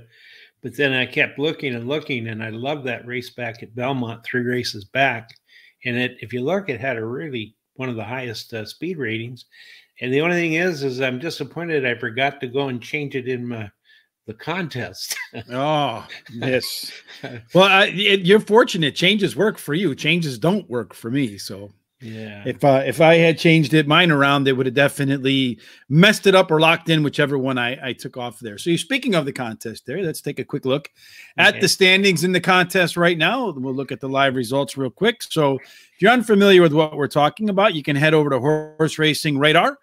but then I kept looking and looking, and I loved that race back at Belmont, 3 races back. And if you look, it had one of the highest speed ratings. And the only thing is I'm disappointed I forgot to go and change it in the contest. Oh, yes. Well, you're fortunate. Changes work for you. Changes don't work for me. So yeah, if I had changed mine around, they would have definitely messed it up or locked in whichever one I took off there. So speaking of the contest there, let's take a quick look at the standings in the contest right now. We'll look at the live results real quick. So if you're unfamiliar with what we're talking about, you can head over to Horse Racing Radar.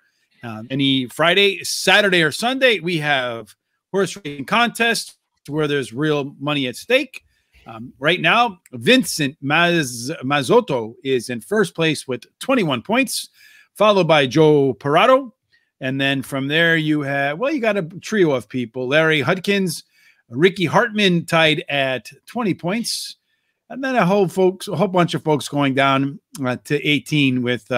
Any Friday, Saturday, or Sunday, we have horse racing contests where there's real money at stake. Right now, Vincent Mazzotto is in first place with 21 points, followed by Joe Parado. And then from there, you got a trio of people. Larry Hudkins, Ricky Hartman tied at 20 points. And then a whole bunch of folks going down to 18 with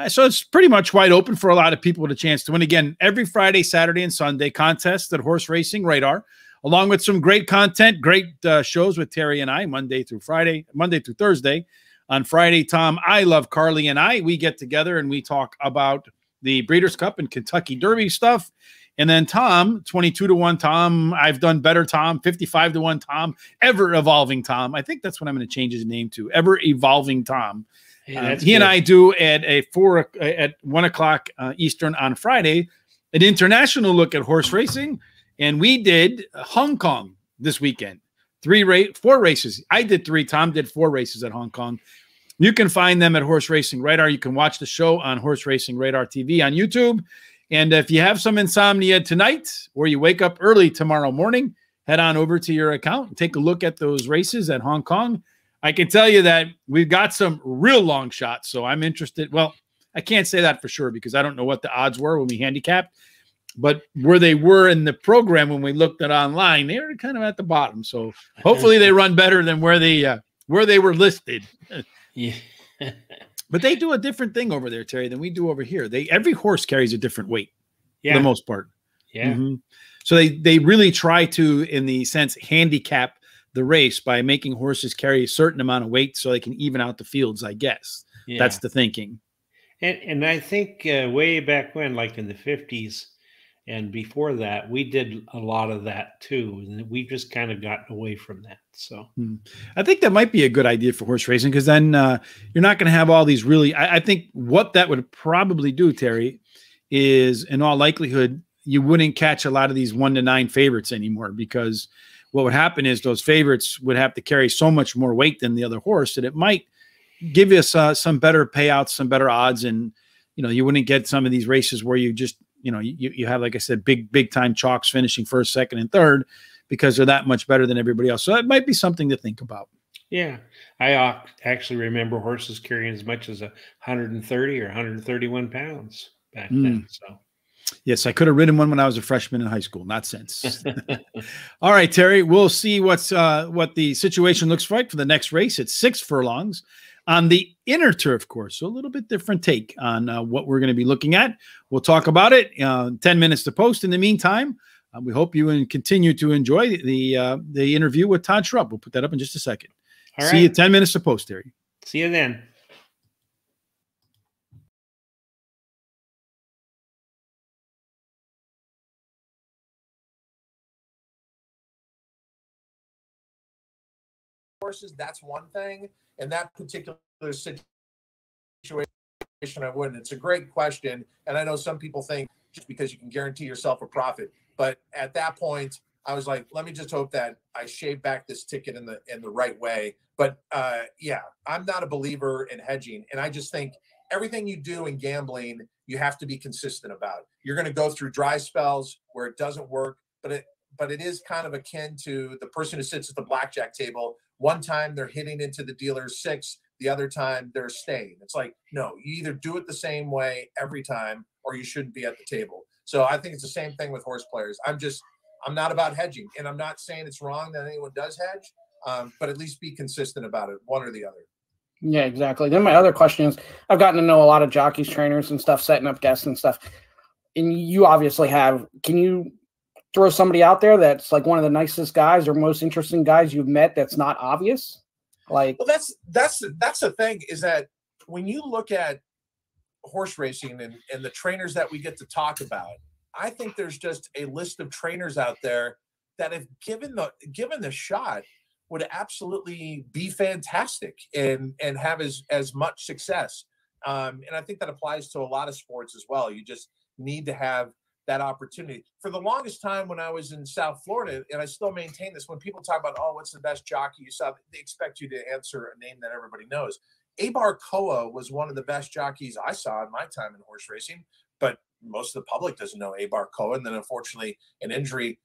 so it's pretty much wide open for a lot of people with a chance to win. Again, every Friday, Saturday, and Sunday contest at Horse Racing Radar, along with some great content, great shows with Terry and I, Monday through Thursday. On Friday, Tom, I Love Carly, and we get together and we talk about the Breeders' Cup and Kentucky Derby stuff. And then Tom, 22-1 Tom, I've done better Tom, 55-1 Tom, Ever Evolving Tom. I think that's what I'm going to change his name to, Ever Evolving Tom. He and I do at 1 o'clock Eastern on Friday an international look at horse racing, and we did Hong Kong this weekend. 4 races. I did 3. Tom did 4 races at Hong Kong. You can find them at Horse Racing Radar. You can watch the show on Horse Racing Radar TV on YouTube. And if you have some insomnia tonight, or you wake up early tomorrow morning, head on over to your account and take a look at those races at Hong Kong. I can tell you that we've got some real long shots, so I'm interested. Well, I can't say that for sure because I don't know what the odds were when we handicapped, but where they were in the program when we looked at online, they were kind of at the bottom. So hopefully they run better than where they were listed. Yeah. But they do a different thing over there, Terry, than we do over here. Every horse carries a different weight for the most part. Yeah. Mm-hmm. So they really try to, in the sense, handicap the race by making horses carry a certain amount of weight so they can even out the fields, I guess. Yeah. That's the thinking. And I think way back when, like in the 50s and before that, we did a lot of that too. And we've just kind of gotten away from that. So I think that might be a good idea for horse racing, because then you're not going to have all these really, I think what that would probably do, Terry, is in all likelihood, you wouldn't catch a lot of these 1-9 favorites anymore, because what would happen is those favorites would have to carry so much more weight than the other horse that it might give us some better payouts, some better odds. And, you wouldn't get some of these races where you just, you have, like I said, big time chalks finishing first, second, and third because they're that much better than everybody else. So it might be something to think about. Yeah. I actually remember horses carrying as much as 130 or 131 pounds back then. So. Yes, I could have ridden one when I was a freshman in high school. Not since. All right, Terry, we'll see what the situation looks like for the next race. It's 6 furlongs on the inner turf course. So a little bit different take on what we're going to be looking at. We'll talk about it 10 minutes to post. In the meantime, we hope you continue to enjoy the interview with Todd Schrupp. We'll put that up in just a second. All right. See you 10 minutes to post, Terry. See you then. Horses, that's one thing. In that particular situation, I wouldn't. It's a great question, and I know some people think just because you can guarantee yourself a profit, but at that point, I was like, let me just hope that I shave back this ticket in the right way. But yeah, I'm not a believer in hedging, and I just think everything you do in gambling, you have to be consistent about. You're going to go through dry spells where it doesn't work, but it is kind of akin to the person who sits at the blackjack table. One time they're hitting into the dealer's 6, the other time they're staying. It's like, no, you either do it the same way every time or you shouldn't be at the table. So I think it's the same thing with horse players. I'm not about hedging, and I'm not saying it's wrong that anyone does hedge, but at least be consistent about it, one or the other. Yeah, exactly. Then my other question is, I've gotten to know a lot of jockeys, trainers, and stuff, setting up guests and stuff. And you obviously have. Can you throw somebody out there that's like one of the nicest guys or most interesting guys you've met that's not obvious? Like, well, that's the thing, is that when you look at horse racing and the trainers that we get to talk about, I think there's just a list of trainers out there that, if given the shot, would absolutely be fantastic and have as much success. And I think that applies to a lot of sports as well. You just need to have that opportunity. For the longest time when I was in South Florida, and I still maintain this, when people talk about, oh, what's the best jockey you saw, they expect you to answer a name that everybody knows. Abar Koa was one of the best jockeys I saw in my time in horse racing, but most of the public doesn't know Abar Koa. And then unfortunately an injury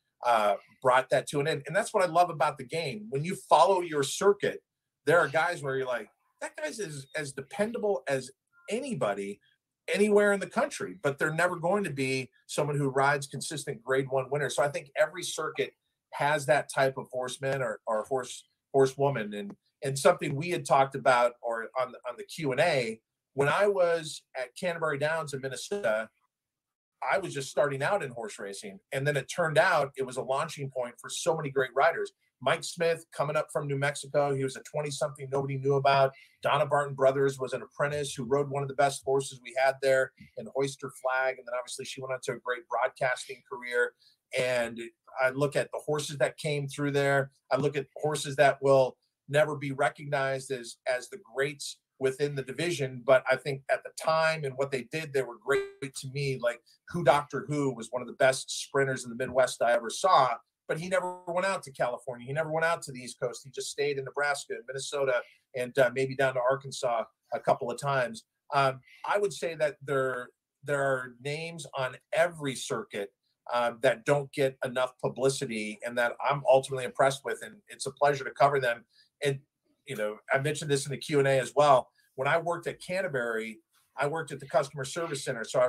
brought that to an end. And that's what I love about the game. When you follow your circuit, there are guys where you're like, that guy's as dependable as anybody anywhere in the country, but they're never going to be someone who rides consistent grade 1 winners. So I think every circuit has that type of horseman or horsewoman. And something we had talked about or on the Q&A, when I was at Canterbury Downs in Minnesota, I was just starting out in horse racing. And then it turned out it was a launching point for so many great riders. Mike Smith coming up from New Mexico. He was a 20-something nobody knew about. Donna Barton Brothers was an apprentice who rode one of the best horses we had there in Oyster Flag. And then obviously she went on to a great broadcasting career. And I look at the horses that came through there. I look at horses that will never be recognized as the greats within the division. But I think at the time and what they did, they were great to me. Like Dr. Who was one of the best sprinters in the Midwest I ever saw. But he never went out to California. He never went out to the East Coast. He just stayed in Nebraska and Minnesota and maybe down to Arkansas a couple of times. I would say that there are names on every circuit that don't get enough publicity and that I'm ultimately impressed with. And it's a pleasure to cover them. And, you know, I mentioned this in the Q&A as well. When I worked at Canterbury, I worked at the customer service center. So I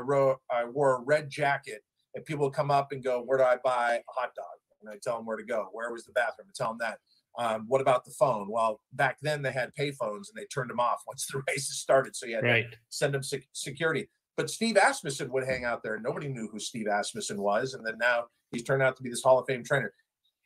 wore a red jacket and people would come up and go, where do I buy a hot dog? And I tell them where to go. Where was the bathroom? I tell them that. What about the phone? Well, back then they had pay phones and they turned them off once the races started. So you had to send them security. But Steve Asmussen would hang out there. Nobody knew who Steve Asmussen was. And then now he's turned out to be this Hall of Fame trainer.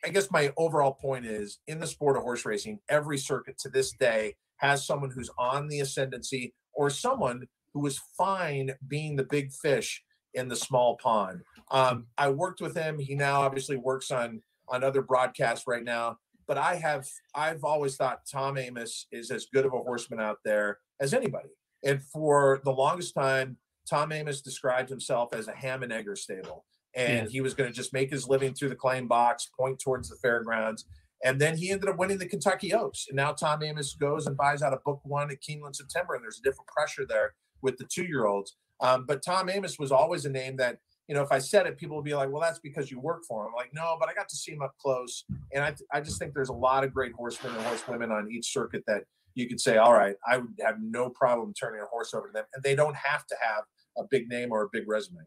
I guess my overall point is, in the sport of horse racing, every circuit to this day has someone who's on the ascendancy or someone who is fine being the big fish in the small pond. I worked with him. He now obviously works on other broadcasts right now, but I've always thought Tom Amoss is as good of a horseman out there as anybody. And for the longest time, Tom Amoss described himself as a ham and egger stable. And he was going to just make his living through the claim box, point towards the fairgrounds. And then he ended up winning the Kentucky Oaks. And now Tom Amoss goes and buys out a book 1 at Keeneland September. And there's a different pressure there with the 2-year-olds. But Tom Amoss was always a name that, you know, if I said it, people would be like, well, that's because you work for him. I'm like, no, but I got to see him up close. And I just think there's a lot of great horsemen and horsewomen on each circuit that you could say, all right, I would have no problem turning a horse over to them. And they don't have to have a big name or a big resume.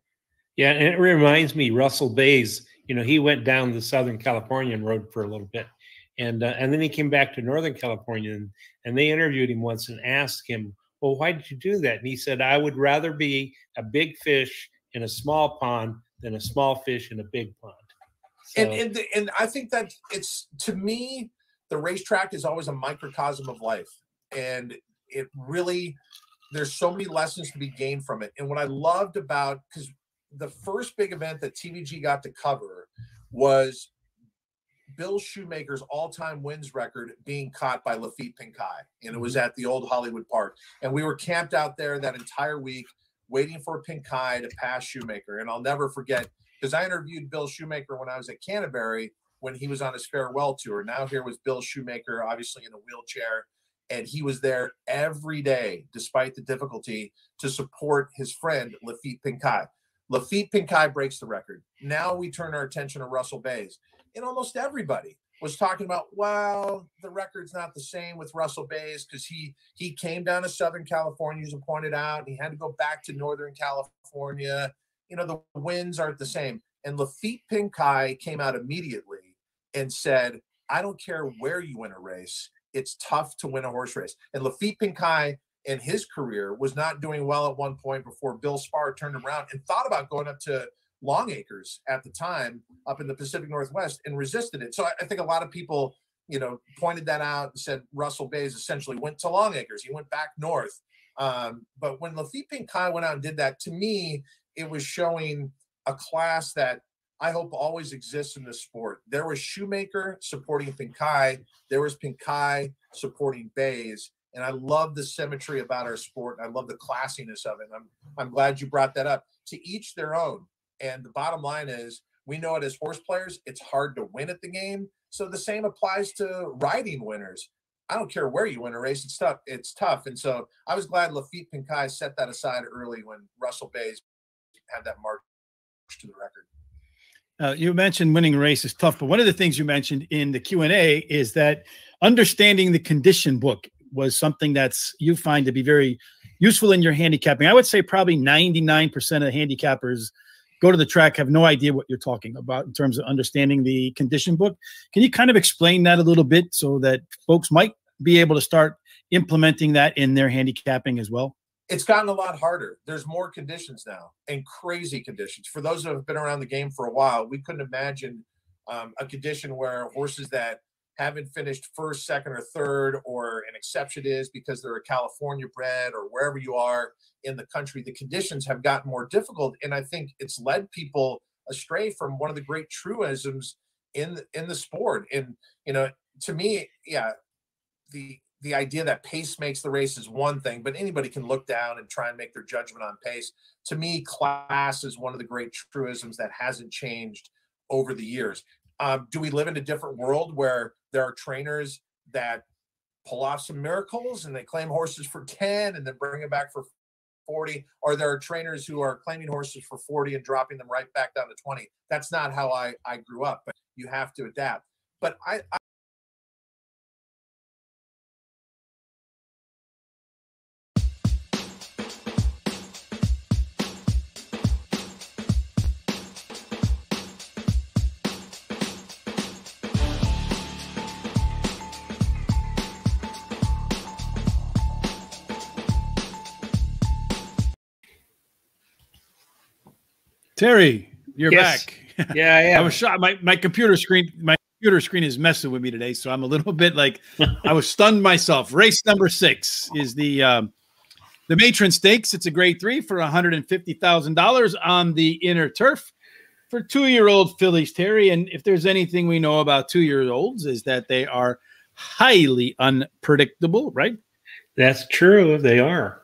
Yeah, and it reminds me, Russell Bays, you know, he went down to Southern California and rode for a little bit. And then he came back to Northern California and they interviewed him once and asked him, well, why did you do that? And he said, I would rather be a big fish in a small pond than a small fish in a big pond. So, and I think that it's, to me, the racetrack is always a microcosm of life. And it really, there's so many lessons to be gained from it. And what I loved about, because the first big event that TVG got to cover was Bill Shoemaker's all-time wins record being caught by Lafitte Pincay. And it was at the old Hollywood Park. And we were camped out there that entire week waiting for Pincay to pass Shoemaker. And I'll never forget, because I interviewed Bill Shoemaker when I was at Canterbury when he was on his farewell tour. Now here was Bill Shoemaker, obviously in a wheelchair. And he was there every day, despite the difficulty, to support his friend, Lafitte Pincay. Lafitte Pincay breaks the record. Now we turn our attention to Russell Bays. And almost everybody was talking about, well, the record's not the same with Russell Bays because he came down to Southern California, as you pointed out, and he had to go back to Northern California. You know, the wins aren't the same. And Lafitte Pincay came out immediately and said, I don't care where you win a race. it's tough to win a horse race. And Lafitte Pinkai in his career was not doing well at one point before Bill Sparr turned around and thought about going up to Long Acres at the time up in the Pacific Northwest and resisted it. So I think a lot of people, you know, pointed that out and said Russell Bays essentially went to Long Acres. He went back north. But when Lafitte Pinkai went out and did that, to me, it was showing a class that I hope always exists in the sport. There was Shoemaker supporting Pinkai. There was Pinkai supporting Bays. And I love the symmetry about our sport. And I love the classiness of it. I'm glad you brought that up. To each their own. And the bottom line is, we know it as horse players, it's hard to win at the game. So the same applies to riding winners. I don't care where you win a race, it's tough. It's tough. And so I was glad Lafitte Pinkai set that aside early when Russell Bays had that march to the record. You mentioned winning a race is tough, but one of the things you mentioned in the Q&A is that understanding the condition book was something that's you find to be very useful in your handicapping. I would say probably 99% of handicappers go to the track, have no idea what you're talking about in terms of understanding the condition book. Can you kind of explain that a little bit so that folks might be able to start implementing that in their handicapping as well? It's gotten a lot harder. There's more conditions now, and crazy conditions. For those who have been around the game for a while, we couldn't imagine a condition where horses that haven't finished first, second, or third, or an exception is because they're a California bred or wherever you are in the country, the conditions have gotten more difficult. And I think it's led people astray from one of the great truisms in the sport. And, you know, to me, yeah, the idea that pace makes the race is one thing, but anybody can look down and try and make their judgment on pace. To me, class is one of the great truisms that hasn't changed over the years. Do we live in a different world where there are trainers that pull off some miracles and they claim horses for 10 and then bring it back for 40? Or there are trainers who are claiming horses for 40 and dropping them right back down to 20? That's not how I grew up, but you have to adapt. But I Terry, you're back. Yeah, I am. I was shocked. My computer screen is messing with me today, so I'm a little bit like I was stunned myself. Race number 6 is the Matron Stakes. It's a grade 3 for $150,000 on the inner turf for 2-year-old fillies, Terry. And if there's anything we know about 2-year-olds is that they are highly unpredictable, right? That's true. They are.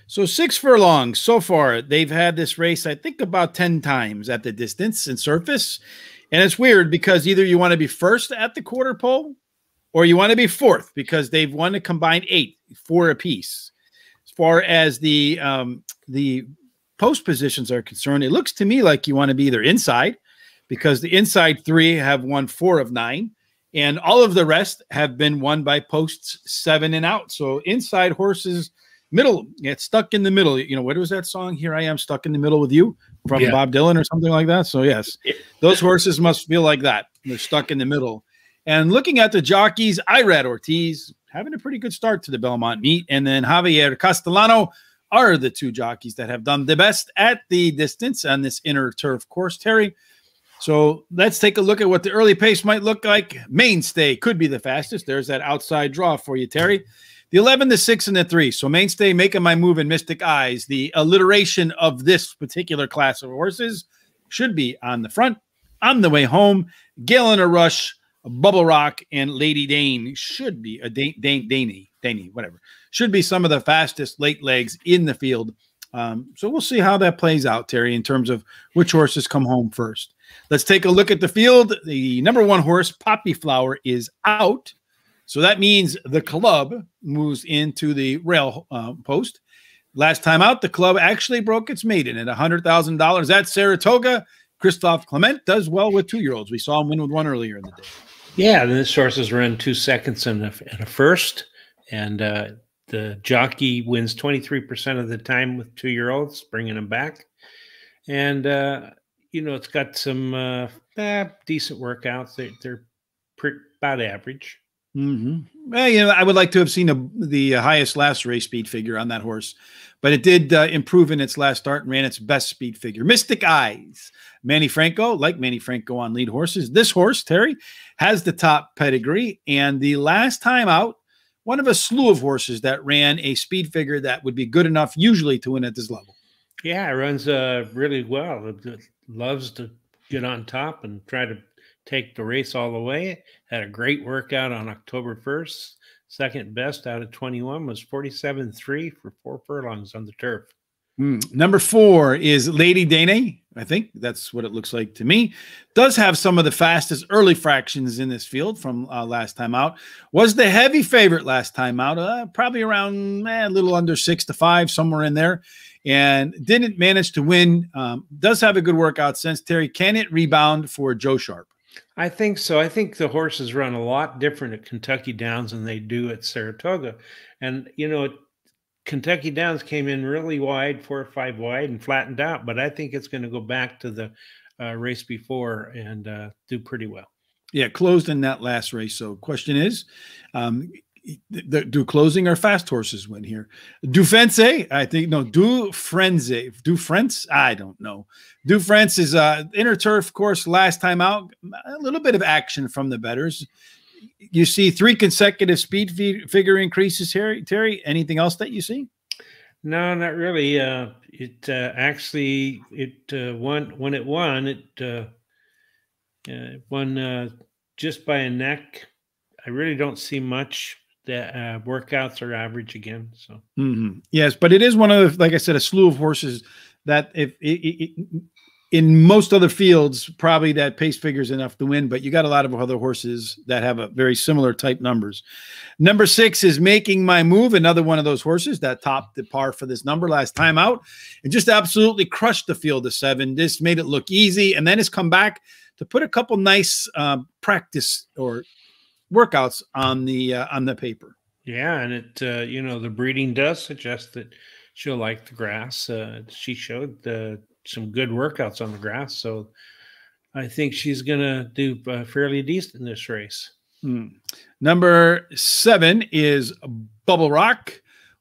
So 6 furlongs so far. They've had this race, I think, about 10 times at the distance and surface. And it's weird because either you want to be first at the quarter pole or you want to be fourth because they've won a combined 8, 4 apiece. As far as the post positions are concerned, it looks to me like you want to be either inside because the inside 3 have won 4 of 9. And all of the rest have been won by posts 7 and out. So inside horses, middle, get stuck in the middle. You know, what was that song? Here I am stuck in the middle with you from Bob Dylan or something like that. So yes, those horses must feel like that. They're stuck in the middle. And looking at the jockeys, Irad Ortiz having a pretty good start to the Belmont meet. And then Javier Castellano are the 2 jockeys that have done the best at the distance on this inner turf course, Terry. So let's take a look at what the early pace might look like. Mainstay could be the fastest. There's that outside draw for you, Terry. The 11, the 6, and the 3. So Mainstay making my move in Mystic Eyes. The alliteration of this particular class of horses should be on the front. On the way home, Galen a Rush, Bubble Rock, and Lady Dane should be a Daney, whatever. Should be some of the fastest late legs in the field. So we'll see how that plays out, Terry, in terms of which horses come home first. Let's take a look at the field. The number 1 horse, Poppy Flower, is out. So that means the club moves into the rail post. Last time out, the club actually broke its maiden at $100,000 at Saratoga. Christophe Clement does well with 2-year-olds. We saw him win with 1 earlier in the day. Yeah, this horse has run 2 seconds and a first, and the jockey wins 23% of the time with 2-year-olds, bringing them back. And, you know, it's got some decent workouts. They're about average. Well, you know, I would like to have seen the highest last race speed figure on that horse, but it did improve in its last start and ran its best speed figure. Mystic Eyes. Manny Franco, like Manny Franco on lead horses. This horse, Terry, has the top pedigree, and the last time out, one of a slew of horses that ran a speed figure that would be good enough usually to win at this level. Yeah, it runs really well. It loves to get on top and try to take the race all the way. Had a great workout on October 1st. Second best out of 21 was 47.3 for 4 furlongs on the turf. Number 4 is Lady Dene. I think that's what it looks like to me. Does have some of the fastest early fractions in this field from last time out. Was the heavy favorite last time out, probably around a little under 6 to 5, somewhere in there, and didn't manage to win. Does have a good workout since. Terry, can it rebound for Joe Sharp? I think so. I think the horses run a lot different at Kentucky Downs than they do at Saratoga. And, you know, Kentucky Downs came in really wide, 4 or 5 wide, and flattened out. But I think it's going to go back to the race before and do pretty well. Yeah, closed in that last race. So question is, do closing or fast horses win here? Dufense, I think, no, Dufrense, I don't know. Dufrense is inner turf course last time out. A little bit of action from the bettors. You see 3 consecutive speed figure increases here, Terry. Anything else that you see? No, not really. It actually won when it won. It won just by a neck. I really don't see much. The workouts are average again. So yes, but it is one of the, like I said, a slew of horses that if in most other fields, probably that pace figure is enough to win, but you got a lot of other horses that have a very similar type numbers. Number 6 is Making My Move, another one of those horses that topped the par for this number last time out and just absolutely crushed the field of 7. This made it look easy, and then has come back to put a couple nice practice or workouts on the paper. Yeah, and it you know, the breeding does suggest that she'll like the grass. She showed some good workouts on the grass, so I think she's gonna do fairly decent in this race. Number 7 is Bubble Rock.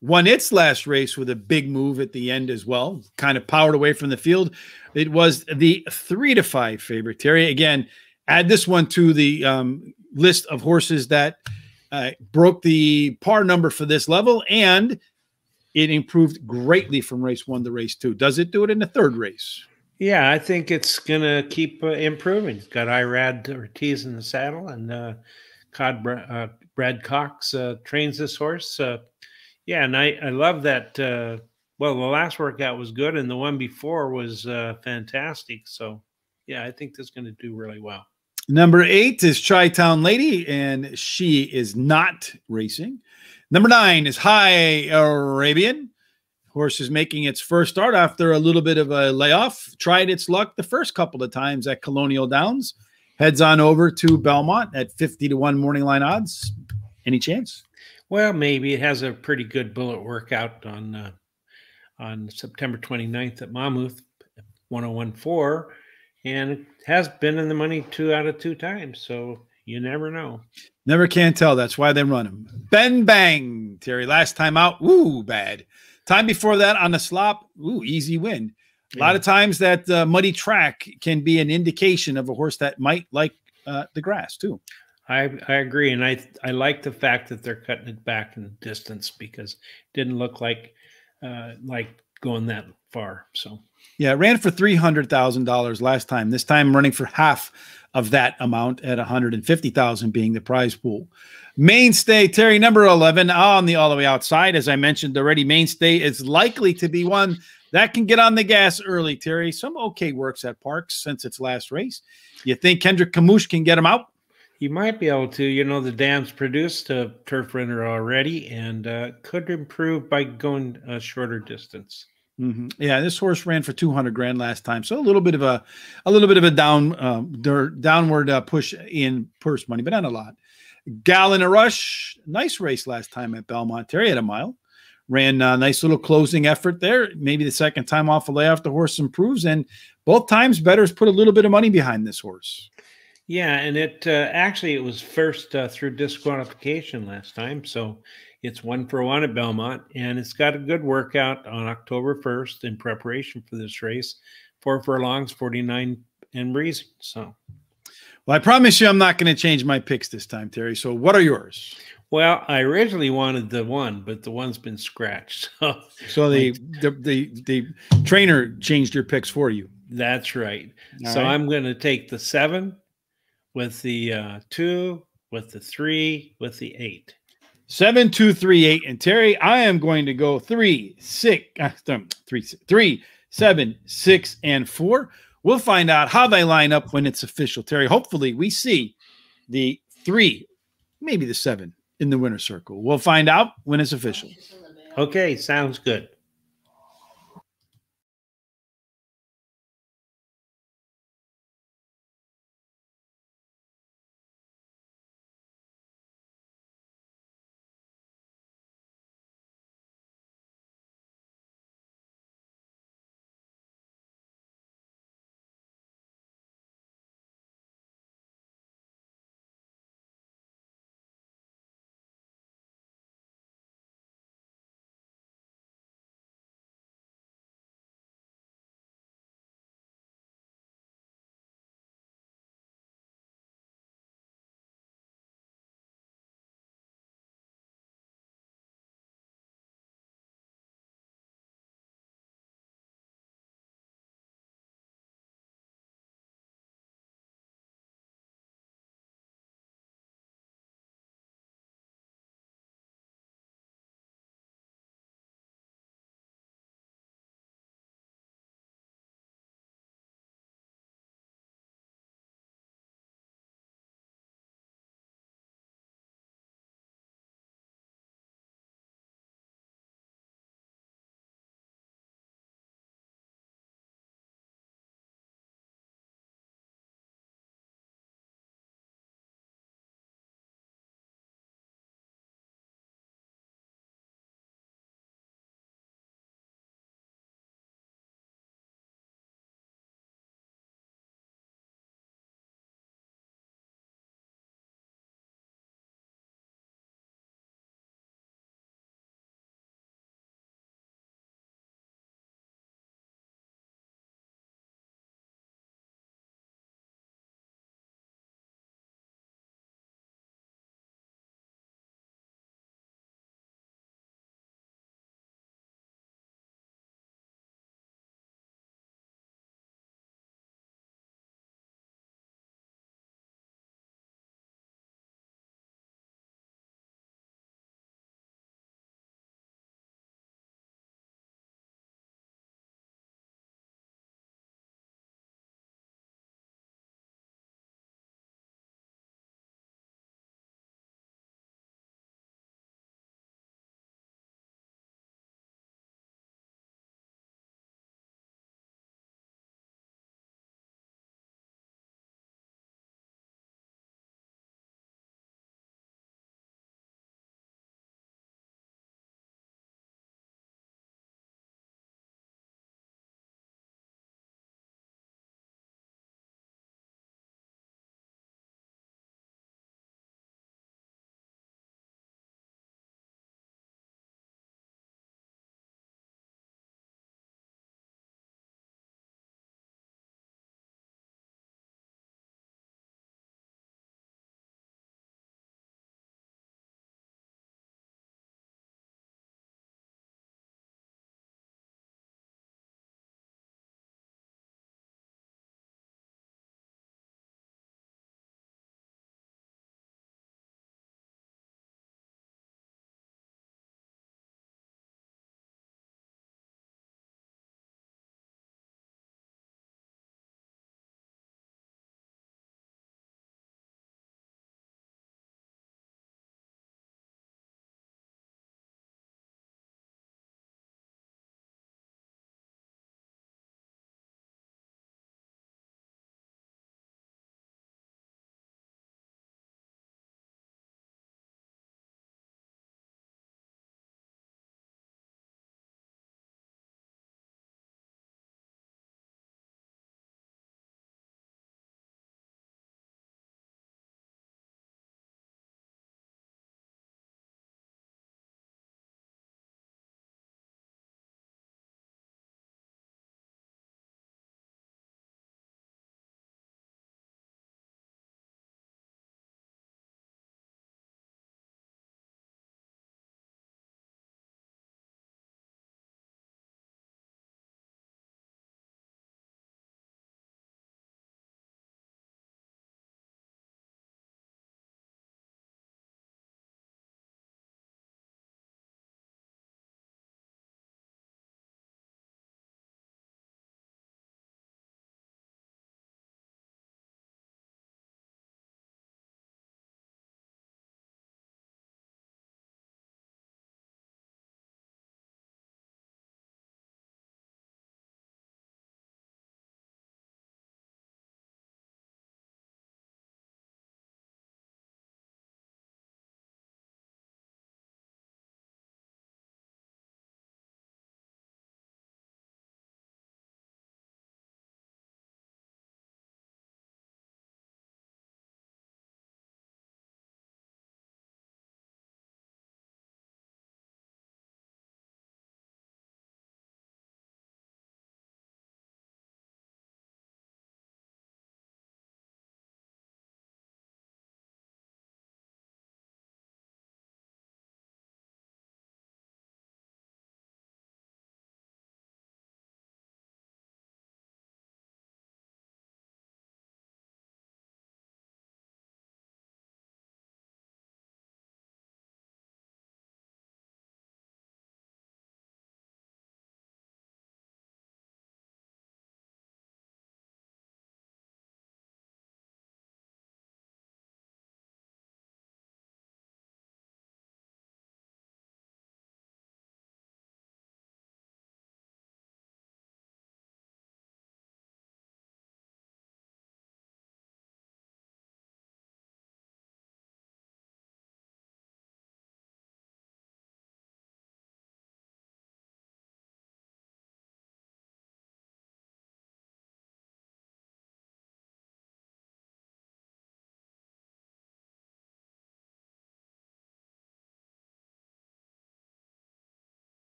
Won its last race with a big move at the end as well. Kind of powered away from the field. It was the 3 to 5 favorite. Terry, again, add this one to the list of horses that broke the par number for this level, and it improved greatly from race 1 to race 2. Does it do it in the 3rd race? Yeah, I think it's going to keep improving. It's got Irad Ortiz in the saddle, and Brad Cox trains this horse. Yeah, and I love that. Well, the last workout was good, and the one before was fantastic. So, yeah, I think this is going to do really well. Number 8 is Chi-Town Lady, and she is not racing. Number 9 is High Arabian. Horse is making its first start after a little bit of a layoff. Tried its luck the first couple of times at Colonial Downs. Heads on over to Belmont at 50 to 1 morning line odds. Any chance? Well, maybe. It has a pretty good bullet workout on September 29th at Monmouth, 101.4, and it has been in the money 2 out of 2 times. So you never know. Never can tell. That's why they run him. Ben Bang, Terry. Last time out, ooh, bad. Time before that on the slop, ooh, easy win. A lot of times that muddy track can be an indication of a horse that might like the grass too. I agree, and I like the fact that they're cutting it back in distance because it didn't look like going that far. So yeah, it ran for $300,000 last time. This time running for half of that amount at $150,000 being the prize pool. Mainstay, Terry, number 11 on the all the way outside. As I mentioned already, Mainstay is likely to be one that can get on the gas early, Terry. Some okay works at Parks since its last race. You think Kendrick Camouche can get him out? He might be able to. You know, the dam's produced a turf runner already and could improve by going a shorter distance. Yeah, this horse ran for $200,000 last time, so a little bit of a downward push in purse money, but not a lot. Gal in a Rush, nice race last time at Belmont. Terry at a mile, ran a nice little closing effort there. Maybe the second time off a layoff, the horse improves, and both times bettors put a little bit of money behind this horse. Yeah, and it actually it was first through disqualification last time, so it's 1-for-1 at Belmont, and it's got a good workout on October 1st in preparation for this race. 4 furlongs, 49 and breezing. So, well, I promise you, I'm not going to change my picks this time, Terry. So, what are yours? Well, I originally wanted the 1, but the 1's been scratched. So the trainer changed your picks for you. That's right. All so right. I'm going to take the 7 with the 2, with the 3, with the 8. 7, 2, 3, 8. And Terry, I am going to go 3, 7, 6, and 4. We'll find out how they line up when it's official, Terry. Hopefully, we see the 3, maybe the 7 in the winner's circle. We'll find out when it's official. Okay, sounds good.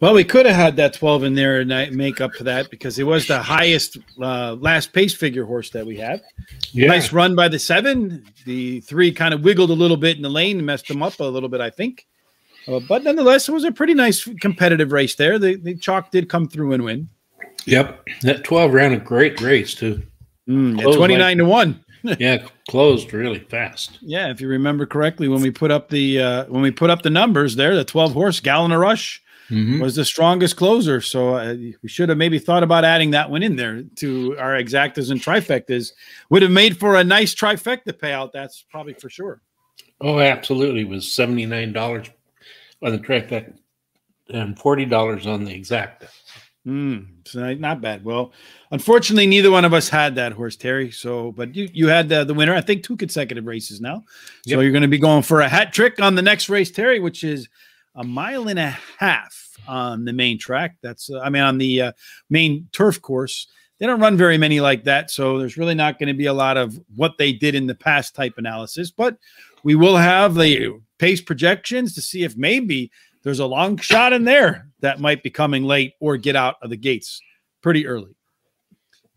Well, we could have had that 12 in there and make up for that because it was the highest last pace figure horse that we had. Yeah. Nice run by the 7. The 3 kind of wiggled a little bit in the lane and messed them up a little bit, I think. But nonetheless, it was a pretty nice competitive race there. The chalk did come through and win. Yep. That 12 ran a great race, too. 29-1. Yeah, closed really fast. Yeah, if you remember correctly, when we put up the numbers there, the 12 horse Gallon of Rush was the strongest closer. So we should have maybe thought about adding that one in there to our exactas and trifectas. Would have made for a nice trifecta payout. That's probably for sure. Oh, absolutely. It was $79 on the trifecta and $40 on the exacta. So not bad. Well, unfortunately, neither one of us had that horse, Terry. So, but you had the winner. I think 2 consecutive races now. So you're going to be going for a hat trick on the next race, Terry, which is 1.5 miles on the main track. That's on the main turf course. They don't run very many like that, so there's really not going to be a lot of what they did in the past type analysis. But we will have the pace projections to see if maybe there's a long shot in there that might be coming late or get out of the gates pretty early.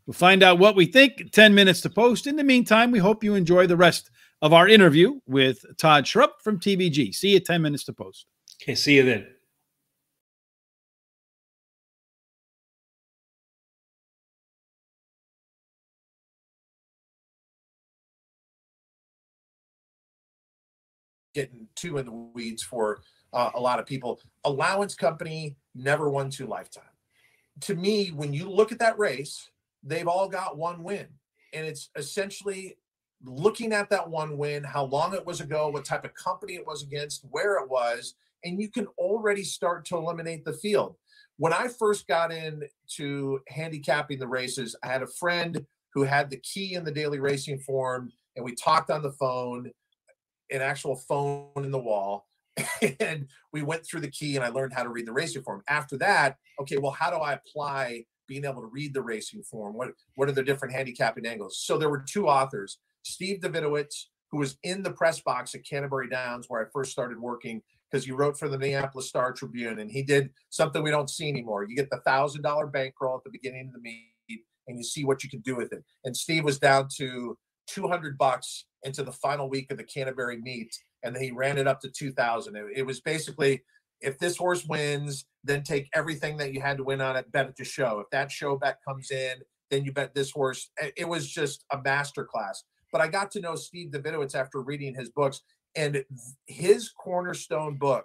We'll find out what we think. 10 minutes to post. In the meantime, we hope you enjoy the rest of our interview with Todd Schrupp from TVG. See you 10 minutes to post. Okay, see you then. Getting too in the weeds for a lot of people. Allowance Company never won 2 lifetime. To me, when you look at that race, they've all got 1 win. And it's essentially looking at that 1 win, how long it was ago, what type of company it was against, where it was, and you can already start to eliminate the field. When I first got into handicapping the races, I had a friend who had the key in the daily racing form, and we talked on the phone, an actual phone in the wall, and we went through the key and I learned how to read the racing form. After that, okay, well, how do I apply being able to read the racing form? What are the different handicapping angles? So there were 2 authors, Steve Davidowitz, who was in the press box at Canterbury Downs where I first started working, because he wrote for the Minneapolis Star Tribune, and he did something we don't see anymore. You get the $1,000 bankroll at the beginning of the meet and you see what you can do with it. And Steve was down to $200 into the final week of the Canterbury meet, and then he ran it up to 2,000. It was basically, if this horse wins, then take everything that you had to win on it, bet it to show. If that show bet comes in, then you bet this horse. It was just a masterclass. But I got to know Steve Davidowitz after reading his books, and his cornerstone book,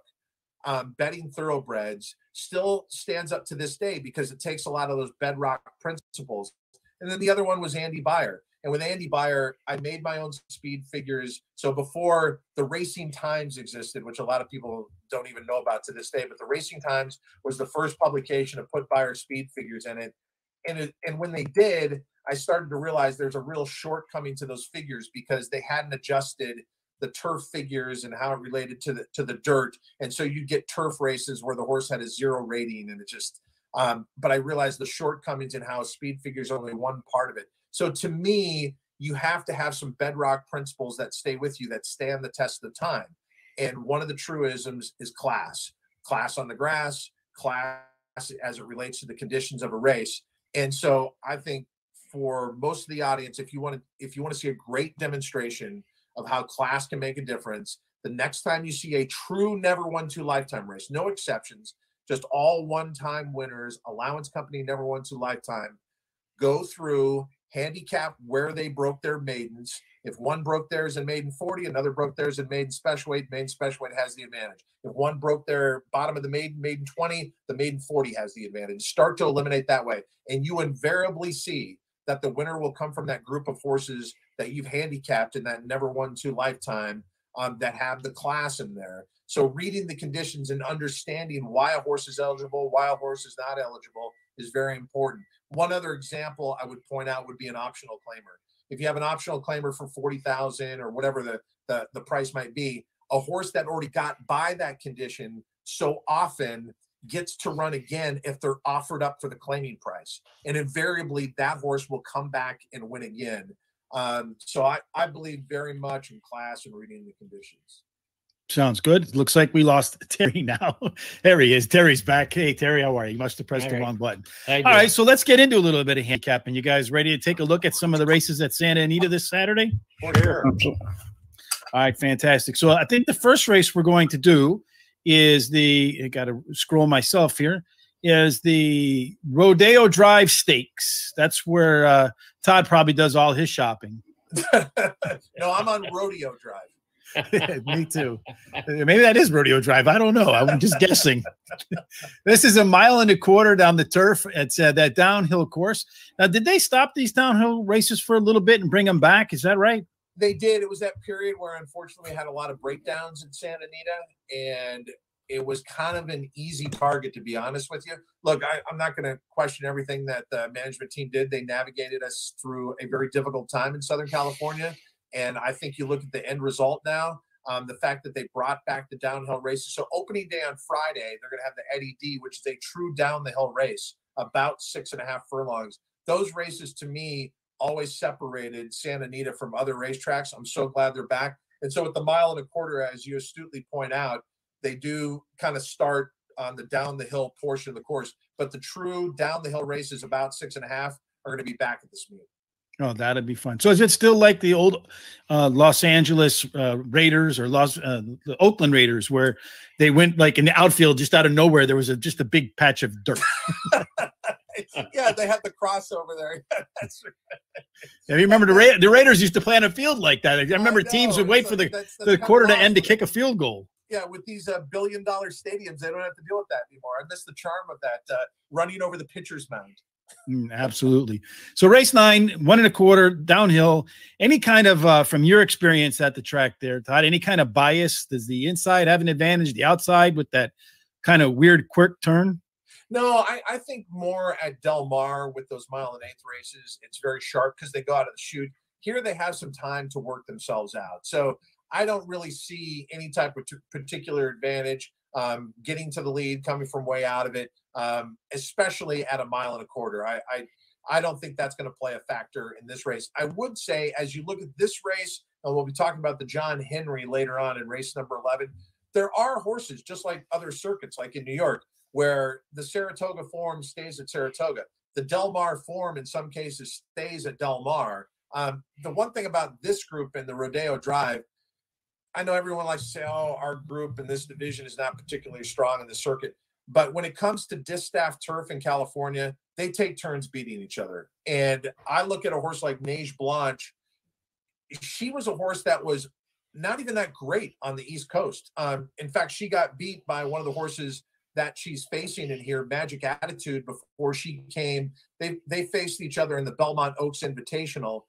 Betting Thoroughbreds, still stands up to this day because it takes a lot of those bedrock principles. And then the other one was Andy Beyer. And with Andy Beyer, I made my own speed figures. So before the Racing Times existed, which a lot of people don't even know about to this day, but the Racing Times was the first publication to put Beyer speed figures in it. And when they did, I started to realize there's a real shortcoming to those figures because they hadn't adjusted the turf figures and how it related to the dirt. And so you get turf races where the horse had a 0 rating, and it just but I realized the shortcomings in how speed figures are only one part of it. So to me, you have to have some bedrock principles that stay with you, that stand the test of time. And one of the truisms is class on the grass, class as it relates to the conditions of a race. And so I think for most of the audience, if you want to see a great demonstration of how class can make a difference, the next time you see a true never won 2 lifetime race, no exceptions, just all one-time winners, Allowance Company never won 2 lifetime, go through, handicap where they broke their maidens. If one broke theirs in maiden 40, another broke theirs in maiden special weight has the advantage. If one broke their bottom of the maiden 20, the maiden 40 has the advantage. Start to eliminate that way. And you invariably see that the winner will come from that group of horses that you've handicapped in that never won 2 lifetime, that have the class in there. So reading the conditions and understanding why a horse is eligible, why a horse is not eligible is very important. One other example I would point out would be an optional claimer. If you have an optional claimer for 40,000 or whatever the price might be, a horse that already got by that condition so often gets to run again if they're offered up for the claiming price. And invariably that horse will come back and win again. So I believe very much in class and reading the conditions. Sounds good. Looks like we lost Terry now. There he is. Terry's back. Hey, Terry, how are you? You must have pressed the wrong button. All right, so let's get into a little bit of handicapping. You guys ready to take a look at some of the races at Santa Anita this Saturday? Sure. All right, fantastic. So I think the first race we're going to do is I got to scroll myself here, is the Rodeo Drive Stakes. That's where Todd probably does all his shopping. No, I'm on Rodeo Drive. Me too. Maybe that is Rodeo Drive. I don't know. I'm just guessing. This is 1.25 miles down the turf. It's that downhill course. Now, did they stop these downhill races for a little bit and bring them back? Is that right? They did. It was that period where, unfortunately, we had a lot of breakdowns in Santa Anita, and it was kind of an easy target, to be honest with you. Look, I'm not going to question everything that the management team did. They navigated us through a very difficult time in Southern California. And I think you look at the end result now, the fact that they brought back the downhill races. So opening day on Friday, they're going to have the Eddie D, which is a true down the hill race, about 6.5 furlongs. Those races, to me, always separated Santa Anita from other racetracks. I'm so glad they're back. And so with the 1.25 miles, as you astutely point out, they do kind of start on the down the hill portion of the course. But the true down the hill races, about 6.5, are going to be back at this meet. Oh, that'd be fun. So is it still like the old Los Angeles Raiders or the Oakland Raiders, where they went like in the outfield just out of nowhere? There was just a big patch of dirt. Yeah, they had the crossover there. That's right. Yeah, you remember the Raiders used to play on a field like that. I remember teams would wait for the quarter to end to kick a field goal. Yeah, with these billion-dollar stadiums, they don't have to deal with that anymore. I miss the charm of that running over the pitcher's mound. Absolutely. So race 9, 1.25 downhill. Any kind of from your experience at the track there, Todd, any kind of bias? Does the inside have an advantage, the outside with that kind of weird quick turn? No, I think more at Del Mar with those 1.1 mile races, it's very sharp because they go out of the chute. Here they have some time to work themselves out. So I don't really see any type of particular advantage getting to the lead, coming from way out of it, especially at 1.25 miles. I don't think that's going to play a factor in this race. I would say, as you look at this race, and we'll be talking about the John Henry later on in race number 11, there are horses, just like other circuits, like in New York, where the Saratoga form stays at Saratoga. The Del Mar form, in some cases, stays at Del Mar. The one thing about this group in the Rodeo Drive, I know everyone likes to say, oh, our group in this division is not particularly strong in the circuit. But when it comes to distaff turf in California, they take turns beating each other. And I look at a horse like Neige Blanche. She was a horse that was not even that great on the East Coast. In fact, she got beat by one of the horses that she's facing in here, Magic Attitude, before she came. They faced each other in the Belmont Oaks Invitational.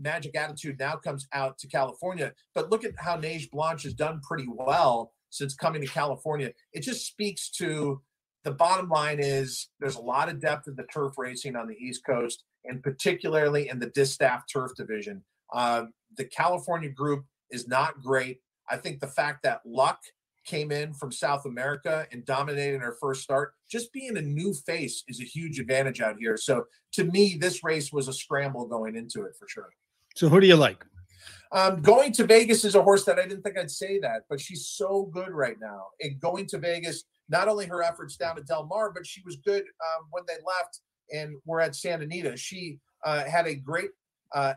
Magic Attitude now comes out to California. But look at how Neige Blanche has done pretty well since coming to California. It just speaks to the bottom line is there's a lot of depth in the turf racing on the East Coast, and particularly in the distaff turf division. The California group is not great. I think the fact that Luck came in from South America and dominated her first start, just being a new face is a huge advantage out here. So to me, this race was a scramble going into it for sure. So who do you like? Going to Vegas is a horse that I didn't think I'd say that, but she's so good right now. And going to Vegas, not only her efforts down at Del Mar, but she was good when they left and were at Santa Anita. She had a great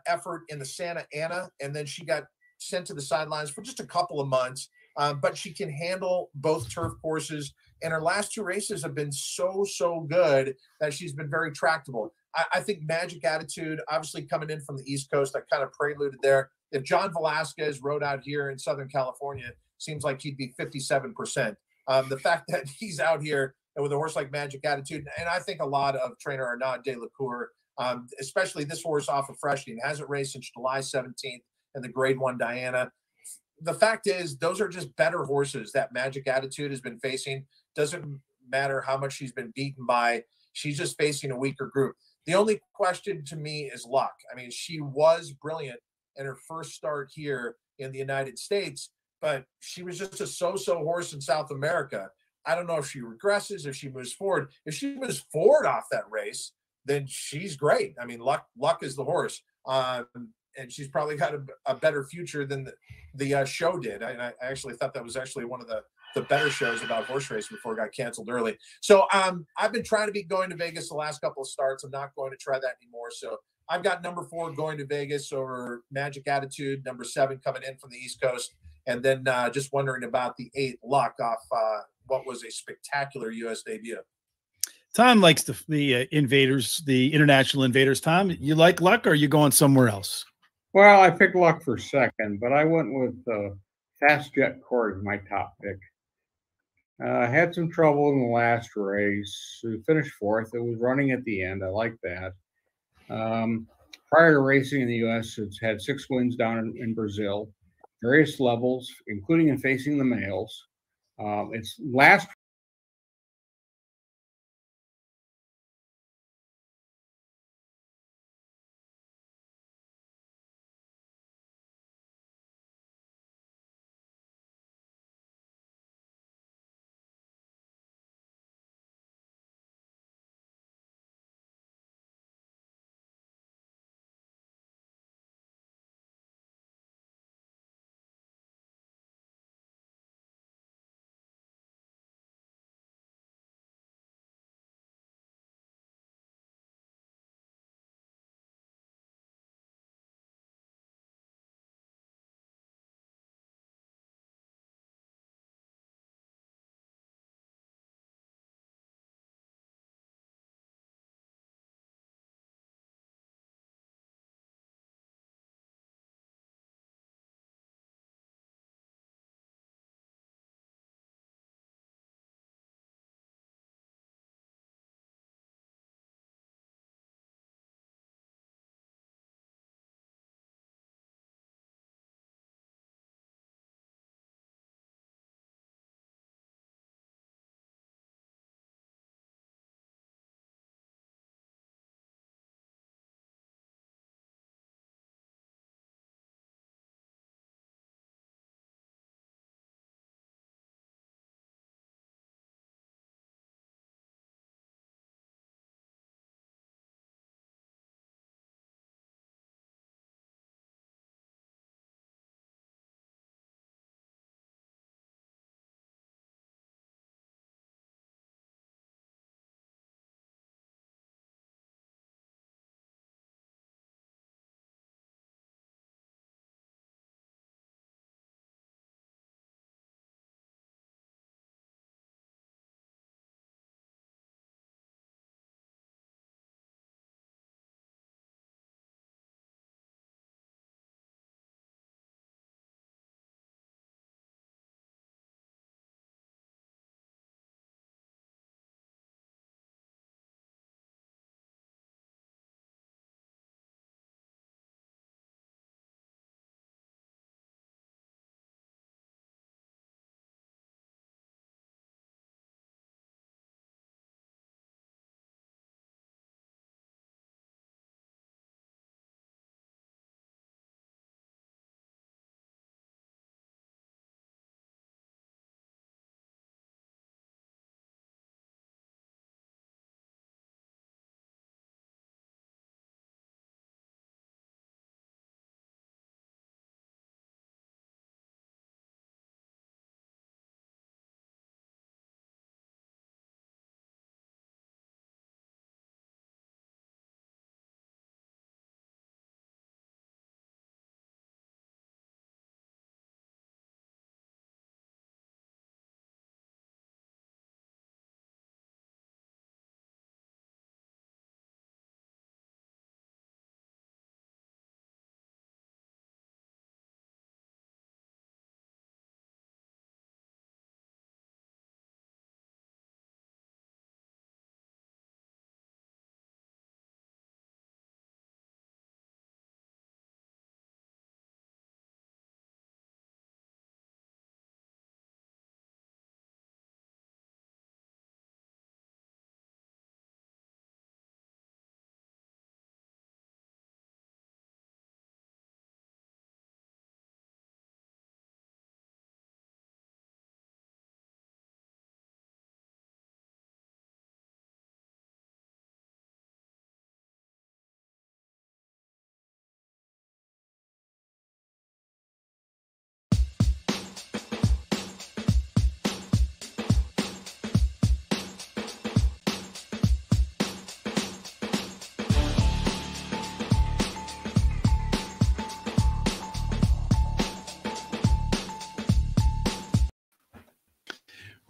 effort in the Santa Ana, and then she got sent to the sidelines for just a couple of months. But she can handle both turf courses, and her last 2 races have been so good that she's been very tractable. I think Magic Attitude, obviously coming in from the East Coast, I kind of preluded there. If John Velasquez rode out here in Southern California, seems like he'd be 57%. The fact that he's out here with a horse like Magic Attitude, and I think a lot of trainer Arnaud de la Cour, especially this horse off of Freshing, hasn't raced since July 17th in the Grade 1 Diana. The fact is, those are just better horses that Magic Attitude has been facing. Doesn't matter how much she's been beaten by. She's just facing a weaker group. The only question to me is Luck. I mean, she was brilliant in her first start here in the United States, but she was just a so-so horse in South America. I don't know if she regresses, if she moves forward. If she moves forward off that race, then she's great. I mean, Luck is the horse. and she's probably got a better future than the show did. I actually thought that was actually one of the better shows about horse racing before it got canceled early. So I've been trying to be going to Vegas the last couple of starts. I'm not going to try that anymore. So I've got number 4 going to Vegas over Magic Attitude, number 7 coming in from the East Coast, and then just wondering about the 8 Luck off what was a spectacular U.S. debut. Tom likes the Invaders, the International Invaders. Tom, you like Luck, or are you going somewhere else? Well, I picked Luck for second, but I went with Fast Jet Court as my top pick. Had some trouble in the last race. Finished 4th. It was running at the end. I like that. Prior to racing in the U.S., it's had 6 wins down in Brazil, various levels, including in facing the males. Its last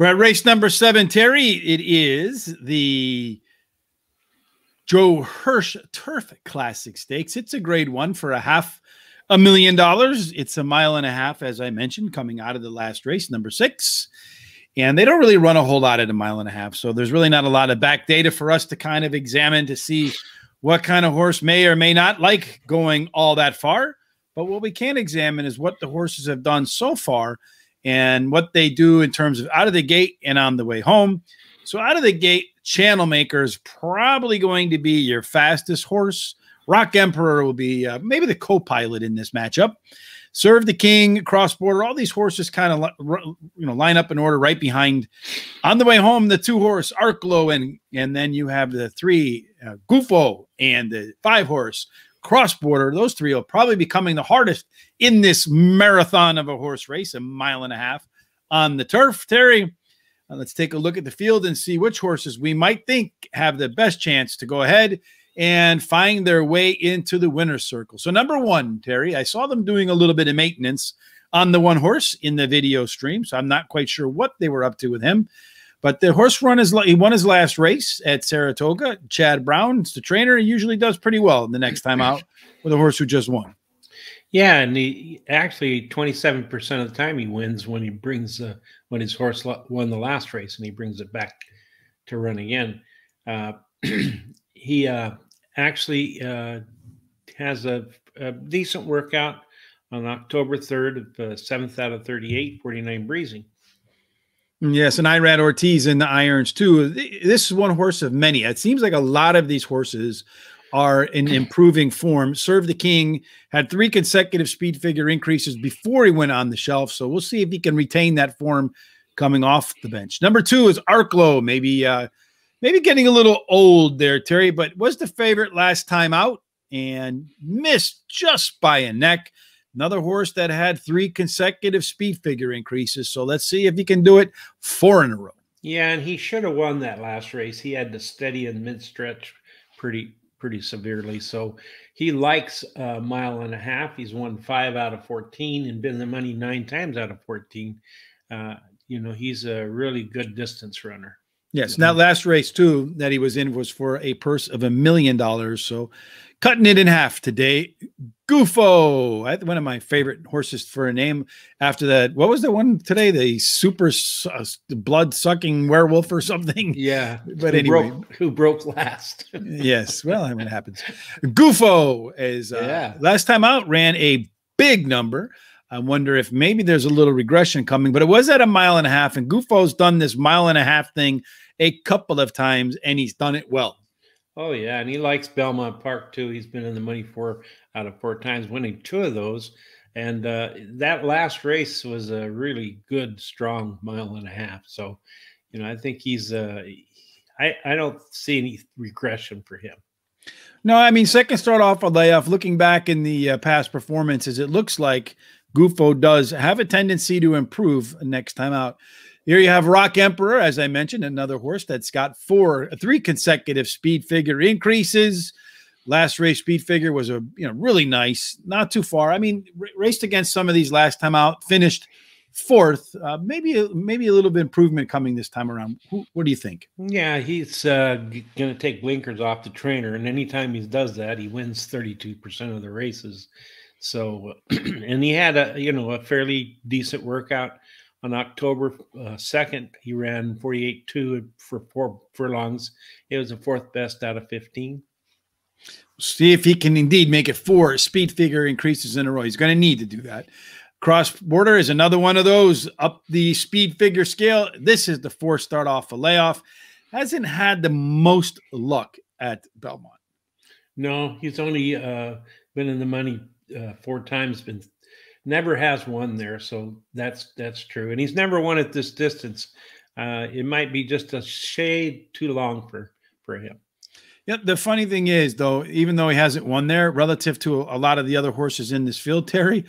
We're at race number 7, Terry. It is the Joe Hirsch Turf Classic Stakes. It's a grade 1 for $500,000. It's a mile and a half, as I mentioned, coming out of the last race, number 6. And they don't really run a whole lot at a mile and a half. So there's really not a lot of back data for us to kind of examine to see what kind of horse may or may not like going all that far. But what we can examine is what the horses have done so far and what they do in terms of out of the gate and on the way home. So out of the gate, Channel Maker is probably going to be your fastest horse. Rock Emperor will be maybe the co-pilot in this matchup. Serve the King, Cross Border, all these horses kind of line up in order right behind. On the way home, the 2-horse Arklow, and then you have the 3 Gufo and the 5-horse Cross Border. Those 3 will probably be coming the hardest in this marathon of a horse race, a mile and a half on the turf. Terry, let's take a look at the field and see which horses we might think have the best chance to go ahead and find their way into the winner's circle. So number 1, Terry, I saw them doing a little bit of maintenance on the 1 horse in the video stream, so I'm not quite sure what they were up to with him. But the horse he won his last race at Saratoga. Chad Brown, the trainer, he usually does pretty well the next time out with a horse who just won. Yeah, and he actually 27% of the time he wins when he brings when his horse won the last race and he brings it back to run again. He actually has a decent workout on October 3rd of 7th out of 38, 49 breezing. Yes, and Irad Ortiz in the irons too. This is one horse of many. It seems like a lot of these horses are in improving form. Serve the King had 3 consecutive speed figure increases before he went on the shelf, so we'll see if he can retain that form coming off the bench. Number 2 is Arklow, maybe getting a little old there, Terry, but was the favorite last time out and missed just by a neck. Another horse that had 3 consecutive speed figure increases. So let's see if he can do it 4 in a row. Yeah, and he should have won that last race. He had to steady in mid-stretch pretty severely. So he likes a mile and a half. He's won 5 out of 14 and been the money 9 times out of 14. He's a really good distance runner. Yes, and that last race, too, that he was in was for a purse of $1 million. So cutting it in half today. Gufo, one of my favorite horses for a name after that. What was the one today? The super blood-sucking werewolf or something? Yeah. But anyway. Who broke last? Yes, well, I mean, it happens. Gufo is, last time out, ran a big number. I wonder if maybe there's a little regression coming, but it was at a mile and a half, and Gufo's done this mile and a half thing a couple of times, and he's done it well. Oh, yeah, and he likes Belmont Park, too. He's been in the money 4 out of 4 times, winning 2 of those. And that last race was a really good, strong mile and a half. So, I think he's I don't see any regression for him. No, I mean, second start off a layoff. Looking back in the past performances, it looks like Gufo does have a tendency to improve next time out. Here you have Rock Emperor, as I mentioned, another horse that's got 3 consecutive speed figure increases. Last race speed figure was really nice, not too far. I mean, raced against some of these last time out, finished 4th. Maybe a little bit improvement coming this time around. What do you think? Yeah, he's going to take blinkers off the trainer, and anytime he does that, he wins 32% of the races. So, and he had a fairly decent workout on October 2nd. He ran 48.2 for 4 furlongs. It was the 4th best out of 15. See if he can indeed make it 4 speed figure increases in a row. He's going to need to do that. Cross Border is another one of those up the speed figure scale. This is the 4 start off a layoff. Hasn't had the most luck at Belmont. No, he's only been in the money 4 times, never has won there. So that's true. And he's never won at this distance. It might be just a shade too long for him. Yeah, the funny thing is, though, even though he hasn't won there, relative to a lot of the other horses in this field, Terry,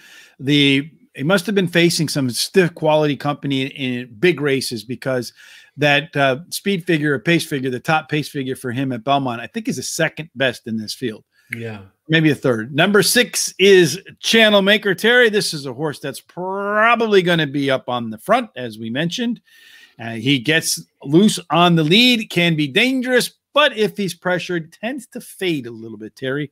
he must have been facing some stiff quality company in big races, because that speed figure or pace figure, the top pace figure for him at Belmont, I think is the 2nd best in this field. Yeah. Maybe a 3rd. Number 6 is Channel Maker, Terry. This is a horse that's probably going to be up on the front, as we mentioned. He gets loose on the lead, can be dangerous, but if he's pressured, tends to fade a little bit, Terry.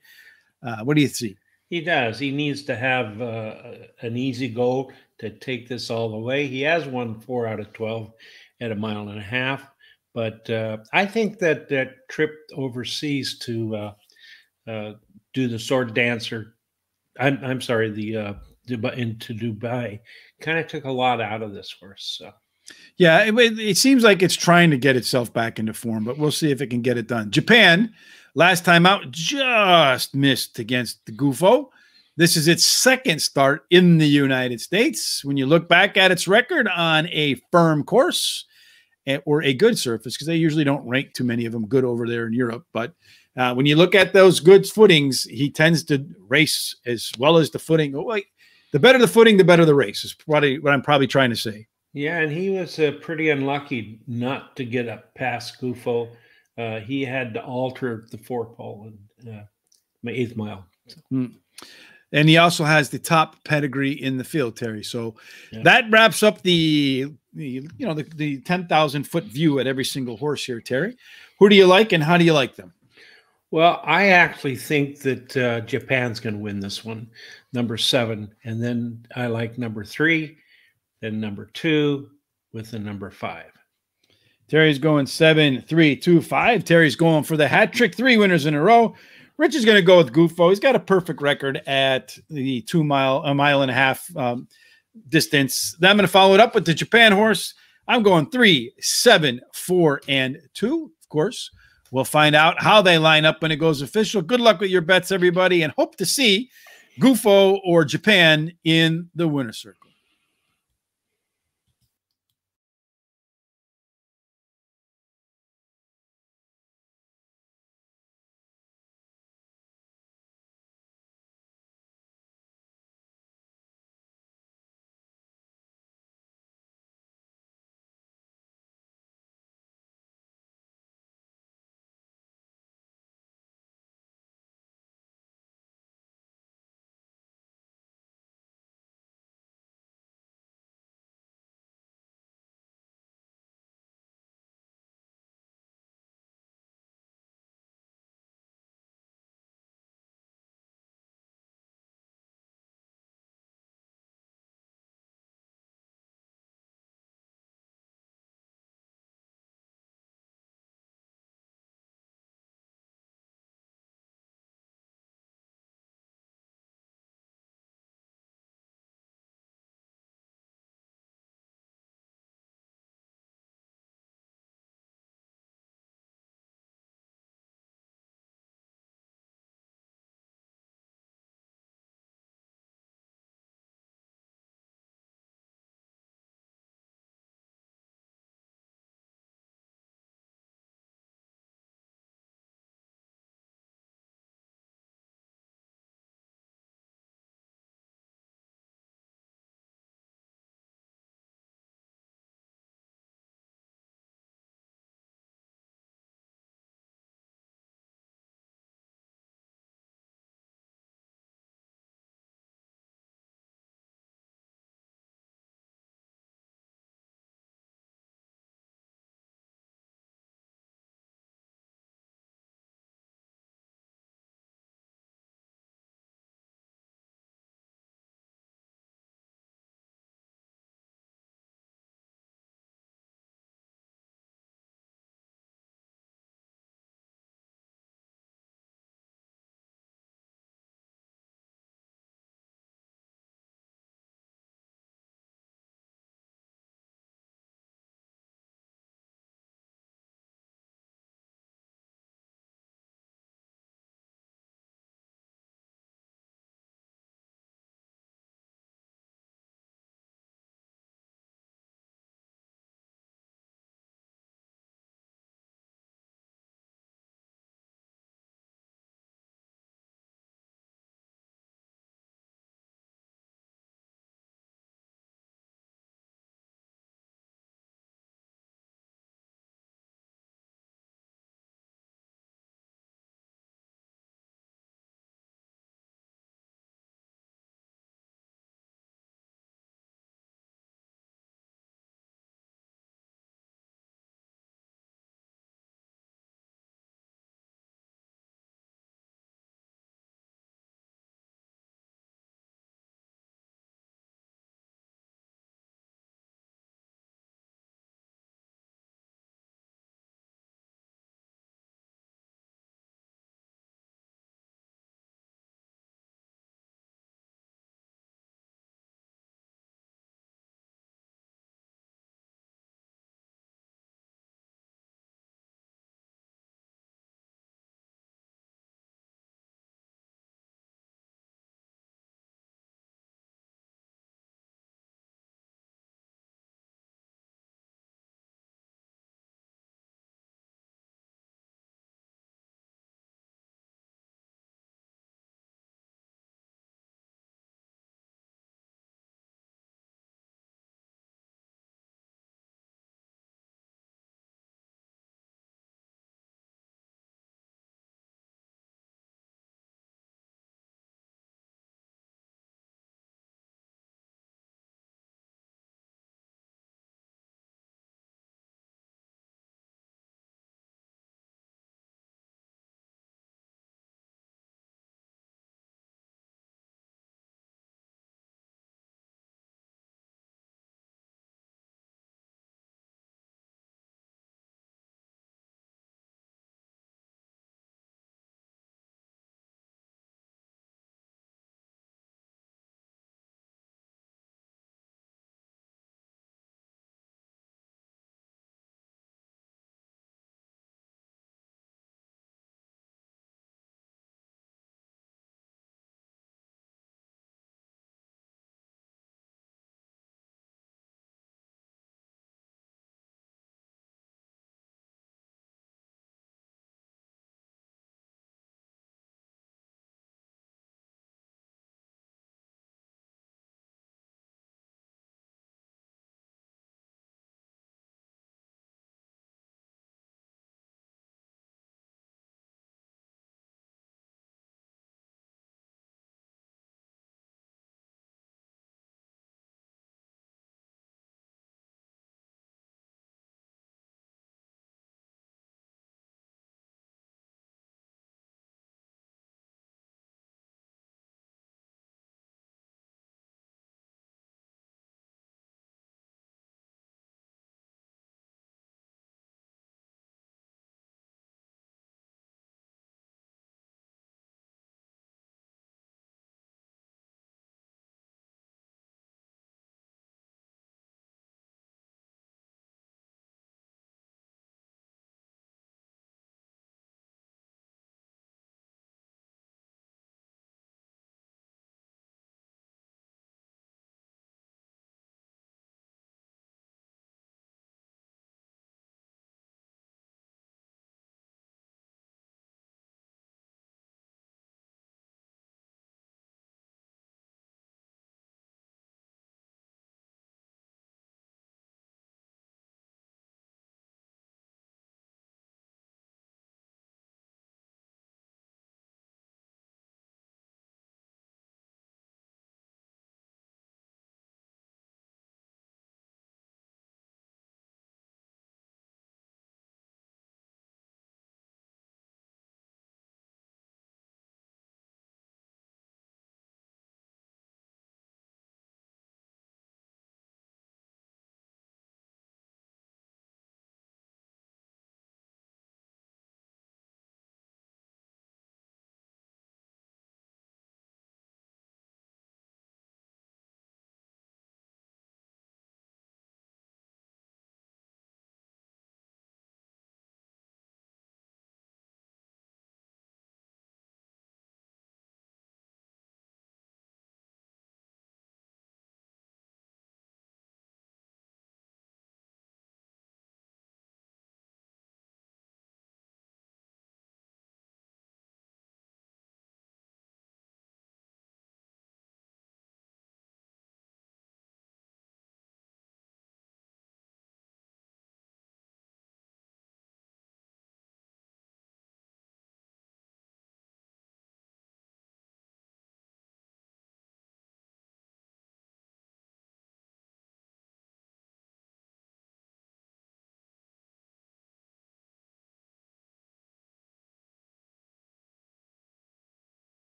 What do you see? He does. He needs to have an easy goal to take this all the way. He has won 4 out of 12 at 1.5 miles. But I think that trip overseas to do the sword dancer, I'm sorry, into Dubai, kind of took a lot out of this horse. So. Yeah, it seems like it's trying to get itself back into form, but we'll see if it can get it done. Japan, last time out, just missed against the Gufo. This is its second start in the United States. When you look back at its record on a firm course or a good surface, because they usually don't rank too many of them good over there in Europe, but when you look at those good footings, he tends to race as well as the footing. The better the footing, the better the race is probably what I'm probably trying to say. Yeah, and he was pretty unlucky not to get up past Gufo. He had to alter the forepole in my 8th mile. And he also has the top pedigree in the field, Terry. So that wraps up the 10,000 foot view at every single horse here, Terry. Who do you like and how do you like them? Well, I actually think that Japan's going to win this one, number 7. And then I like number 3, then number 2 with the number 5. Terry's going 7, 3, 2, 5. Terry's going for the hat trick, 3 winners in a row. Rich is going to go with Gufo. He's got a perfect record at the 1.5 mile distance. Then I'm going to follow it up with the Japan horse. I'm going 3, 7, 4, and 2. Of course, we'll find out how they line up when it goes official. Good luck with your bets, everybody, and hope to see Gufo or Japan in the winner's circle.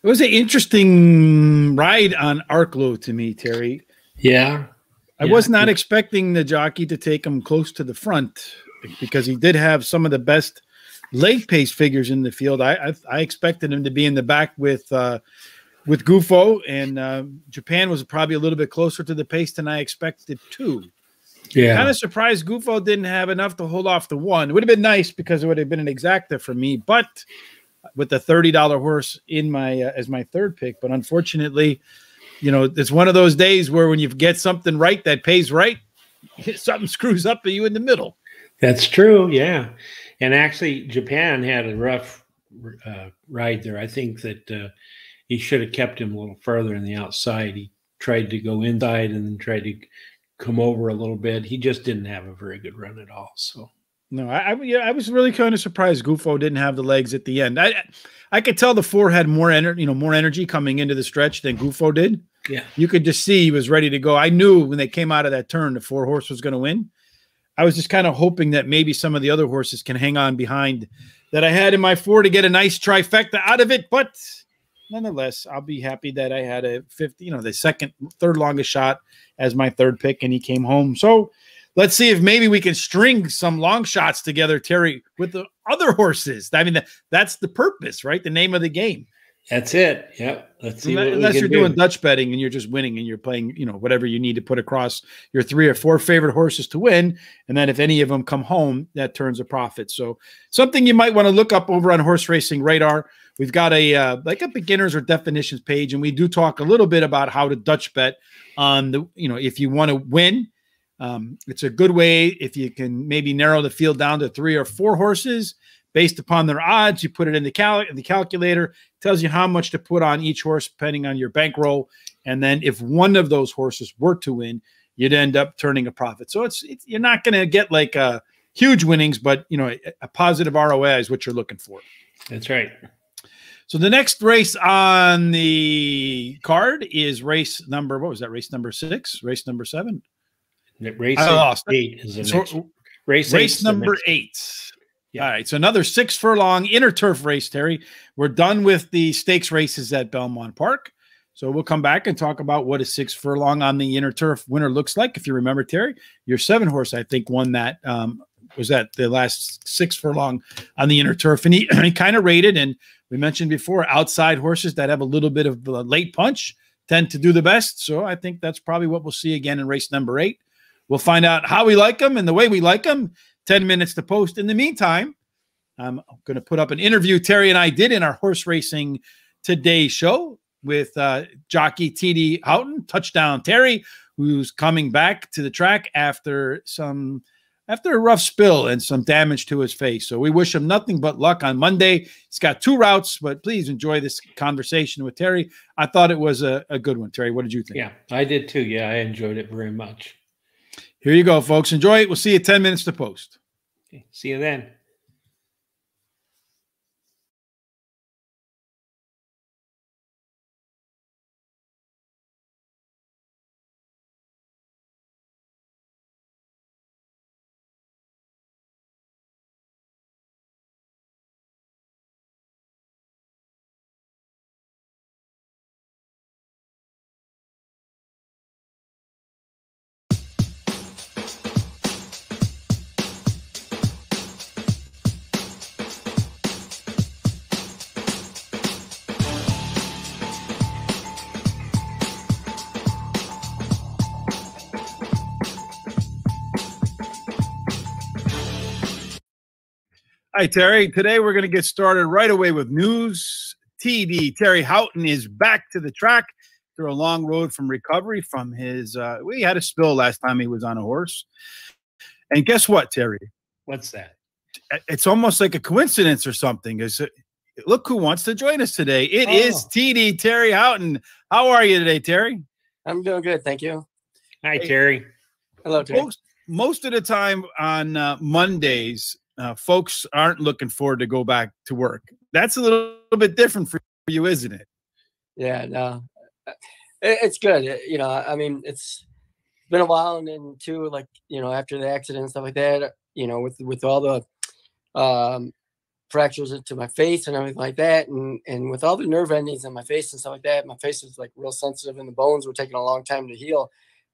It was an interesting ride on Arklow to me, Terry. Yeah. I was not expecting the jockey to take him close to the front because he did have some of the best leg pace figures in the field. I expected him to be in the back with Gufo, and Japan was probably a little bit closer to the pace than I expected too. Yeah. Kind of surprised Gufo didn't have enough to hold off the one. It would have been nice because it would have been an exacta for me, but with the $30 horse in my as my third pick. But unfortunately, you know, it's one of those days where when you get something right that pays right, something screws up for you in the middle. That's true, yeah. And actually, Japan had a rough ride there. I think that he should have kept him a little further on the outside. He tried to go inside and then tried to come over a little bit. He just didn't have a very good run at all. So no, I was really kind of surprised Gufo didn't have the legs at the end. I could tell the four had more energy coming into the stretch than Gufo did. Yeah, you could just see he was ready to go. I knew when they came out of that turn, the four horse was going to win. I was just kind of hoping that maybe some of the other horses can hang on behind that I had in my four to get a nice trifecta out of it. But nonetheless, I'll be happy that I had a 50, the third longest shot as my third pick, and he came home. So let's see if maybe we can string some long shots together, Terry, with the other horses. I mean, that's the purpose, right? The name of the game. That's it. Yep. Let's see. Unless you're doing Dutch betting and you're just winning and you're playing, whatever you need to put across your 3 or 4 favorite horses to win. And then if any of them come home, that turns a profit. So something you might want to look up over on Horse Racing Radar. We've got a beginners or definitions page, and we do talk a little bit about how to Dutch bet on the, if you want to win. It's a good way if you can maybe narrow the field down to 3 or 4 horses based upon their odds. You put it in the calculator, tells you how much to put on each horse depending on your bankroll. And then if one of those horses were to win, you'd end up turning a profit. So it's you're not going to get like huge winnings, but a positive ROI is what you're looking for. That's right. So the next race on the card is race number, what was that? Race number 6, race number 7. Race 8 is the next. Race number 8. Yeah. All right, so another 6 furlong inner turf race, Terry. We're done with the stakes races at Belmont Park. So we'll come back and talk about what a 6 furlong on the inner turf winner looks like. If you remember, Terry, your 7 horse, I think, won that. Was that the last 6 furlong on the inner turf? And he kind of rated, and we mentioned before, outside horses that have a little bit of a late punch tend to do the best. So I think that's probably what we'll see again in race number 8. We'll find out how we like them and the way we like them. 10 minutes to post. In the meantime, I'm going to put up an interview Terry and I did in our Horse Racing Today show with jockey T.D. Houghton, Touchdown Terry, who's coming back to the track after a rough spill and some damage to his face. So we wish him nothing but luck on Monday. He's got 2 routes, but please enjoy this conversation with Terry. I thought it was a good one. Terry, what did you think? Yeah, I did too. Yeah, I enjoyed it very much. Here you go, folks. Enjoy it. We'll see you 10 minutes to post. Okay, see you then. Hi, Terry. Today we're going to get started right away with news. TD Terry Houghton is back to the track through a long road from recovery from his we had a spill last time he was on a horse. And guess what, Terry? What's that? It's almost like a coincidence or something. Look who wants to join us today. It is TD Terry Houghton. How are you today, Terry? I'm doing good, thank you. Hi, Terry. Hello, Terry. Most of the time on Mondays, folks aren't looking forward to go back to work. That's a little bit different for you, isn't it? Yeah, no, it's good. I mean, it's been a while, and then too, like, after the accident and stuff like that, with all the fractures to my face and everything like that. And with all the nerve endings in my face and stuff like that, my face was like real sensitive and the bones were taking a long time to heal.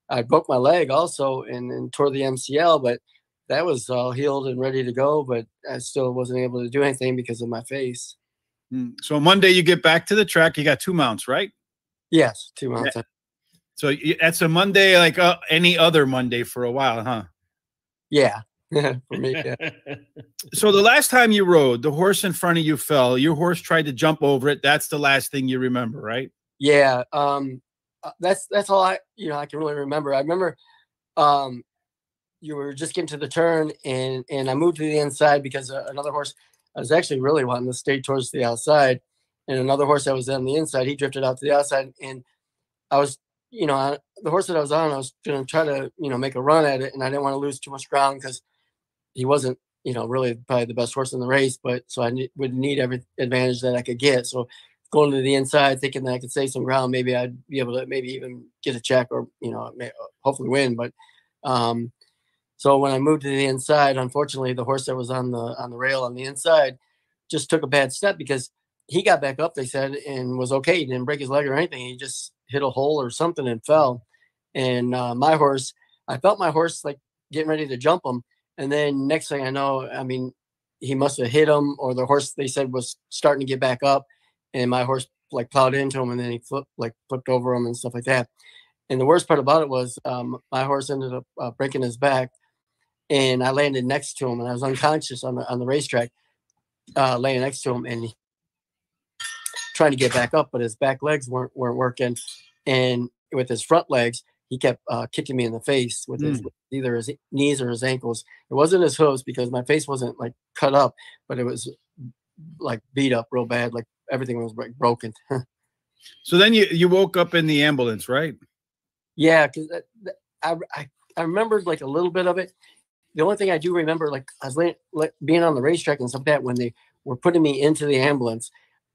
I broke my leg also and tore the MCL, but that was all healed and ready to go. But I still wasn't able to do anything because of my face. So Monday you get back to the track. You got 2 mounts, right? Yes, 2 mounts. Yeah. So that's a Monday like any other Monday for a while, huh? Yeah. For me, yeah. So the last time you rode, the horse in front of you fell. Your horse tried to jump over it. That's the last thing you remember, right? Yeah. That's all I can really remember. I remember you were just getting to the turn and I moved to the inside because another horse, I was actually really wanting to stay towards the outside, and another horse that was on the inside, he drifted out to the outside, and I was, the horse that I was on, I was going to try to, make a run at it, and I didn't want to lose too much ground because he wasn't, really probably the best horse in the race, but so I would need every advantage that I could get. So going to the inside, thinking that I could save some ground, maybe I'd be able to maybe even get a check or, hopefully win. But so when I moved to the inside, unfortunately, the horse that was on the rail on the inside just took a bad step because he got back up, they said, and was okay. He didn't break his leg or anything. He just hit a hole or something and fell. And my horse, I felt my horse like getting ready to jump him. And then next thing I know, I mean, he must have hit him, or the horse, they said, was starting to get back up. And my horse like plowed into him, and then he flipped over him and stuff like that. And the worst part about it was my horse ended up breaking his back, and I landed next to him, and I was unconscious on the racetrack, laying next to him, and he, trying to get back up, but his back legs weren't working, and with his front legs, he kept kicking me in the face with either his knees or his ankles. It wasn't his hooves because my face wasn't like cut up, but it was like beat up real bad, like everything was like broken. So then you woke up in the ambulance, right? Yeah, because I remembered like a little bit of it. The only thing I do remember, like I was being on the racetrack and stuff like that, when they were putting me into the ambulance,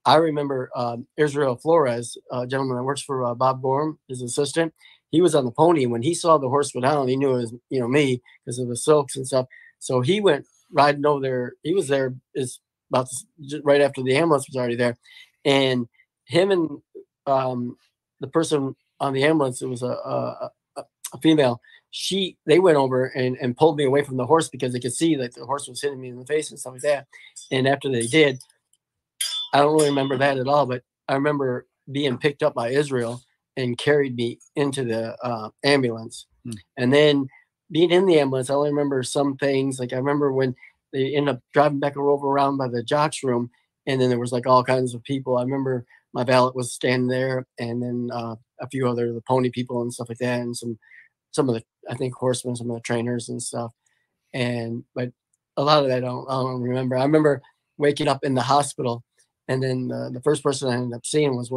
I remember Israel Flores, a gentleman that works for Bob Gorham, his assistant. He was on the pony. When he saw the horse go down, he knew it was, me because of the silks and stuff. So he went riding over there. He was there right after the ambulance was already there. And him and the person on the ambulance, it was a female, they went over and pulled me away from the horse because they could see that the horse was hitting me in the face and stuff like that. And after they did, I don't really remember that at all, but I remember being picked up by Israel and carried me into the ambulance. And then being in the ambulance, I only remember some things. Like I remember when they ended up driving back over around by the jocks room, and then there was like all kinds of people. I remember my valet was standing there, and then a few other the pony people and stuff like that, and some of the, I think, horsemen, some of the trainers and stuff. But a lot of that I don't remember. I remember waking up in the hospital, and then the first person I ended up seeing was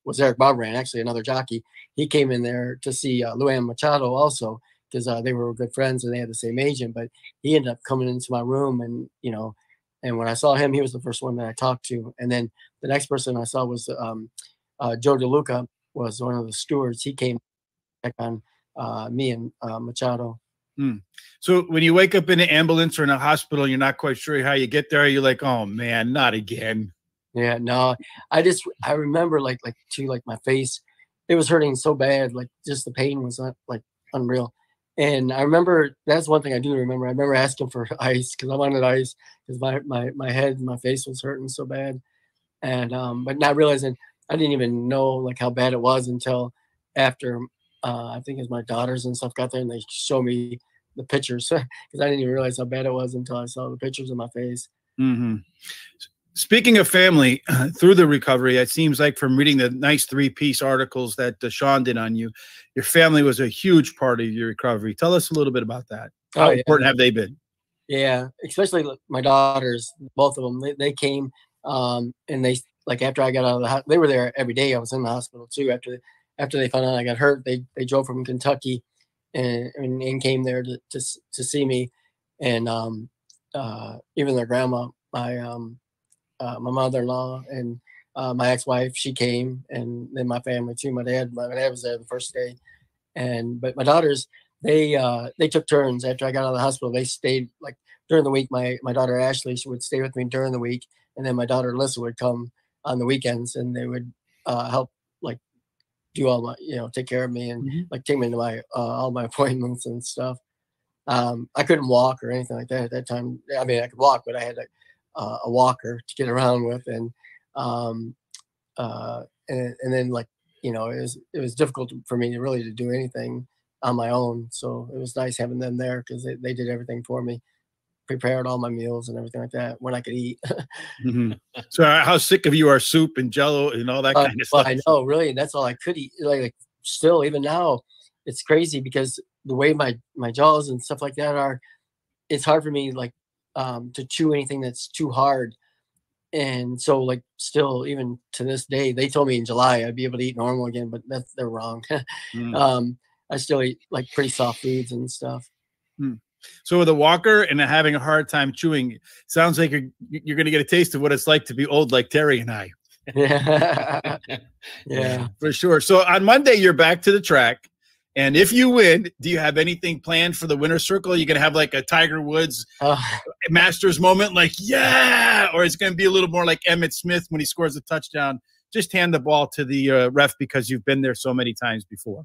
was Eric Barbran, actually another jockey. He came in there to see Luan Machado also, because they were good friends and they had the same agent. But he ended up coming into my room, and and when I saw him, he was the first one that I talked to. And then the next person I saw was Joe DeLuca, was one of the stewards. He came back on me and Machado. So when you wake up in an ambulance or in a hospital, you're not quite sure how you get there. You're like, oh man, not again. Yeah, no, I remember like my face, it was hurting so bad. Like just the pain was like unreal. And I remember, that's one thing I do remember. I remember asking for ice because I wanted ice because my head and my face was hurting so bad. And, but not realizing, I didn't even know like how bad it was until after, I think as my daughters and stuff got there and they showed me the pictures because I didn't even realize how bad it was until I saw the pictures of my face. Speaking of family, through the recovery, it seems like from reading the nice 3-piece articles that Sean did on you, your family was a huge part of your recovery. Tell us a little bit about that. How important have they been? Yeah, especially my daughters, both of them. They came, and they, like, after I got out of the hospital, they were there every day. I was in the hospital too. After they found out I got hurt, they drove from Kentucky and came there to see me, and even their grandma, my mother-in-law and my ex-wife, she came, and then my family too. My dad was there the first day, but my daughters, they took turns after I got out of the hospital. They stayed like during the week. My daughter Ashley, she would stay with me during the week, and then my daughter Alyssa would come on the weekends, and they would help like do all my, take care of me and like take me to my all my appointments and stuff. I couldn't walk or anything like that at that time. I mean, I could walk, but I had a walker to get around with, and then like it was difficult for me to do anything on my own. So it was nice having them there because they did everything for me, prepared all my meals and everything like that when I could eat. So how sick of you are soup and Jello and all that kind of stuff? I know, really, and that's all I could eat. Like still, even now, it's crazy because the way my jaws and stuff like that are, it's hard for me like to chew anything that's too hard. And so like still, even to this day, they told me in July I'd be able to eat normal again, but they're wrong. I still eat like pretty soft foods and stuff. So with a walker and having a hard time chewing, sounds like you're going to get a taste of what it's like to be old like Terry and I. Yeah, for sure. So on Monday, you're back to the track. And if you win, do you have anything planned for the winner's circle? You're going to have like a Tiger Woods Masters moment, like, yeah, or it's going to be a little more like Emmitt Smith when he scores a touchdown. Just hand the ball to the ref because you've been there so many times before.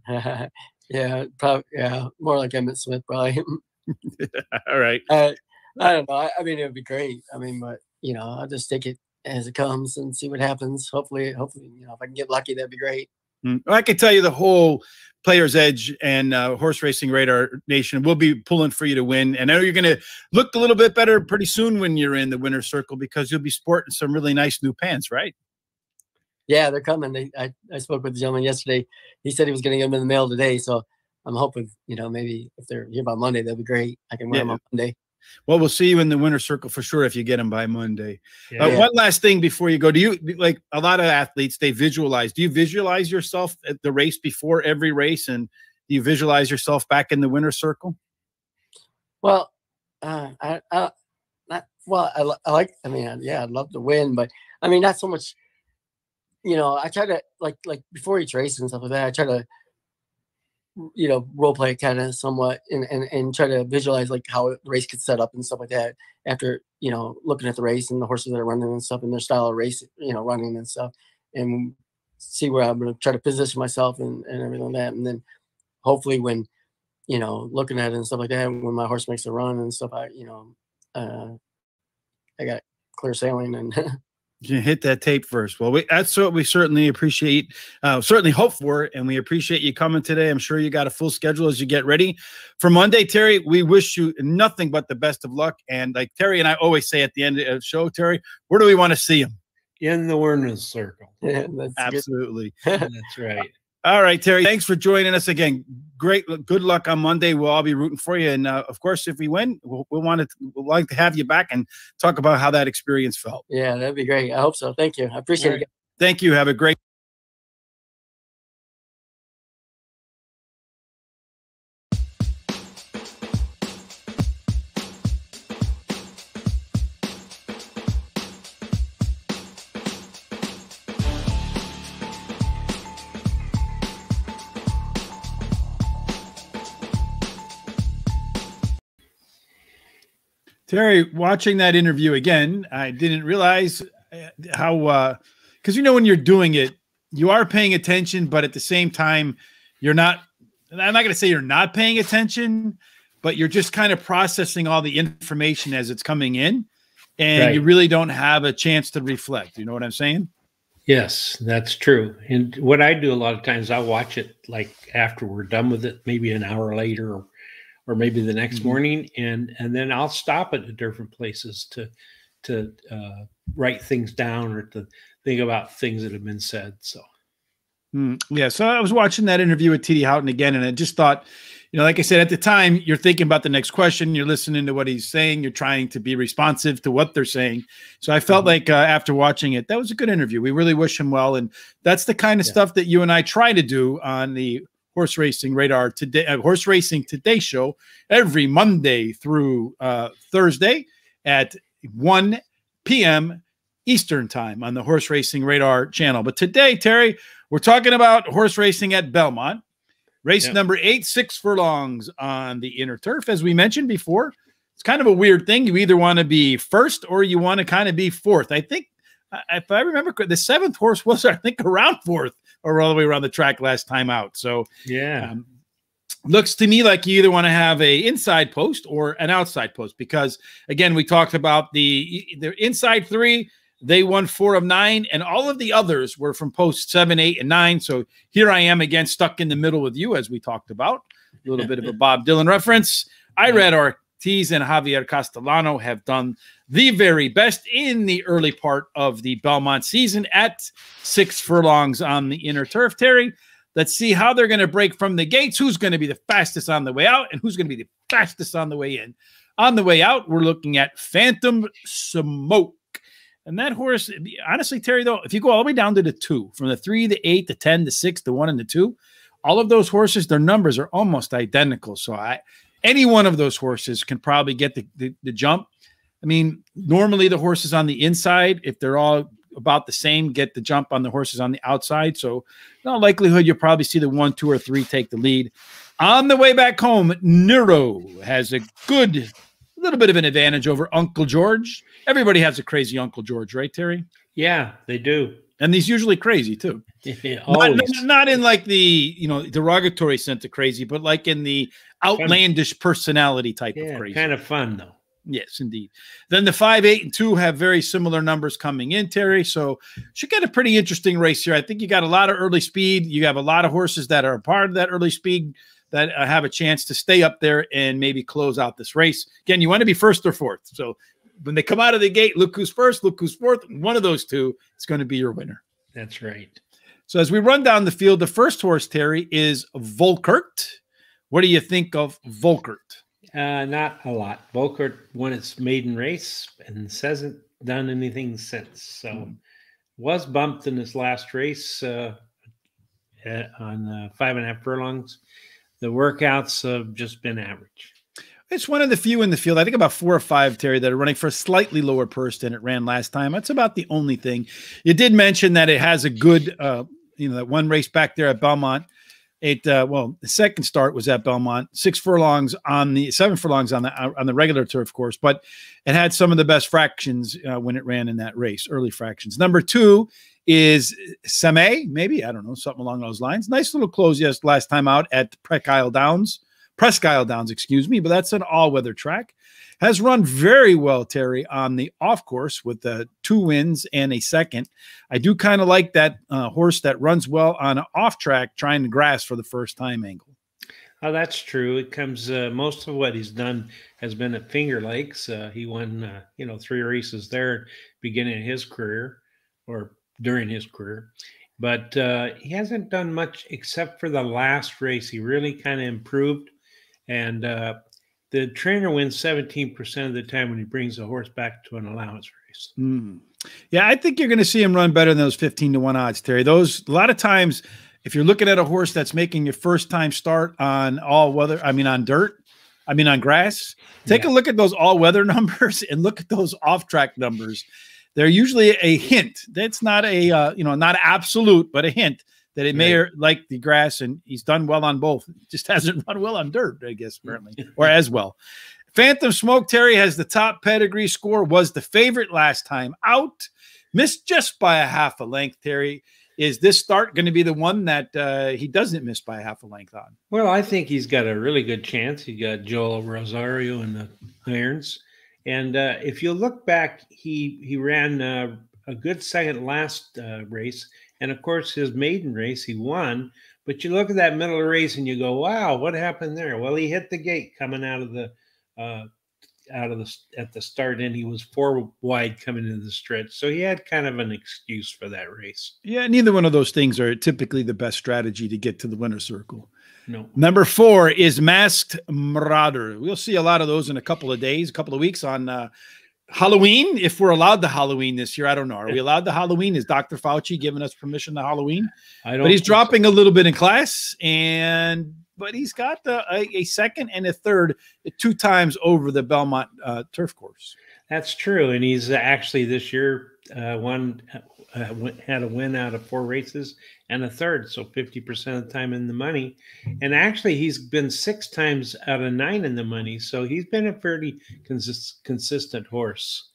Yeah, probably. Yeah, more like Emmitt Smith, probably. All right. I don't know. I mean, it would be great. I mean, but I'll just take it as it comes and see what happens. Hopefully, if I can get lucky, that'd be great. Well, I can tell you the whole Players Edge and Horse Racing Radar Nation will be pulling for you to win. And I know you're going to look a little bit better pretty soon when you're in the winner's circle because you'll be sporting some really nice new pants, right? Yeah, they're coming. I spoke with the gentleman yesterday. He said he was going to get them in the mail today. So I'm hoping, maybe if they're here by Monday, that'd be great. I can wear them on Monday. Well, we'll see you in the winner's circle for sure if you get them by Monday. One last thing before you go. Do you, like a lot of athletes, they visualize. Do you visualize yourself at the race before every race? And do you visualize yourself back in the winner's circle? Well, I'd love to win, but I mean, not so much, I try to like before each race and stuff like that, I try to, role play kind of somewhat and try to visualize like how the race could set up and stuff like that after, looking at the race and the horses that are running and stuff and their style of race, running and stuff, and see where I'm going to try to position myself and everything like that. And then hopefully when, looking at it and stuff like that, when my horse makes a run and stuff, I got clear sailing and you hit that tape first. Well, that's what we certainly appreciate, certainly hope for, and we appreciate you coming today. I'm sure you got a full schedule as you get ready for Monday, Terry. We wish you nothing but the best of luck. And like Terry and I always say at the end of the show, Terry, where do we want to see him? In the winner's circle. Yeah, absolutely. That's right. All right, Terry, thanks for joining us again. Great. Good luck on Monday. We'll all be rooting for you. And of course, if we win, we'll like to have you back and talk about how that experience felt. Yeah, that'd be great. I hope so. Thank you. I appreciate it. Thank you. Have a great Terry, watching that interview again, I didn't realize how, because when you're doing it, you are paying attention, but at the same time, you're not, I'm not going to say you're not paying attention, but you're just kind of processing all the information as it's coming in, and you really don't have a chance to reflect. You know what I'm saying? Yes, that's true. And what I do a lot of times, I watch it like after we're done with it, maybe an hour later or maybe the next morning, and then I'll stop at different places to write things down or to think about things that have been said. So, yeah. So I was watching that interview with T.D. Houghton again, and I just thought, like I said, at the time, you're thinking about the next question, you're listening to what he's saying, you're trying to be responsive to what they're saying. So I felt like after watching it, that was a good interview. We really wish him well, and that's the kind of stuff that you and I try to do on the Horse Racing Radar Today, Horse Racing Today show every Monday through Thursday at 1 p.m. Eastern time on the Horse Racing Radar channel. But today, Terry, we're talking about horse racing at Belmont. Race number 8, 6 furlongs on the inner turf. As we mentioned before, it's kind of a weird thing. You either want to be first or you want to kind of be fourth. I think, if I remember, the 7th horse was, I think, around 4th or all the way around the track last time out. So, yeah. Looks to me like you either want to have a inside post or an outside post because, again, we talked about the inside 3. They won 4 of 9, and all of the others were from post 7, 8, and 9. So here I am again, stuck in the middle with you, as we talked about. A little bit of a Bob Dylan reference. Irad Ortiz and Javier Castellano have done the very best in the early part of the Belmont season at 6 furlongs on the inner turf. Terry, let's see how they're going to break from the gates. Who's going to be the fastest on the way out, and who's going to be the fastest on the way in? On the way out, we're looking at Phantom Smoke. And that horse, honestly, Terry, though, if you go all the way down to the 2, from the 3, the 8, the 10, the 6, the 1, and the 2, all of those horses, their numbers are almost identical. So any one of those horses can probably get the jump. I mean, normally the horses on the inside, if they're all about the same, get the jump on the horses on the outside. So in all likelihood, you'll probably see the 1, 2, or 3 take the lead. On the way back home, Neuro has a little bit of an advantage over Uncle George. Everybody has a crazy Uncle George, right, Terry? Yeah, they do. And he's usually crazy too. Yeah, not in like the derogatory sense of crazy, but like in the outlandish personality type of crazy. Kind of fun though. Yes, indeed. Then the 5, 8, and 2 have very similar numbers coming in, Terry. So should get a pretty interesting race here. I think you got a lot of early speed. You have a lot of horses that are a part of that early speed that have a chance to stay up there and maybe close out this race. Again, you want to be first or fourth. So when they come out of the gate, look who's first, look who's fourth. One of those two is going to be your winner. That's right. So as we run down the field, the first horse, Terry, is Volkert. What do you think of Volkert? Not a lot. Volkert won its maiden race and hasn't done anything since. So was bumped in his last race on 5.5 furlongs. The workouts have just been average. It's one of the few in the field. I think about 4 or 5, Terry, that are running for a slightly lower purse than it ran last time. That's about the only thing. You did mention that it has a good, that one race back there at Belmont. The second start was at Belmont, 7 furlongs on the regular turf course, but it had some of the best fractions when it ran in that race, early fractions. Number 2 is Samay, maybe, I don't know, something along those lines. Nice little close last time out at Presque Isle Downs, but that's an all-weather track. Has run very well, Terry, on the off course with 2 wins and a second. I do kind of like that horse that runs well on an off track, trying to grass for the first time angle. Oh, that's true. It comes, most of what he's done has been at Finger Lakes. He won, 3 races there beginning of his career or during his career. But he hasn't done much except for the last race. He really kind of improved. And the trainer wins 17% of the time when he brings the horse back to an allowance race. Yeah, I think you're going to see him run better than those 15-1 odds, Terry. Those, a lot of times, if you're looking at a horse that's making your first time start on on grass, take a look at those all-weather numbers and look at those off-track numbers. They're usually a hint. That's not not absolute, but a hint that it may like the grass, and he's done well on both. Just hasn't run well on dirt, I guess, apparently, or as well. Phantom Smoke, Terry, has the top pedigree score, was the favorite last time out, missed just by a half a length, Terry. Is this start going to be the one that he doesn't miss by a half a length on? Well, I think he's got a really good chance. He got Joel Rosario in the irons. And if you look back, he ran a good second last race. And, of course, his maiden race, he won. But you look at that middle of the race and you go, wow, what happened there? Well, he hit the gate coming out of the at the start, and he was 4 wide coming into the stretch. So he had kind of an excuse for that race. Yeah, neither one of those things are typically the best strategy to get to the winner's circle. No. Number 4 is Masked Marauder. We'll see a lot of those in a couple of days, a couple of weeks on Halloween, if we're allowed to Halloween this year. I don't know. Are we allowed to Halloween? Is Dr. Fauci giving us permission to Halloween? I don't. But he's dropping a little bit in class, but he's got a second and a third 2 times over the Belmont turf course. That's true. And he's actually this year had a win out of 4 races and a third, so 50% of the time in the money. And actually, he's been 6 times out of 9 in the money, so he's been a fairly consistent horse.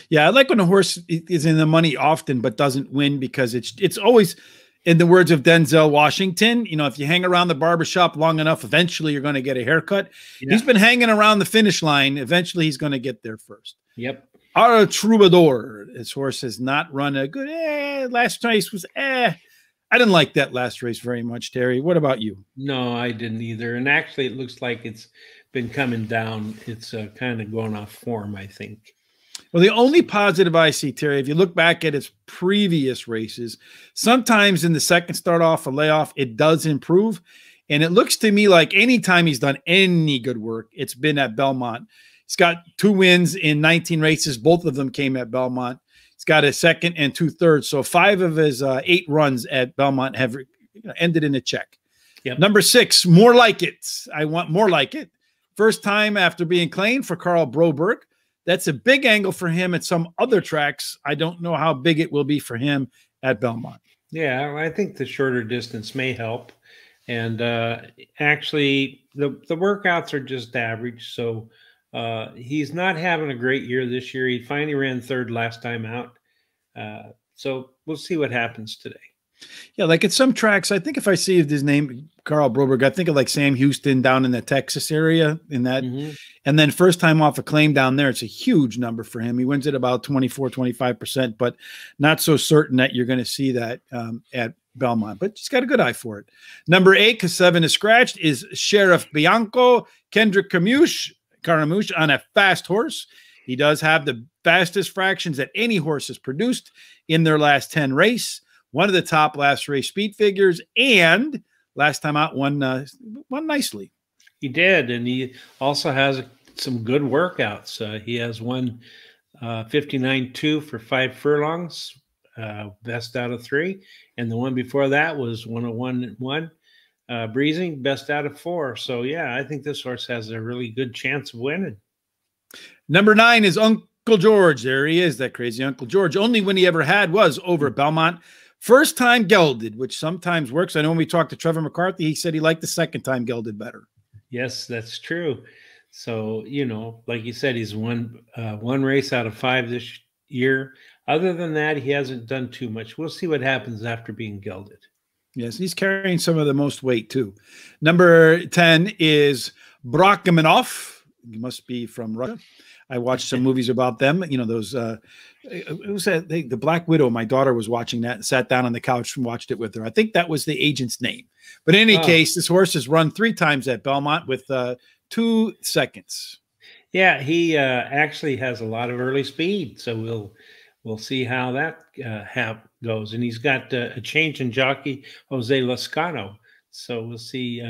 Yeah, I like when a horse is in the money often but doesn't win, because it's always, in the words of Denzel Washington, if you hang around the barbershop long enough, eventually you're going to get a haircut. Yeah. He's been hanging around the finish line. Eventually he's going to get there first. Yep. Our Troubadour, his horse has not run a good, last race was I didn't like that last race very much, Terry. What about you? No, I didn't either. And actually, it looks like it's been coming down. It's kind of going off form, I think. Well, the only positive I see, Terry, if you look back at its previous races, sometimes in the second start off or layoff, it does improve. And it looks to me like anytime he's done any good work, it's been at Belmont. He's got 2 wins in 19 races. Both of them came at Belmont. He's got a second and 2 thirds. So 5 of his 8 runs at Belmont have ended in a check. Yep. Number 6, More Like It. I want More Like It. First time after being claimed for Karl Broberg. That's a big angle for him at some other tracks. I don't know how big it will be for him at Belmont. Yeah, I think the shorter distance may help. And actually, the workouts are just average. So he's not having a great year this year. He finally ran 3rd last time out. So we'll see what happens today. Yeah, like at some tracks, I think if I see his name, Karl Broberg, I think of like Sam Houston down in the Texas area in that. Mm-hmm. And then first time off a claim down there, it's a huge number for him. He wins at about 24, 25%, but not so certain that you're going to see that at Belmont, but he's got a good eye for it. Number 8, because 7 is scratched, is Sheriff Bianco, Kendrick Caramouche on a fast horse. He does have the fastest fractions that any horse has produced in their last 10 race. One of the top last race speed figures, and last time out won nicely. He did, and he also has some good workouts. He has won 59.2 for 5 furlongs, best out of 3, and the one before that was 101.1, breezing, best out of 4. So yeah, I think this horse has a really good chance of winning. Number 9 is Uncle George. There he is, that crazy Uncle George. Only win he ever had was over at Belmont. First time gelded, which sometimes works. I know when we talked to Trevor McCarthy, he said he liked the second time gelded better. Yes, that's true. So, like you said, he's won 1 race out of 5 this year. Other than that, he hasn't done too much. We'll see what happens after being gelded. Yes, he's carrying some of the most weight too. Number 10 is Brachmanov. He must be from Russia. I watched some movies about them. Those it was the Black Widow. My daughter was watching that and sat down on the couch and watched it with her. I think that was the agent's name. But in any case, this horse has run 3 times at Belmont with 2 seconds. Yeah, he actually has a lot of early speed. So we'll see how that goes. And he's got a change in jockey, Jose Lascano. So we'll see.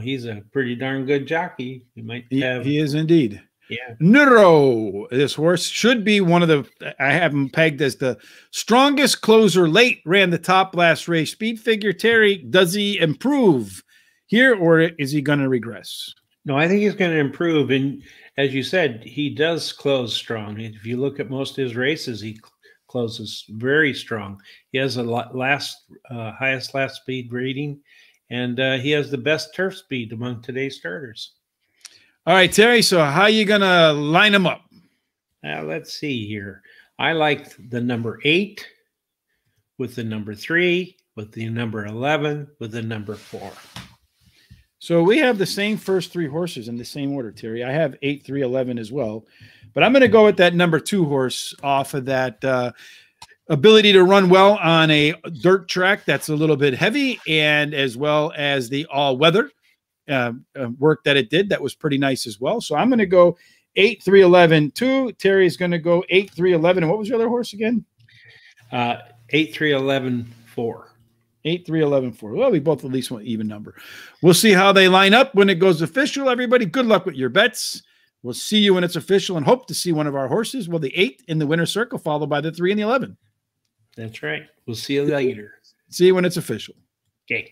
He's a pretty darn good jockey. He is indeed. Yeah. Nero, this horse should be one of the, I have him pegged as the strongest closer late, ran the top last race speed figure. Terry, does he improve here or is he going to regress? No, I think he's going to improve. And as you said, he does close strong. If you look at most of his races, he closes very strong. He has a highest last speed rating, and he has the best turf speed among today's starters. All right, Terry, so how are you going to line them up? Let's see here. I like the number 8 with the number 3, with the number 11, with the number 4. So we have the same first 3 horses in the same order, Terry. I have 8, 3, 11 as well. But I'm going to go with that number 2 horse off of that ability to run well on a dirt track that's a little bit heavy, and as well as the all-weather work that it did. That was pretty nice as well. So I'm going to go 8, 3, 11, 2. Terry's going to go 8, 3, 11. And what was your other horse again? 8, 3, 11, 4. 8, 3, 11, 4. Well, we both at least want even number. We'll see how they line up when it goes official. Everybody, good luck with your bets. We'll see you when it's official and hope to see one of our horses. Well, the 8 in the winner's circle, followed by the 3 and the 11. That's right. We'll see you later. See you when it's official. Okay.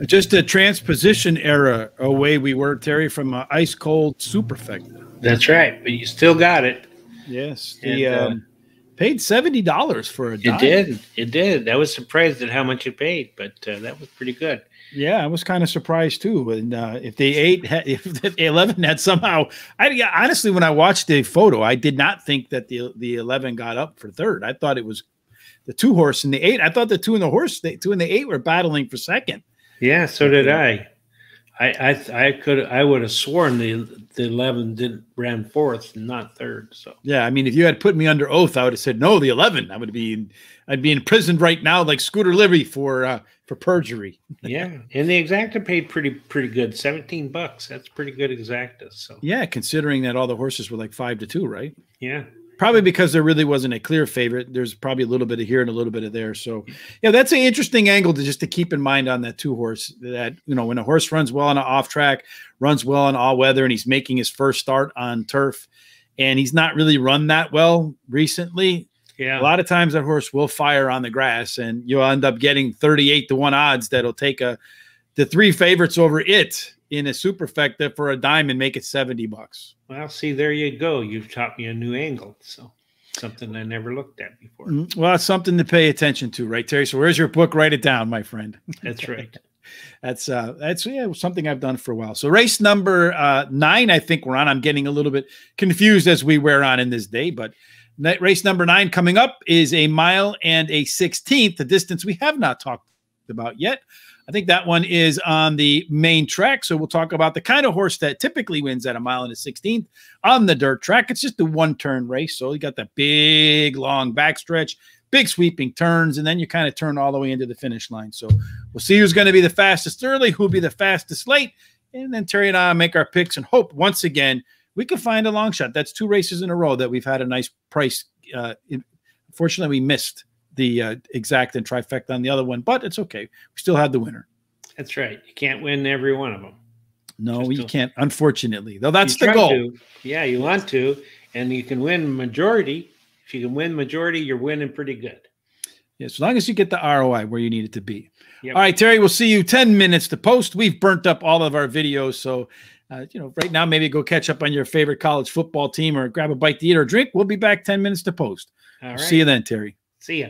Just a transposition era away we were, Terry, from ice cold superfecta. That's right, but you still got it. Yes, the paid $70 for a dime. It did. I was surprised at how much it paid, but that was pretty good. Yeah, I was kind of surprised too. And if the 11 had somehow, honestly, when I watched the photo, I did not think that the 11 got up for third. I thought it was the 2 horse and the 8. I thought the 2 and the 2 and the 8 were battling for second. Yeah, so did I. I would have sworn the 11 ran fourth and not third. So yeah, I mean, if you had put me under oath, I would have said no. The 11, I'd be imprisoned right now like Scooter Libby for perjury. Yeah, and the exacta paid pretty good, $17. That's pretty good exacta. So yeah, considering that all the horses were like 5-2, right? Yeah. Probably because there really wasn't a clear favorite. There's probably a little bit of here and a little bit of there. So, yeah, that's an interesting angle to keep in mind on that 2 horse. That, you know, when a horse runs well on an off track, runs well on all weather, and he's making his first start on turf, and he's not really run that well recently. Yeah, a lot of times that horse will fire on the grass, and you'll end up getting 38-1 odds that'll take the 3 favorites over it in a superfecta for a dime and make it $70. Well, see, there you go. You've taught me a new angle. So something I never looked at before. Well, it's something to pay attention to, right, Terry? So where's your book? Write it down, my friend. That's right. That's something I've done for a while. So race number 9, I think we're on. I'm getting a little bit confused as we wear on in this day, but race number 9 coming up is a 1 mile and a 1/16, the distance we have not talked about yet. I think that one is on the main track. So we'll talk about the kind of horse that typically wins at a 1 mile and a 1/16 on the dirt track. It's just a 1-turn race. So you got that big, long backstretch, big sweeping turns, and then you kind of turn all the way into the finish line. So we'll see who's going to be the fastest early, who'll be the fastest late. And then Terry and I will make our picks and hope once again we can find a long shot. That's 2 races in a row that we've had a nice price. Unfortunately, we missed the exact and trifecta on the other one, but it's okay. We still had the winner. That's right. You can't win every one of them. No, you can't, unfortunately. Though that's the goal. Yeah, you want to, and you can win majority. If you can win majority, you're winning pretty good. Yeah, as long as you get the ROI where you need it to be. Yep. All right, Terry, we'll see you 10 minutes to post. We've burnt up all of our videos, so right now maybe go catch up on your favorite college football team or grab a bite to eat or drink. We'll be back 10 minutes to post. All right. See you then, Terry. See ya.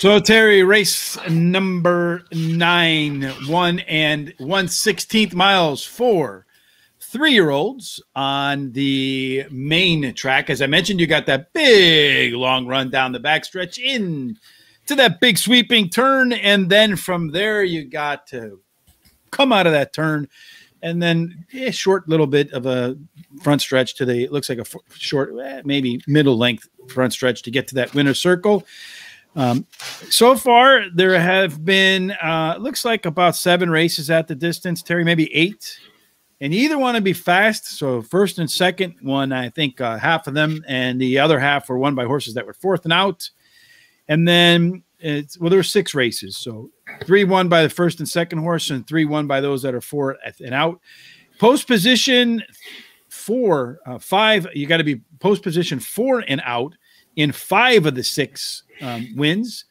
So Terry, race number 9, 1 1/16 miles for 3-year-olds on the main track. As I mentioned, you got that big long run down the backstretch in to that big sweeping turn, and then from there you got to come out of that turn, and then a short little bit of a front stretch to the, it looks like a short, maybe middle length front stretch to get to that winner's circle. So far, there have been, looks like about 7 races at the distance, Terry, maybe 8. And you either want to be fast. So first and second one, I think half of them, and the other half were won by horses that were 4th and out. And then there were 6 races. So 3 won by the first and second horse, and 3 won by those that are 4 and out. Post position 4, 5, you got to be post position 4 and out in 5 of the 6 wins.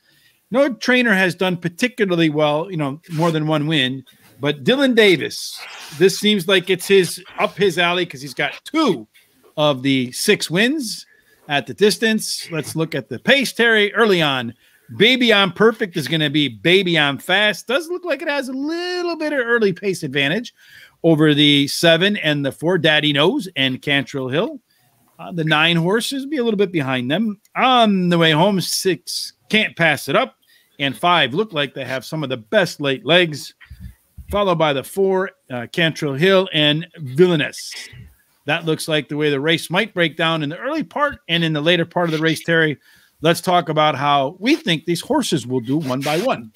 No trainer has done particularly well, more than 1 win, but Dylan Davis, this seems like it's up his alley because he's got 2 of the 6 wins at the distance. Let's look at the pace, Terry. Early on, Baby I'm Perfect is going to be Baby I'm Fast. Does look like it has a little bit of early pace advantage over the 7 and the 4, Daddy Knows and Cantrell Hill. The 9 horses be a little bit behind them. On the way home, 6 Can't Pass It Up, and 5 look like they have some of the best late legs, followed by the 4, Cantrell Hill and Villainous. That looks like the way the race might break down in the early part and in the later part of the race, Terry. Let's talk about how we think these horses will do one by one.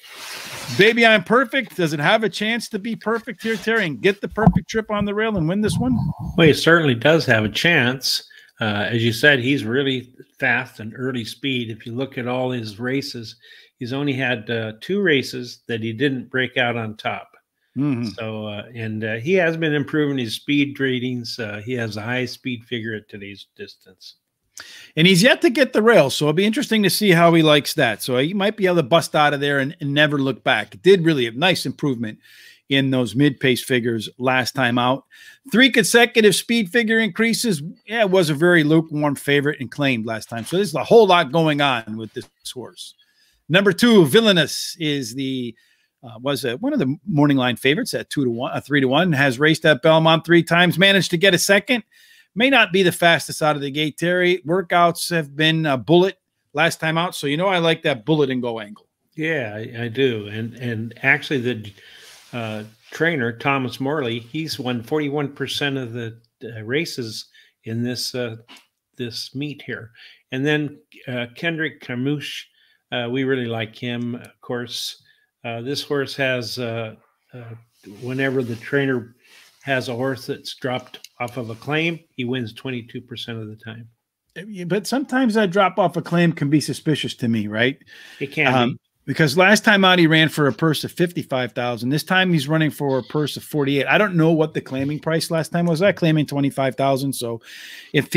Baby I'm Perfect, does it have a chance to be perfect here, Terry, and get the perfect trip on the rail and win this one? Well, he certainly does have a chance. As you said, he's really fast and early speed. If you look at all his races, he's only had 2 races that he didn't break out on top. Mm-hmm. So, and he has been improving his speed ratings. He has a high speed figure at today's distance. And he's yet to get the rail, so it'll be interesting to see how he likes that. So he might be able to bust out of there and never look back. It did really a nice improvement in those mid-pace figures last time out. 3 consecutive speed figure increases. Yeah, it was a very lukewarm favorite and claimed last time. So there's a whole lot going on with this horse. Number 2, Villainous, is the was one of the morning line favorites at 3-1. Has raced at Belmont 3 times. Managed to get a second. May not be the fastest out of the gate, Terry. Workouts have been a bullet last time out, so I like that bullet and go angle. Yeah, I do. And actually, the trainer Thomas Morley, he's won 41% of the races in this this meet here. And then Kendrick Carmouche, we really like him. Of course, this horse has whenever the trainer has a horse that's dropped off of a claim, he wins 22% of the time. But sometimes that drop off a claim can be suspicious to me, right? It can be. Because last time out he ran for a purse of $55,000. This time he's running for a purse of $48,000. I don't know what the claiming price last time was. I claiming $25,000. So if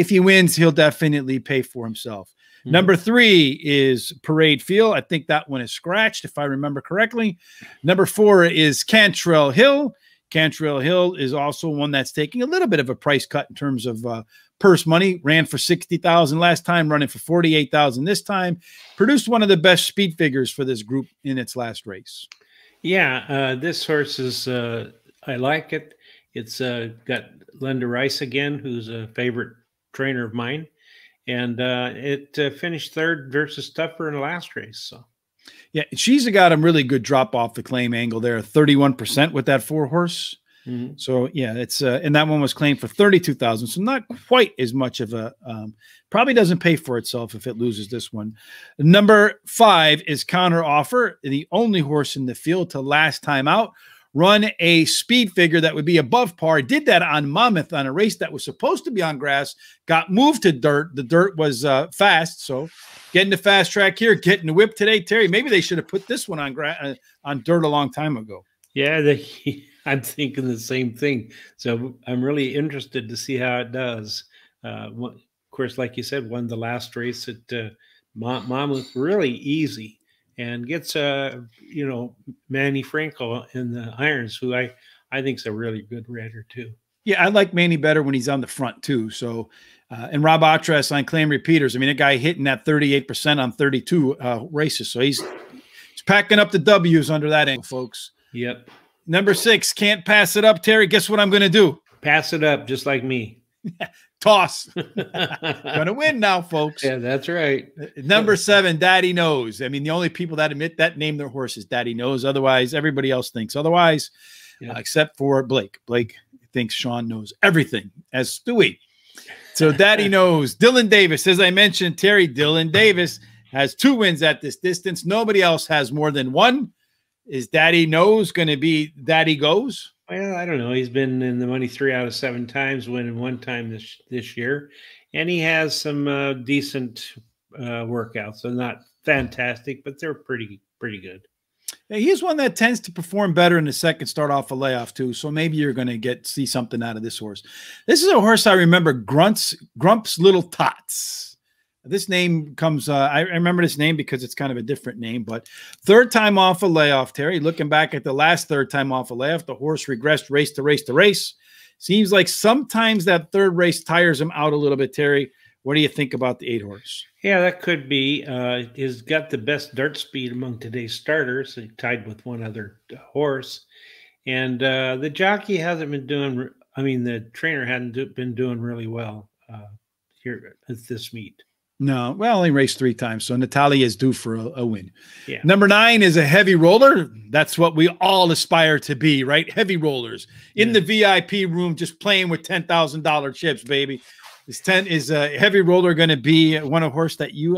he wins, he'll definitely pay for himself. Mm-hmm. Number 3 is Parade Field. I think that one is scratched, if I remember correctly. Number 4 is Cantrell Hill. Cantrell Hill is also one that's taking a little bit of a price cut in terms of purse money. Ran for $60,000 last time, running for $48,000 this time. Produced one of the best speed figures for this group in its last race. Yeah, this horse is, I like it. It's got Linda Rice again, who's a favorite trainer of mine. And it finished 3rd versus Tuffer in the last race. So. Yeah, she's got a really good drop off the claim angle there, 31% with that 4 horse. Mm-hmm. So yeah, it's and that one was claimed for $32,000. So not quite as much of a probably doesn't pay for itself if it loses this one. Number 5 is Counter Offer, the only horse in the field to last time out run a speed figure that would be above par. Did that on Monmouth on a race that was supposed to be on grass, got moved to dirt. The dirt was fast, so getting the fast track here, getting the whip today, Terry. Maybe they should have put this one on dirt a long time ago. Yeah, I'm thinking the same thing. So I'm really interested to see how it does. Of course, like you said, won the last race at Monmouth really easy. And gets Manny Franco in the irons, who I think is a really good rider too. Yeah, I like Manny better when he's on the front too. So And Rob Otras on Claim Repeaters. I mean, a guy hitting that 38% on 32 races. So he's packing up the W's under that angle, folks. Yep. Number 6, can't pass it up, Terry. Guess what I'm going to do? Pass it up, just like me. Toss. Going to win now, folks. Yeah, that's right. Number 7, Daddy Knows. I mean, the only people that admit that name their horse is Daddy Knows. Otherwise, everybody else thinks otherwise, except for Blake. Blake thinks Sean knows everything, as do we. So Daddy Knows. Dylan Davis, as I mentioned, Terry, Dylan Davis has 2 wins at this distance. Nobody else has more than 1. Is Daddy Knows going to be Daddy Goes? Well, I don't know. He's been in the money 3 out of 7 times, winning 1 time this year, and he has some decent workouts. So not fantastic, but they're pretty good. Yeah, he's one that tends to perform better in the second start off a layoff too. So maybe you're going to see something out of this horse. This is a horse I remember, Grump's Little Tots. This name comes, I remember this name because it's kind of a different name, but 3rd time off a layoff, Terry. Looking back at the last 3rd time off a layoff, the horse regressed race to race to race. Seems like sometimes that 3rd race tires him out a little bit, Terry. What do you think about the 8 horse? Yeah, that could be. He's got the best dirt speed among today's starters. He tied with 1 other horse. And the jockey hasn't been doing, the trainer hadn't been doing really well here at this meet. No, well, only raced 3 times, so Natalia is due for a win. Yeah. Number 9 is a heavy roller. That's what we all aspire to be, right? Heavy rollers in the VIP room, just playing with $10,000 chips, baby. Is a heavy roller going to be one of horse that you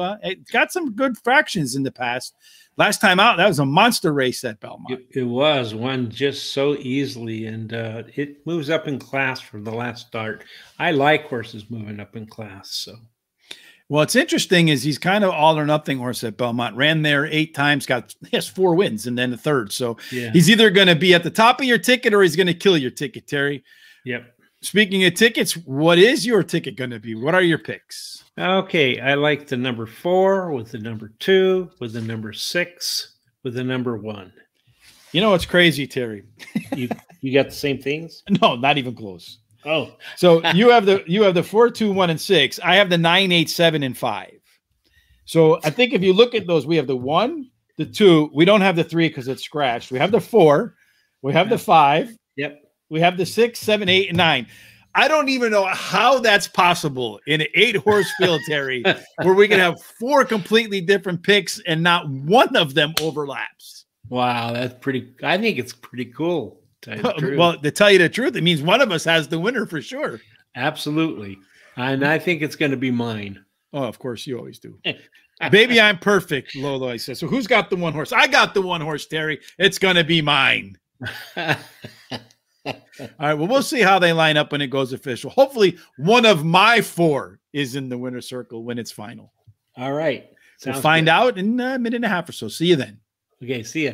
got some good fractions in the past? Last time out, that was a monster race at Belmont. It was won just so easily, and it moves up in class from the last start. I like horses moving up in class, so. Well, it's interesting is he's kind of all or nothing horse at Belmont. Ran there 8 times, has 4 wins, and then a 3rd. So he's either going to be at the top of your ticket or he's going to kill your ticket, Terry. Yep. Speaking of tickets, what is your ticket going to be? What are your picks? Okay, I like the number 4 with the number 2, with the number 6, with the number 1. You know what's crazy, Terry? you got the same things? No, not even close. Oh, so you have the 4, 2, 1, and 6. I have the 9, 8, 7, and 5. So I think if you look at those, we have the 1, the 2. We don't have the 3 because it's scratched. We have the 4. We have the 5. Yep. We have the 6, 7, 8, and 9. I don't even know how that's possible in an 8-horse field, Terry, where we can have 4 completely different picks and not one of them overlaps. Wow, that's pretty. I think it's pretty cool. Well, to tell you the truth, it means one of us has the winner for sure. Absolutely. And I think it's going to be mine. Oh, of course, you always do. Baby, I'm perfect, Lolo, I said. So who's got the 1 horse? I got the 1 horse, Terry. It's going to be mine. All right, well, we'll see how they line up when it goes official. Hopefully, one of my 4 is in the winner's circle when it's final. All right. We'll find out in a minute and a half or so. See you then. Okay, see ya.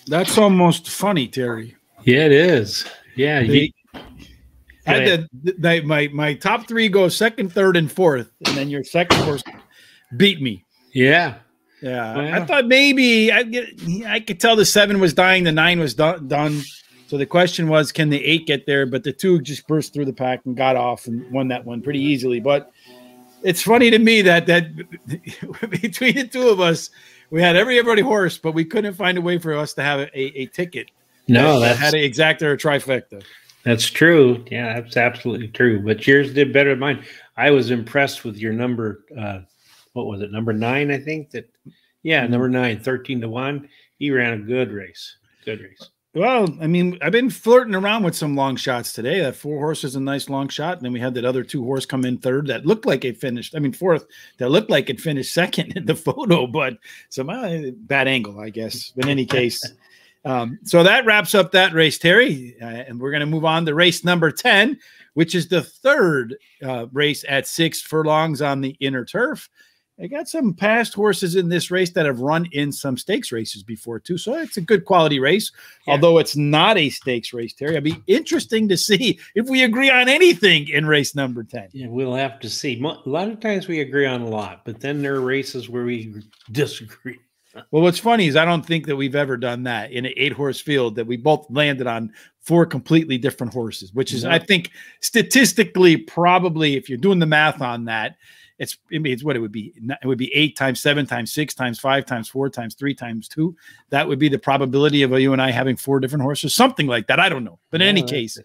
That's almost funny, Terry. Yeah, it is. Yeah, my top three go second, third, and fourth, and then your second horse beat me. Yeah. Yeah. Well, I thought maybe I could tell the 7 was dying, the 9 was done. So the question was, can the 8 get there? But the 2 just burst through the pack and got off and won that one pretty easily. But it's funny to me that between the two of us, we had everybody horse, but we couldn't find a way for us to have a ticket. No, that had an exacta or a trifecta. That's true. Yeah, that's absolutely true. But yours did better than mine. I was impressed with your number. What was it? Number 9, I think. Number 9, 13-1. He ran a good race. Good race. Well, I mean, I've been flirting around with some long shots today. That 4 horse is a nice long shot. And then we had that other 2 horse come in third that looked like it finished. I mean, fourth that looked like it finished second in the photo, but some bad angle, I guess. In any case. So that wraps up that race, Terry. And we're going to move on to race number 10, which is the third race at 6 furlongs on the inner turf. I got some past horses in this race that have run in some stakes races before too. So it's a good quality race, although it's not a stakes race, Terry. It'd be interesting to see if we agree on anything in race number 10. Yeah, we'll have to see. A lot of times we agree on a lot, but then there are races where we disagree. Well, what's funny is I don't think that we've ever done that in an 8-horse field that we both landed on 4 completely different horses, which is, I think, statistically, probably, if you're doing the math on that, it's what it would be. It would be 8 times 7 times 6 times 5 times 4 times 3 times 2. That would be the probability of you and I having 4 different horses, something like that. I don't know. But in any case,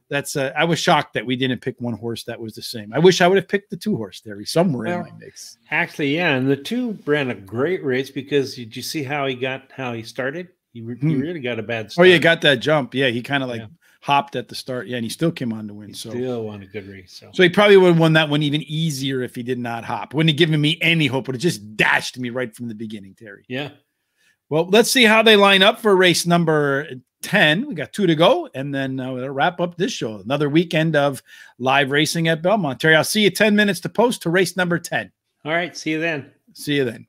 that's I was shocked that we didn't pick one horse that was the same. I wish I would have picked the 2 horse, Terry, somewhere in my mix. Actually, yeah, and the 2 ran a great race because did you see how he started? He really got a bad start. Oh, yeah, got that jump. Yeah, he kind of hopped at the start. Yeah, and he still came on to win. Still won a good race. So he probably would have won that one even easier if he did not hop. Wouldn't have given me any hope, but it just dashed me right from the beginning, Terry. Yeah. Well, let's see how they line up for race number 10. We got 2 to go, and then we'll wrap up this show. Another weekend of live racing at Belmont. Terry, I'll see you 10 minutes to post to race number 10. All right. See you then. See you then.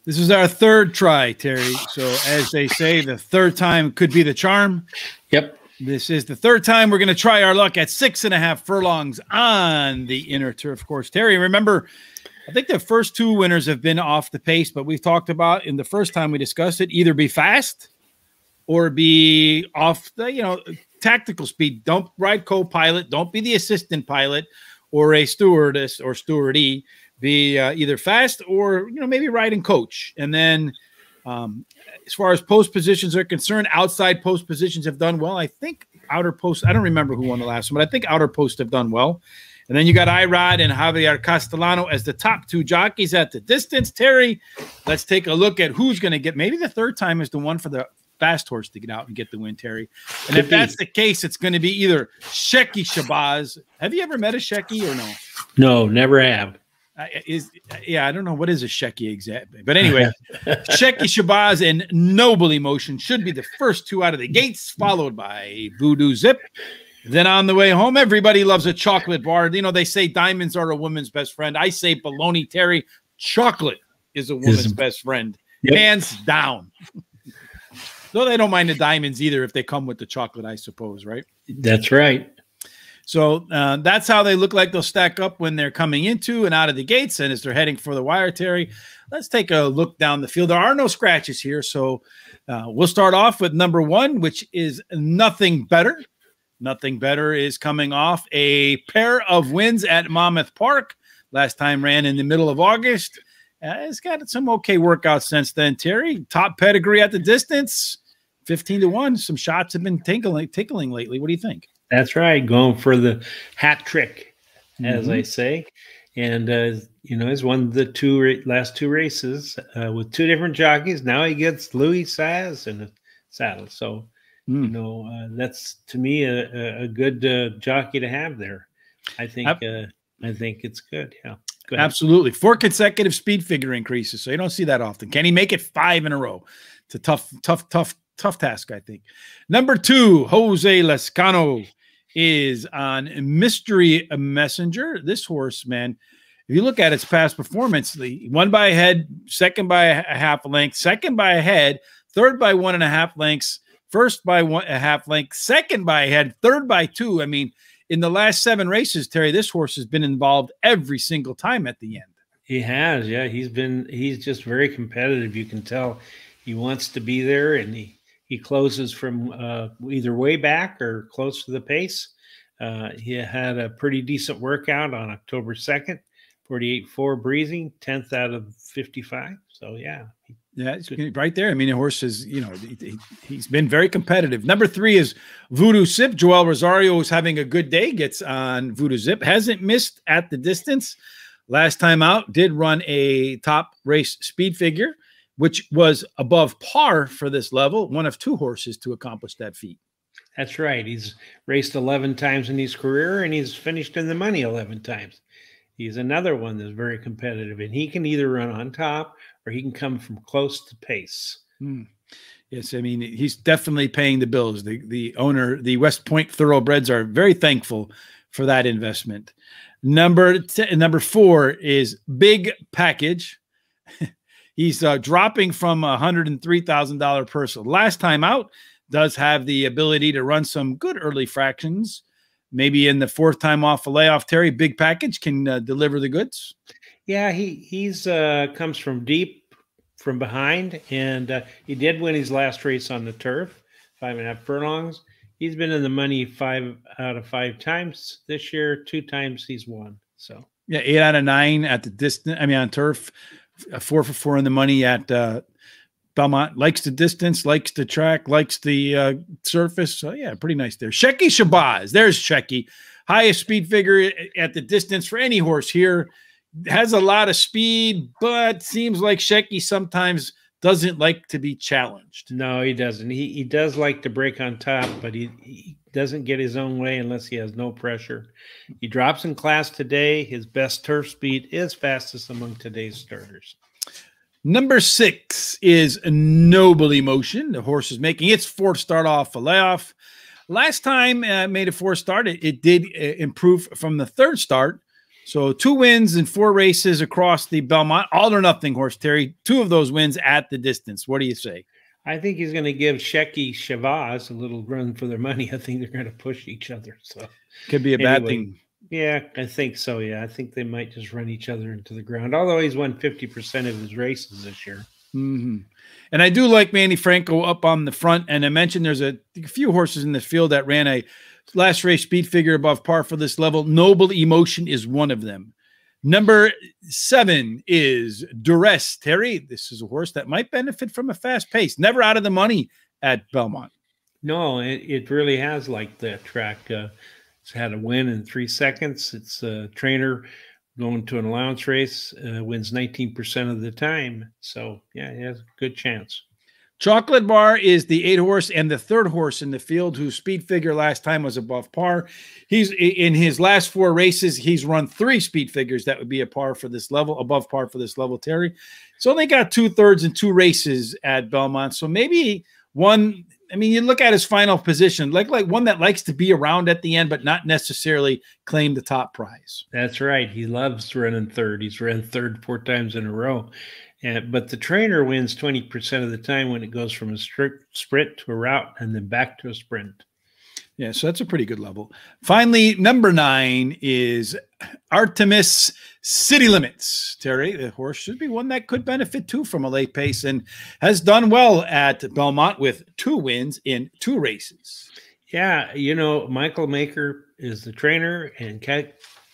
This is our third try, Terry. So as they say, the third time could be the charm. Yep. This is the third time we're going to try our luck at 6.5 furlongs on the inner turf course. Terry, remember, I think the first two winners have been off the pace, but we've talked about in the first time we discussed it, either be fast or be off the, tactical speed. Don't ride co-pilot. Don't be the assistant pilot or a stewardess or stewardee. Be either fast or, maybe riding coach. And then as far as post positions are concerned, outside post positions have done well. I think outer post, I don't remember who won the last one, but I think outer post have done well. And then you got Irod and Javier Castellano as the top two jockeys at the distance. Terry, let's take a look at who's going to get, maybe the third time is the one for the fast horse to get out and get the win, Terry. And if that's the case, it's going to be either Shecky Shabazz. Have you ever met a Shecky or no? No, never have. I don't know what is a Shecky exactly, but anyway, Shecky Shabazz and Noble Emotion should be the first two out of the gates, followed by Voodoo Zip. Then on the way home, everybody loves a chocolate bar. They say diamonds are a woman's best friend. I say baloney, Terry. Chocolate is a woman's best friend, hands down. Though they don't mind the diamonds either if they come with the chocolate, I suppose, right? That's right. So that's how they look like they'll stack up when they're coming into and out of the gates and as they're heading for the wire, Terry. Let's take a look down the field. There are no scratches here, so we'll start off with number 1, which is Nothing Better. Nothing Better is coming off a pair of wins at Monmouth Park. Last time ran in the middle of August. It's got some okay workouts since then, Terry. Top pedigree at the distance, 15-1. Some shots have been tickling lately. What do you think? That's right. Going for the hat trick, as I say. And, he's won the last two races with two different jockeys. Now he gets Louis Saez in the saddle. So, that's, to me, a good jockey to have there. I think it's good. Yeah. Go ahead. Absolutely. 4 consecutive speed figure increases. So you don't see that often. Can he make it 5 in a row? It's a tough task, I think. Number 2, Jose Lescano is on Mystery Messenger. This horse, man, if you look at its past performance, the 1 by a head, second by a half length, second by a head, third by 1.5 lengths, first by 1.5 lengths, second by a head, third by 2. I mean, in the last 7 races, Terry, this horse has been involved every single time at the end. He has, yeah. He's just very competitive. You can tell he wants to be there, and he closes from either way back or close to the pace. He had a pretty decent workout on October 2nd, 48.4 breezing, 10th out of 55. So, yeah. Yeah, it's right there. I mean, the horse is, he's been very competitive. Number 3 is Voodoo Zip. Joel Rosario is having a good day, gets on Voodoo Zip. Hasn't missed at the distance. Last time out, did run a top race speed figure, which was above par for this level. One of 2 horses to accomplish that feat. That's right. He's raced 11 times in his career, and he's finished in the money 11 times. He's another one that's very competitive, and he can either run on top or he can come from close to pace. Yes, I mean, he's definitely paying the bills. The owner, the West Point Thoroughbreds, are very thankful for that investment. Number 4 is Big Package. He's dropping from $103,000 purse last time out. Does have the ability to run some good early fractions. Maybe in the 4th time off a layoff, Terry, Big Package can deliver the goods. Yeah, he's comes from deep from behind, and he did win his last race on the turf, 5.5 furlongs. He's been in the money 5 out of 5 times this year. 2 times he's won. So yeah, 8 out of 9 at the distance. I mean, on turf, 4 for 4 in the money at Belmont. Likes the distance, likes the track, likes the surface. So yeah, pretty nice there. Shecky Shabazz. There's Shecky. Highest speed figure at the distance for any horse here. Has a lot of speed, but seems like Shecky sometimes doesn't like to be challenged. No, he doesn't. He does like to break on top, but he doesn't get his own way unless he has no pressure. He drops in class today. His best turf speed is fastest among today's starters. Number 6 is Noble Emotion. The horse is making its 4th start off a layoff. Last time made a 4th start. It did improve from the 3rd start. So 2 wins in 4 races across the Belmont, all or nothing horse, Terry. 2 of those wins at the distance. What do you say? I think he's going to give Shecky Shavaz a little run for their money. I think they're going to push each other. So could be a bad thing. Yeah, I think so. Yeah, I think they might just run each other into the ground. Although he's won 50% of his races this year. Mm-hmm. And I do like Manny Franco up on the front. And I mentioned there's a few horses in the field that ran a last race speed figure above par for this level. Noble Emotion is one of them. Number 7 is Duress. Terry, this is a horse that might benefit from a fast pace. Never out of the money at Belmont. No, it really has liked that track. It's had a win in 3 seconds. It's a trainer going to an allowance race, wins 19% of the time. So, yeah, it has a good chance. Chocolate Bar is the 8 horse and the 3rd horse in the field whose speed figure last time was above par. He's in his last 4 races, he's run 3 speed figures that would be a par for this level, above par for this level, Terry. So only got 2/3 in 2 races at Belmont. So maybe one, I mean, you look at his final position, like one that likes to be around at the end, but not necessarily claim the top prize. That's right. He loves running 3rd. He's run 3rd 4 times in a row. But the trainer wins 20% of the time when it goes from a strict sprint to a route and then back to a sprint. Yeah, so that's a pretty good level. Finally, number 9 is Artemis City Limits. Terry, the horse should be one that could benefit too from a late pace and has done well at Belmont with 2 wins in 2 races. Yeah, you know, Michael Maker is the trainer and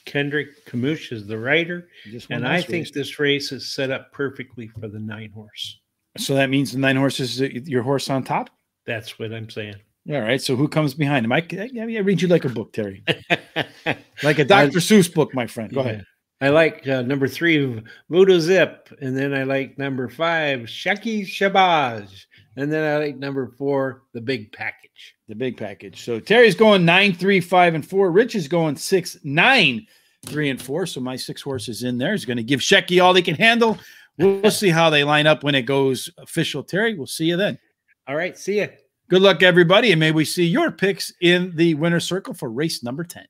Kendrick Kamush is the rider. And I think this race is set up perfectly for the 9 horse. So that means the 9 horse is your horse on top? That's what I'm saying. All right. So who comes behind him? I read you like a book, Terry. Like a Dr. Seuss book, my friend. Go ahead. I like number 3, Voodoo Zip. And then I like number 5, Shecky Shabazz. And then I like number 4, The Big Package. The Big Package. So Terry's going 9, 3, 5, and 4. Rich is going 6, 9, 3, and 4. So my 6 horses in there is going to give Shecky all they can handle. We'll see how they line up when it goes official, Terry. We'll see you then. All right. See ya. Good luck, everybody, and may we see your picks in the winner's circle for race number 10.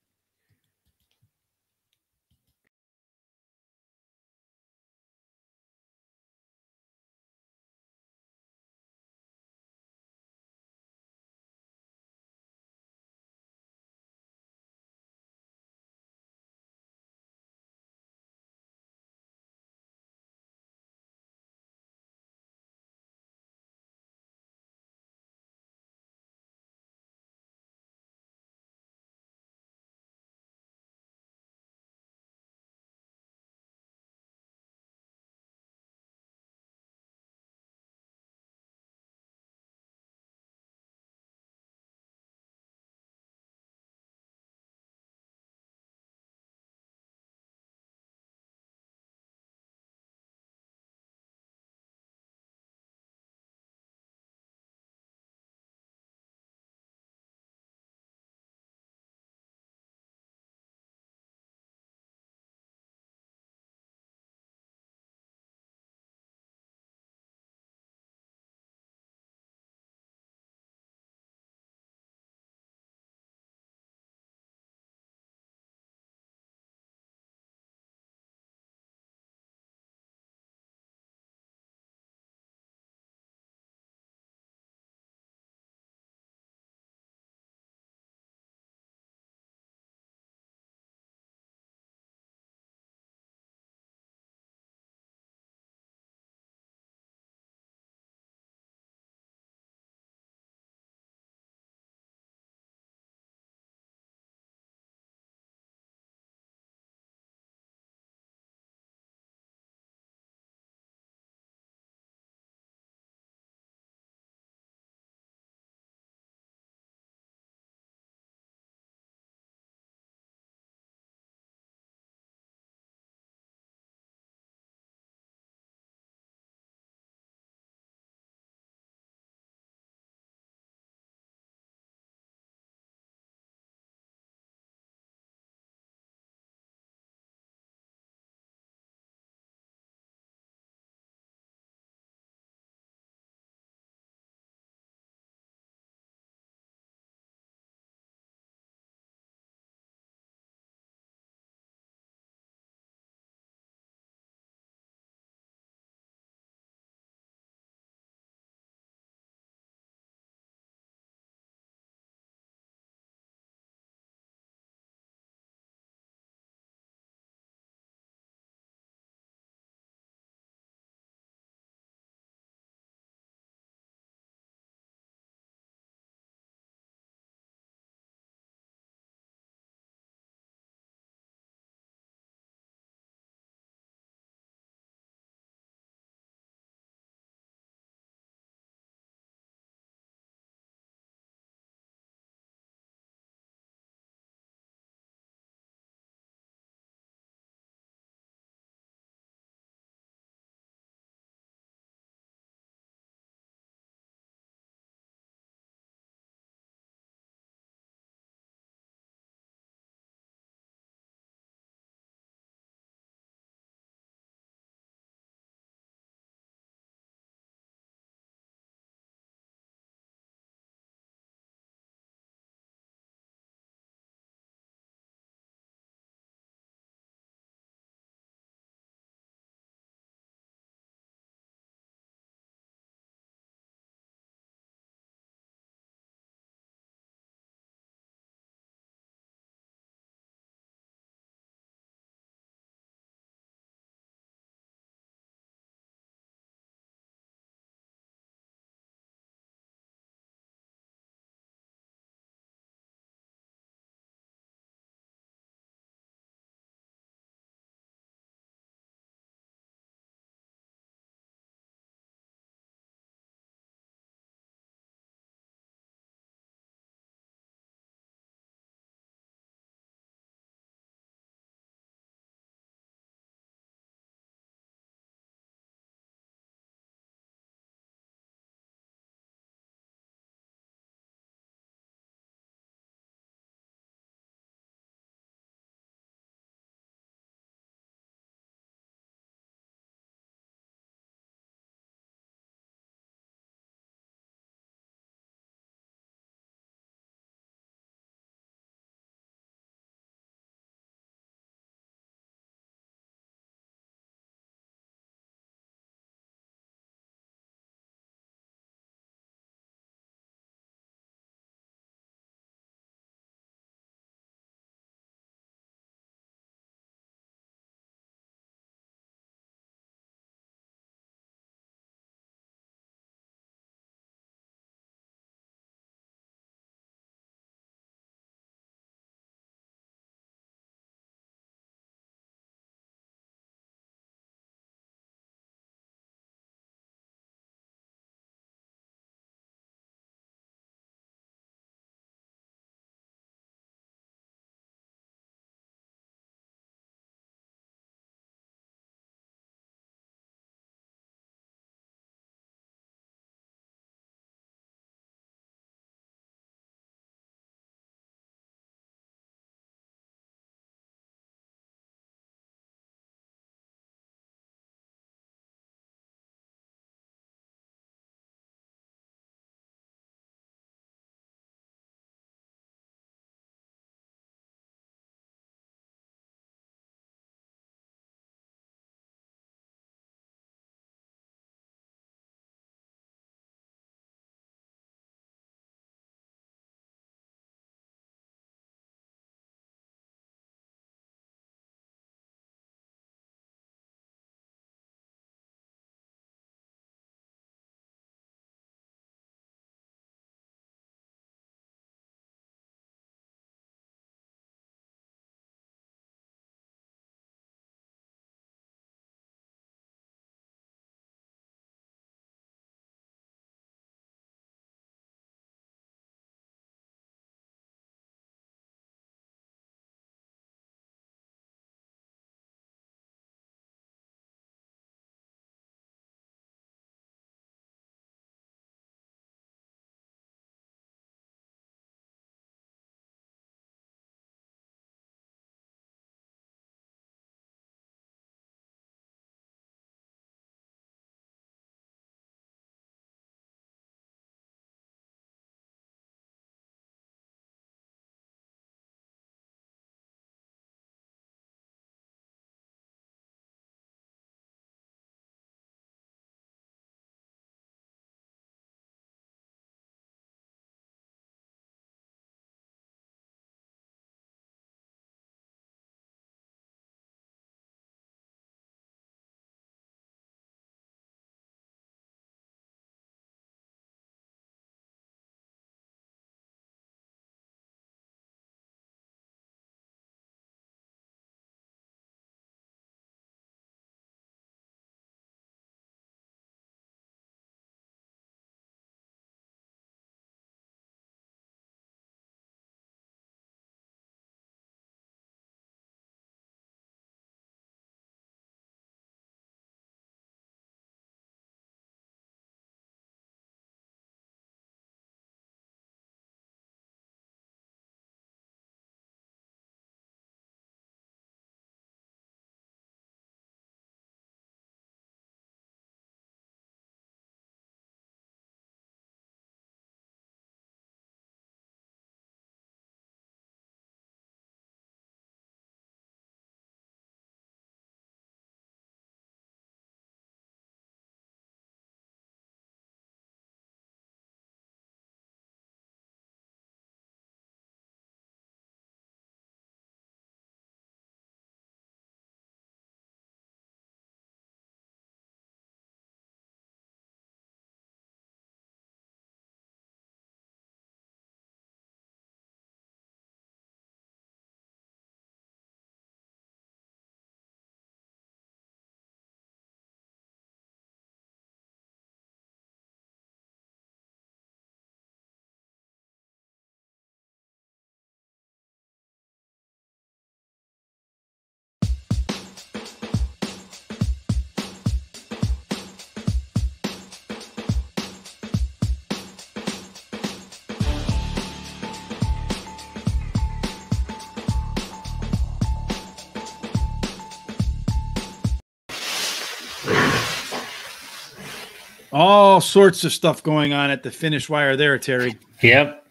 All sorts of stuff going on at the finish wire there, Terry. Yep.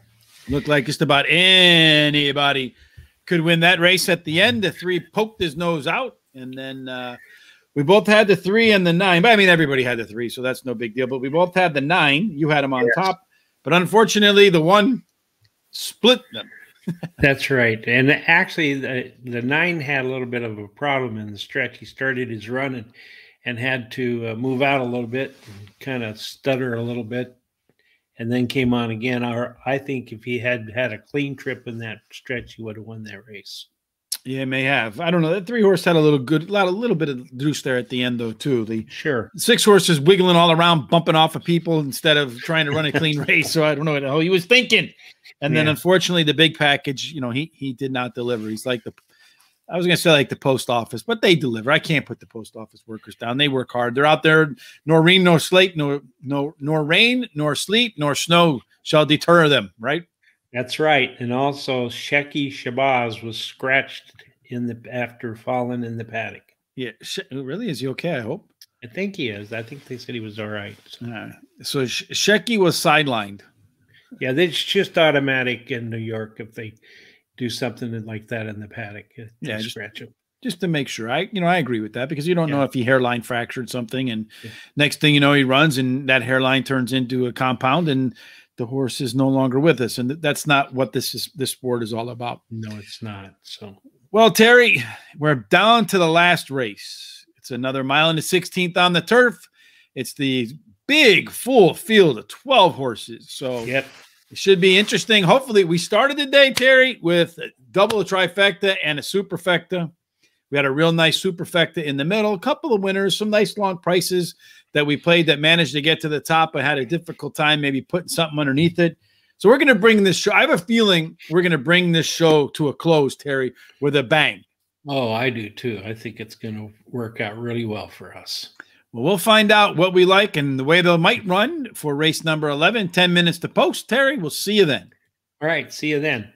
Looked like just about anybody could win that race at the end. The 3 poked his nose out, and then we both had the 3 and the 9. But I mean, everybody had the 3, so that's no big deal. But we both had the 9. You had them on top. But unfortunately, the 1 split them. That's right. And actually, the 9 had a little bit of a problem in the stretch. He started his run and had to move out a little bit and kind of stutter a little bit, and then came on again. I think if he had had a clean trip in that stretch, he would have won that race. Yeah, may have. I don't know. That 3 horse had a little bit of juice there at the end, though, too. The 6 horses wiggling all around, bumping off of people instead of trying to run a clean race. So I don't know what the hell he was thinking. And then, unfortunately, the big package, he did not deliver. He's like I was going to say like the post office, but they deliver. I can't put the post office workers down. They work hard. They're out there. Nor rain, nor sleet, nor rain, nor sleet, nor snow shall deter them. Right. That's right. And also, Shecky Shabazz was scratched after falling in the paddock. Yeah, really? Is he okay? I hope. I think he is. I think they said he was all right. So Shecky was sidelined. Yeah, it's just automatic in New York if they do something like that in the paddock. Yeah, scratch him. Just to make sure. I agree with that because you don't know if he hairline fractured something, and next thing you know, he runs and that hairline turns into a compound, and the horse is no longer with us. And that's not what this sport is all about. No, it's not. So, well, Terry, we're down to the last race. It's another mile and the 16th on the turf. It's the big full field of 12 horses. So it should be interesting. Hopefully we started the day, Terry, with a double, a trifecta and a superfecta. We had a real nice superfecta in the middle, a couple of winners, some nice long prices that we played that managed to get to the top. I had a difficult time maybe putting something underneath it. So we're going to bring this show. I have a feeling we're going to bring this show to a close, Terry, with a bang. Oh, I do too. I think it's going to work out really well for us. Well, we'll find out what we like and the way they might run for race number 11, 10 minutes to post. Terry, we'll see you then. All right. See you then.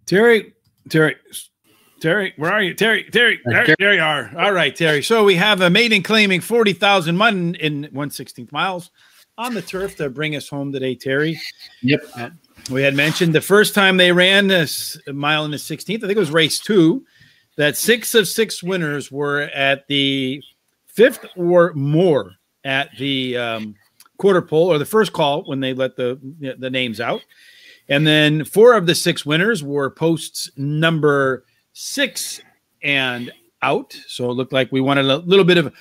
Terry, where are you? Terry, there you are. All right, Terry. So we have a maiden claiming 40,000 mutton in 1/16 miles on the turf to bring us home today, Terry. Yep. We had mentioned the first time they ran this mile in the 16th, I think it was race 2, that 6 of 6 winners were at the 5th or more at the quarter pole or the first call when they let the names out. And then 4 of the 6 winners were posts number 6 and out. So it looked like we wanted a little bit of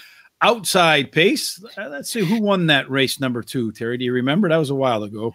outside pace. Let's see who won that race number 2. Terry, do you remember? That was a while ago.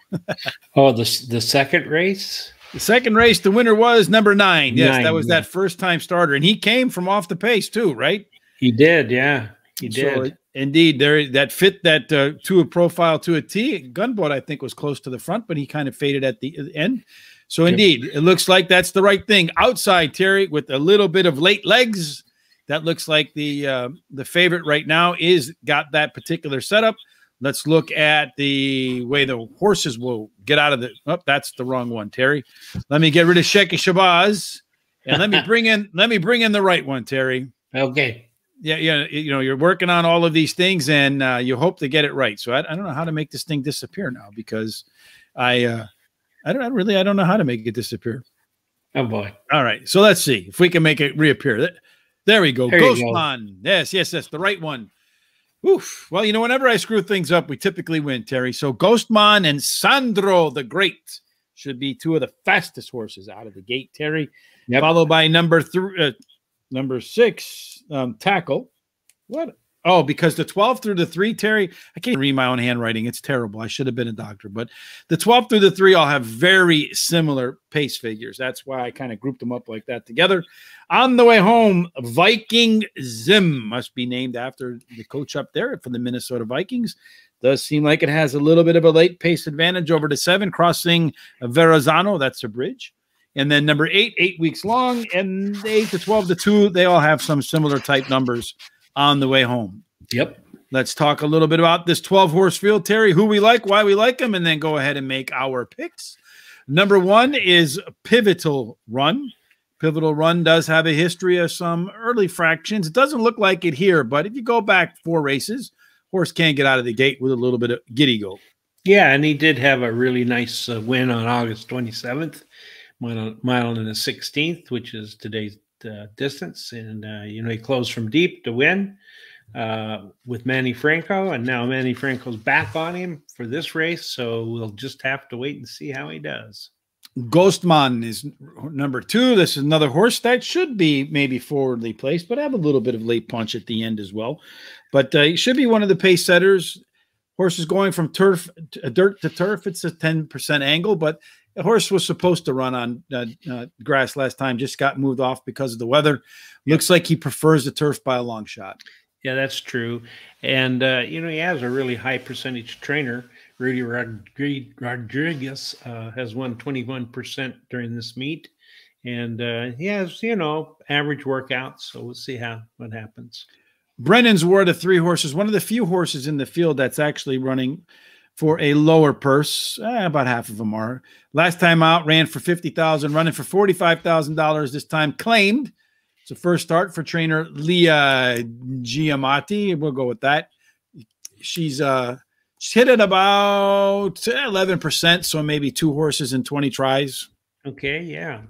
Oh, the second race? The second race, the winner was number 9. Yes, that was yeah. that first-time starter. And he came from off the pace too, right? He did, yeah. He did. So, indeed, that fit that to a profile to a T. Gunboat, I think, was close to the front, but he kind of faded at the end. So, indeed, it looks like that's the right thing. Outside, Terry, with a little bit of late legs. That looks like the favorite right now is got that particular setup. Let's look at the way the horses will get out of the. Oh, that's the wrong one, Terry. Let me get rid of Sheikh Shabazz, and let me bring in the right one, Terry. Okay. Yeah, you're working on all of these things, and you hope to get it right. So I don't know how to make this thing disappear now because I don't know how to make it disappear. Oh boy! All right, so let's see if we can make it reappear. There we go. Ghostman. Yes, the right one. Oof. Well, whenever I screw things up, we typically win, Terry. So Ghostman and Sandro the Great should be 2 of the fastest horses out of the gate, Terry. Yep. Followed by number 6, Tackle. What? Oh, because the 12 through the 3, Terry, I can't read my own handwriting. It's terrible. I should have been a doctor. But the 12 through the 3 all have very similar pace figures. That's why I kind of grouped them up like that together. On the way home, Viking Zim must be named after the coach up there for the Minnesota Vikings. Does seem like it has a little bit of a late pace advantage over to 7, crossing Verrazano. That's a bridge. And then number 8, 8 weeks long, and 8 to 12 to 2, they all have some similar type numbers on the way home. Yep. Let's talk a little bit about this 12-horse field, Terry, who we like, why we like them, and then go ahead and make our picks. Number 1 is Pivotal Run. Pivotal Run does have a history of some early fractions. It doesn't look like it here, but if you go back 4 races, horse can get out of the gate with a little bit of giddy go. Yeah, and he did have a really nice win on August 27th, mile in the 16th, which is today's distance. And, he closed from deep to win with Manny Franco. And now Manny Franco's back on him for this race. So we'll just have to wait and see how he does. Ghostman is number 2. This is another horse that should be maybe forwardly placed, but have a little bit of late punch at the end as well. But he should be one of the pace setters. Horse is going from dirt to turf. It's a 10% angle, but the horse was supposed to run on grass last time, just got moved off because of the weather. Looks like he prefers the turf by a long shot. Yeah, that's true. And, he has a really high percentage trainer. Rudy Rodriguez has won 21% during this meet. And he has, average workouts. So we'll see what happens. Brennan's War of 3 horses, one of the few horses in the field that's actually running for a lower purse. About half of them are. Last time out, ran for $50,000, running for $45,000 this time. Claimed. It's a first start for trainer Leah Giamatti. We'll go with that. She's hit at about 11%, so maybe 2 horses in 20 tries. Okay, yeah.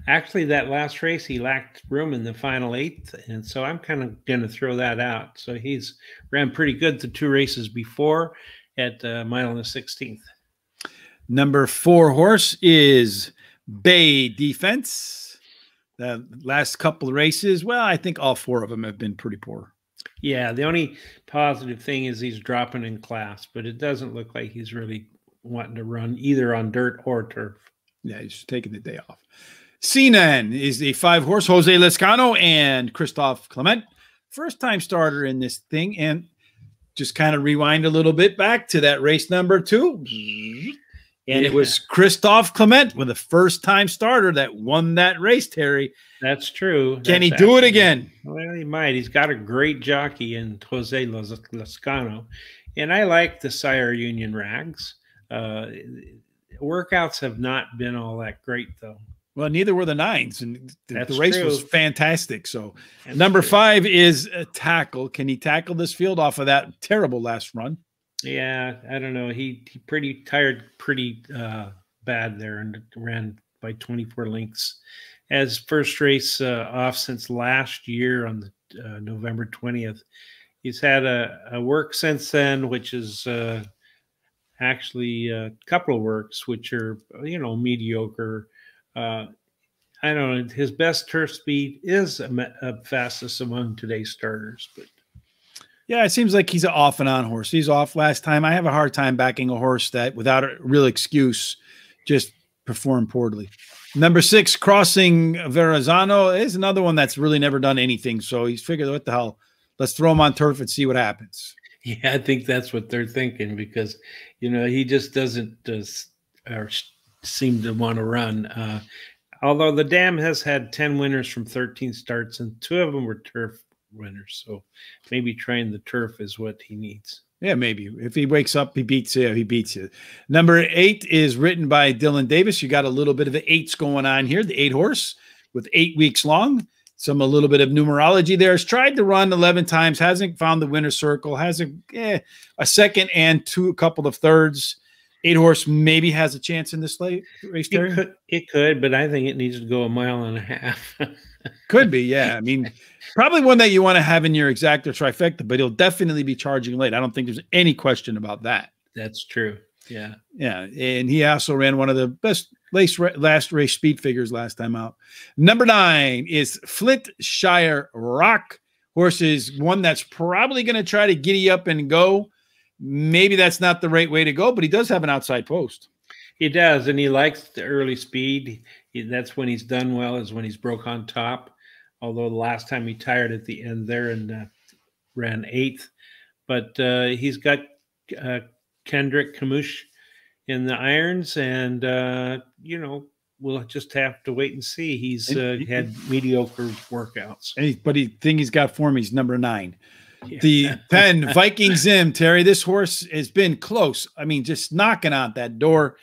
Actually, that last race, he lacked room in the final 8th, and so I'm kind of going to throw that out. So he's ran pretty good the 2 races before at mile and the 16th. Number 4 horse is Bay Defense. The last couple of races, well, I think all 4 of them have been pretty poor. Yeah, the only positive thing is he's dropping in class, but it doesn't look like he's really wanting to run either on dirt or turf. Yeah, he's taking the day off. Sinan is the 5 horse, Jose Lescano and Christophe Clement. First time starter in this thing. And just kind of rewind a little bit back to that race number 2. And it was Christophe Clement with a first time starter that won that race, Terry. That's true. Can he do it again? Well, he might. He's got a great jockey in Jose Lescano. And I like the Sire Union Rags. Workouts have not been all that great, though. Well, neither were the 9s, and the race was fantastic. So That's number true. 5 is Tackle. Can he tackle this field off of that terrible last run? Yeah, I don't know. He pretty tired, pretty bad there, and ran by 24 lengths. As first race off since last year on the November 20th. He's had a work since then, which is actually a couple of works, which are, mediocre. I don't know. His best turf speed is fastest among today's starters, but yeah, it seems like he's an off and on horse. He's off last time. I have a hard time backing a horse that, without a real excuse, just performed poorly. Number 6, Crossing Verrazano, is another one that's really never done anything. So he's figured, what the hell? Let's throw him on turf and see what happens. Yeah, I think that's what they're thinking, because, he just doesn't seem to want to run. Although the Dam has had 10 winners from 13 starts, and 2 of them were turf winners. So maybe trying the turf is what he needs. Yeah, maybe. If he wakes up, he beats you. He beats you. Number 8 is written by Dylan Davis. You got a little bit of the 8s going on here. The 8 horse with 8 weeks long. A little bit of numerology there. Has tried to run 11 times. Hasn't found the winner's circle. Has a second and a couple of thirds. 8 horse maybe has a chance in this race. It could, but I think it needs to go 1.5 miles. Could be, yeah. I mean, probably one that you want to have in your exacta trifecta, but he'll definitely be charging late. I don't think there's any question about that. That's true. Yeah. Yeah. And he also ran one of the best last race speed figures last time out. Number 9 is Flintshire Rock. Horse is one that's probably going to try to giddy up and go. Maybe that's not the right way to go, but he does have an outside post. He does, and he likes the early speed. That's when he's done well, is when he's broke on top. Although the last time he tired at the end there and ran 8th. But he's got Kendrick Kamush in the irons, and we'll just have to wait and see. He's had mediocre workouts, but the thing he's got for me is number 9. Yeah. The 10 Viking Zim, Terry. This horse has been close. I mean, just knocking on that door.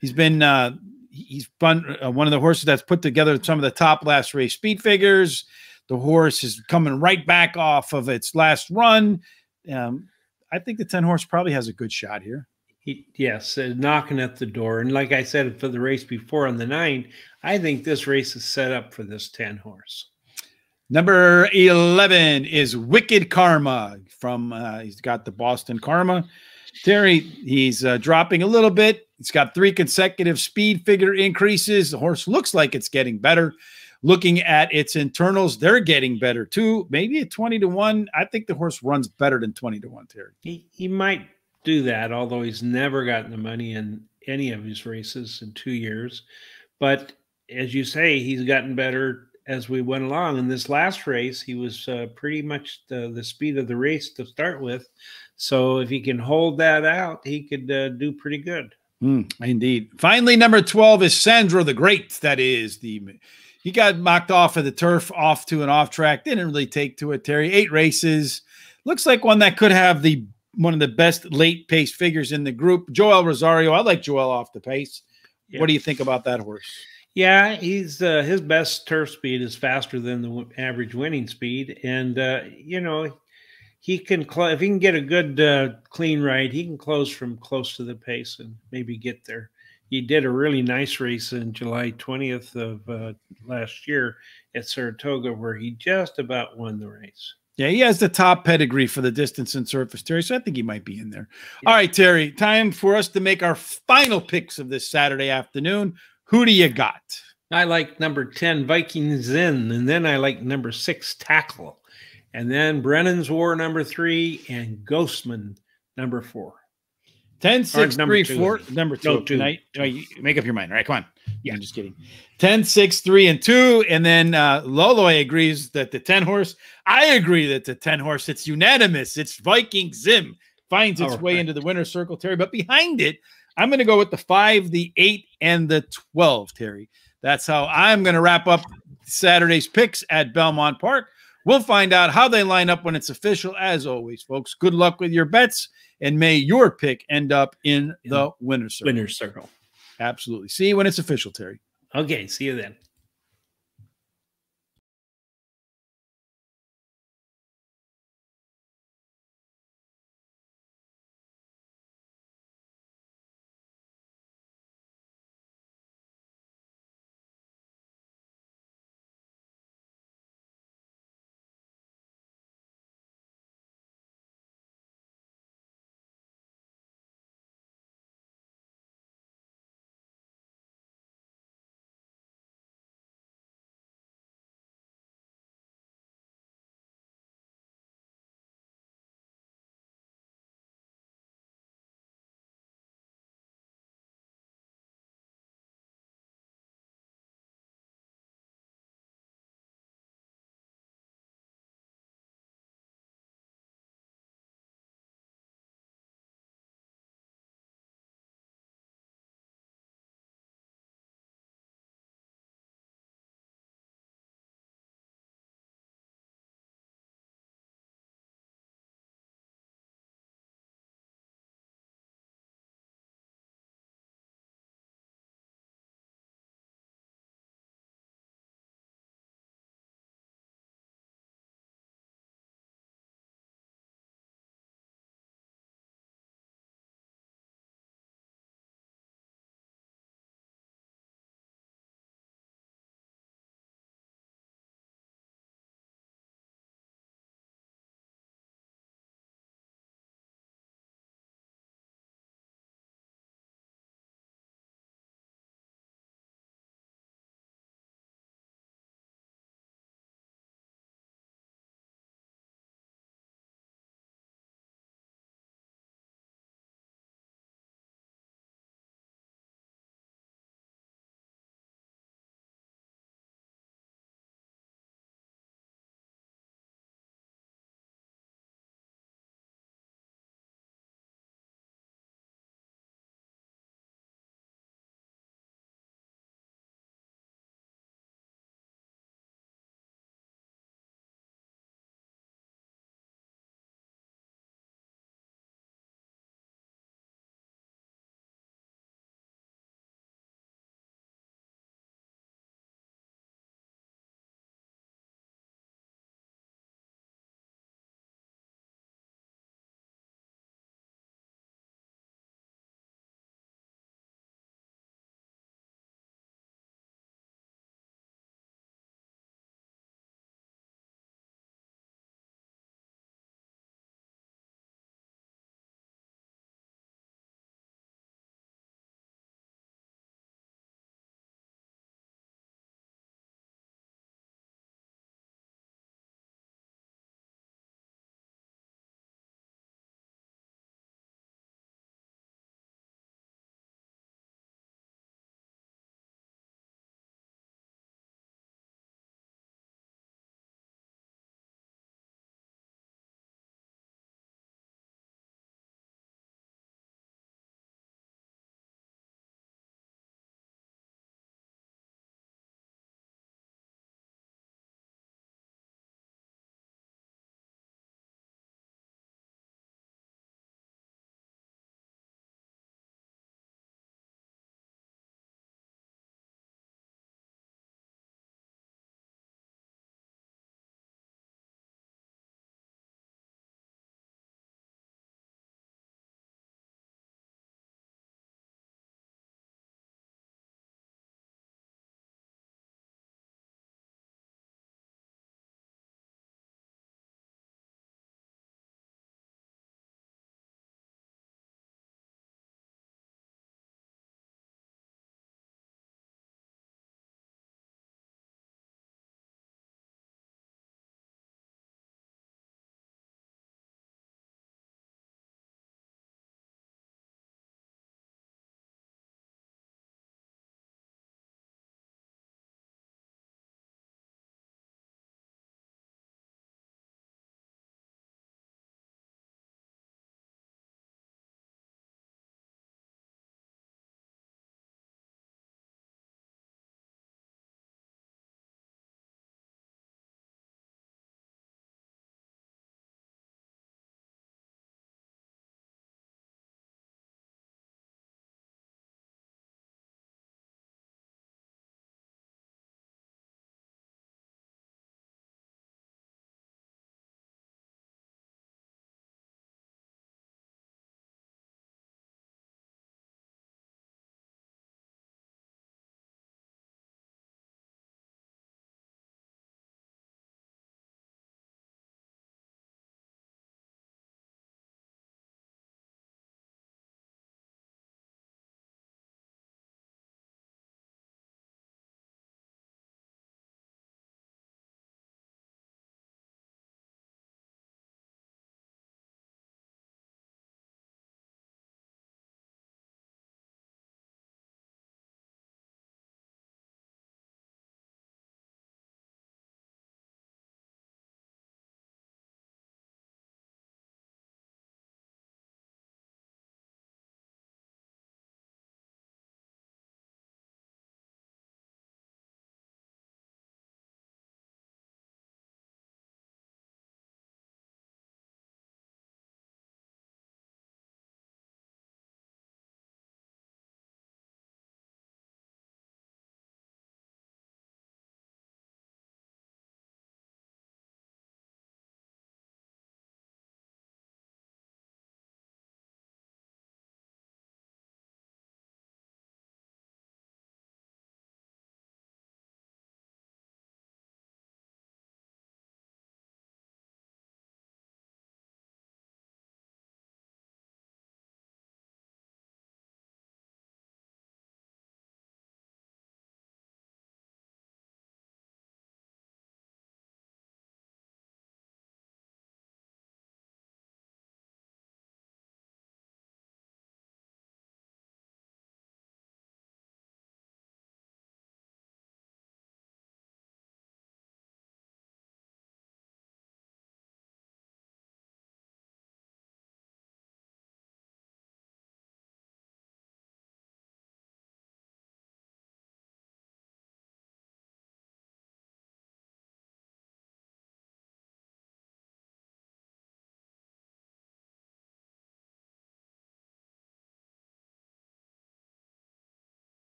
He's been one of the horses that's put together some of the top last race speed figures. The horse is coming right back off of its last run. I think the 10 horse probably has a good shot here. Yes, knocking at the door. And like I said, for the race before on the 9, I think this race is set up for this 10 horse. Number 11 is Wicked Karma from, he's got the Boston Karma. Terry, he's dropping a little bit. He's got 3 consecutive speed figure increases. The horse looks like it's getting better. Looking at its internals, they're getting better too. Maybe at 20-1. I think the horse runs better than 20-1, Terry. He might do that, although he's never gotten the money in any of his races in 2 years. But as you say, he's gotten better as we went along. In this last race, he was pretty much the speed of the race to start with. So if he can hold that out, he could do pretty good. Indeed. Finally, number 12 is Sandro the Great. That is he got knocked off of the turf, off to an off track. Didn't really take to it, Terry. 8 races. Looks like one that could have one of the best late pace figures in the group. Joel Rosario. I like Joel off the pace. Yeah. What do you think about that horse? Yeah, he's his best turf speed is faster than the average winning speed, and he can if he can get a good clean ride, he can close from close to the pace and maybe get there. He did a really nice race in July 20th of last year at Saratoga, where he just about won the race. Yeah, he has the top pedigree for the distance and surface, Terry, so I think he might be in there. Yeah. All right, Terry, time for us to make our final picks of this Saturday afternoon. Who do you got? I like number 10, Viking Zin, and then I like number 6, Tackle, and then Brennan's War, number 3, and Ghostman, number 4. 10, 6, 3, 4. Number 2. No, 2. Make up your mind. All right, come on. Yeah, I'm just kidding. 10, 6, 3, and 2. And then Loloy agrees that the 10 horse. I agree that the 10 horse, it's unanimous. It's Viking Zim. Finds its way into the winner's circle, Terry. But behind it, I'm going to go with the 5, the 8, and the 12, Terry. That's how I'm going to wrap up Saturday's picks at Belmont Park. We'll find out how they line up when it's official. As always, folks, good luck with your bets, and may your pick end up in the winner's circle. Winner's circle. Absolutely. See you when it's official, Terry. Okay, see you then.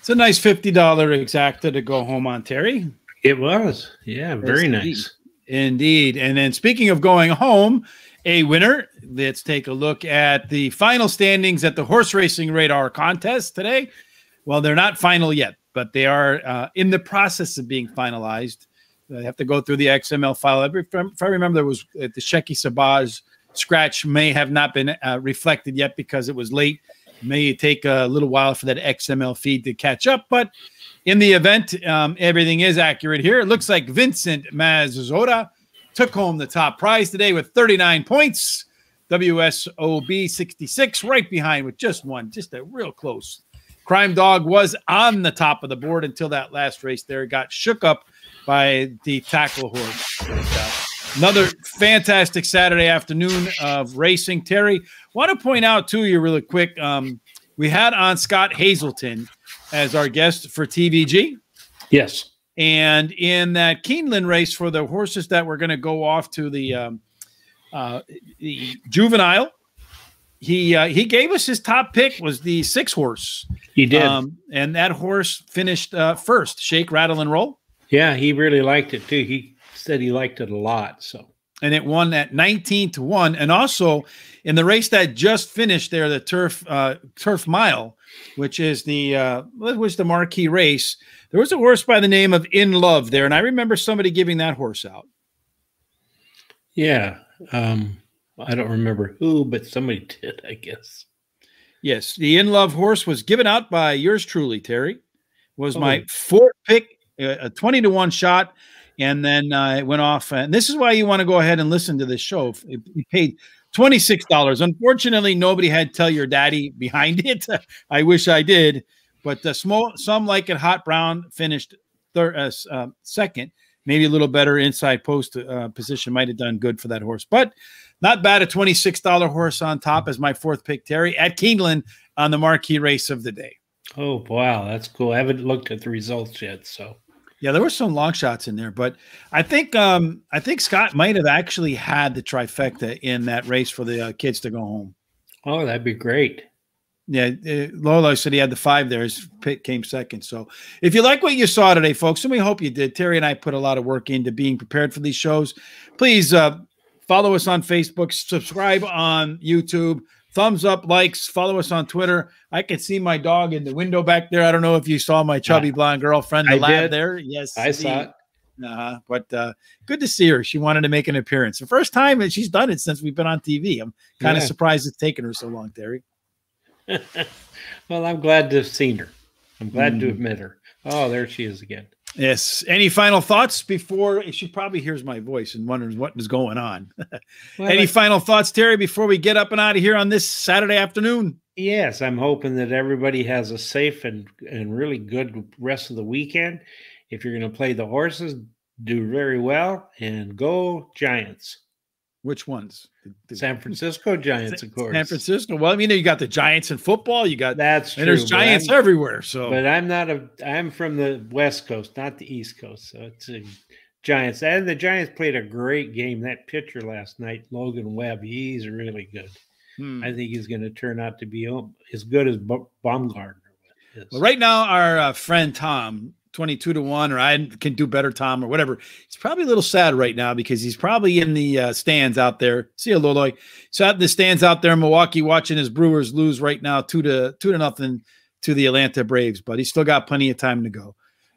It's a nice $50 exacta to go home on, Terry. It was. Yeah, very nice. Indeed. And then speaking of going home, a winner, let's take a look at the final standings at the Horse Racing Radar contest today. Well, they're not final yet, but they are in the process of being finalized. They have to go through the XML file. If I remember, there was the Shecky Sabaj scratch may have not been reflected yet because it was late. It may take a little while for that XML feed to catch up, but in the event, everything is accurate here. It looks like Vincent Mazzotta took home the top prize today with 39 points. WSOB 66 right behind with just one, just a real close. Crime Dog was on the top of the board until that last race there. It got shook up by the tackle horse. Another fantastic Saturday afternoon of racing. Terry, want to point out to you really quick, we had on Scott Hazelton as our guest for TVG. Yes. And in that Keeneland race for the horses that were going to go off to the juvenile, he gave us his top pick was the 6 horse. He did. And that horse finished first, Shake, Rattle, and Roll. Yeah, he really liked it too. He said he liked it a lot. So, and it won at 19-1. And also in the race that just finished there, the Turf Mile, which is the marquee race, there was a horse by the name of In Love there, and I remember somebody giving that horse out. Yeah, I don't remember who, but somebody did, I guess. Yes, the In Love horse was given out by yours truly, Terry. Was my 4th pick, a 20-1 shot, and then it went off. And this is why you want to go ahead and listen to this show. He paid $26. Unfortunately, nobody had Tell Your Daddy behind it. I wish I did. But Some Like It Hot Brown finished second. Maybe a little better inside post position might have done good for that horse. But not bad, a $26 horse on top as my 4th pick, Terry, at Keeneland on the marquee race of the day. Oh, wow. That's cool. I haven't looked at the results yet. So, yeah, there were some long shots in there. But I think Scott might have actually had the trifecta in that race for the kids to go home. Oh, that'd be great. Yeah, Lolo said he had the 5 there. His pick came second. So if you like what you saw today, folks, and we hope you did, Terry and I put a lot of work into being prepared for these shows. Please follow us on Facebook, subscribe on YouTube, thumbs up, likes, follow us on Twitter. I can see my dog in the window back there. I don't know if you saw my chubby blonde girlfriend, the lab there. Yes, I saw it. But good to see her. She wanted to make an appearance. The first time, and she's done it since we've been on TV. I'm kind of surprised it's taken her so long, Terry. Well, I'm glad to have seen her. I'm glad to have met her. Oh, there she is again. Yes. Any final thoughts before she probably hears my voice and wonders what is going on? Well, any final thoughts, Terry, before we get up and out of here on this Saturday afternoon? Yes, I'm hoping that everybody has a safe and really good rest of the weekend. If you're going to play the horses, do very well and go Giants. Which ones? The San Francisco Giants, of course. San Francisco. Well, I mean, you got the Giants in football. You got that's true. And there's Giants everywhere. So, but I'm from the West Coast, not the East Coast. So it's Giants, and the Giants played a great game. That pitcher last night, Logan Webb, he's really good. I think he's going to turn out to be as good as Baumgartner is. Well, right now, our friend Tom. 22-1, or I can do better, Tom, or whatever. He's probably a little sad right now because he's probably in the stands out there. See you, Loloy. So out in the stands out there in Milwaukee, watching his Brewers lose right now 2-0 to the Atlanta Braves. But he's still got plenty of time to go.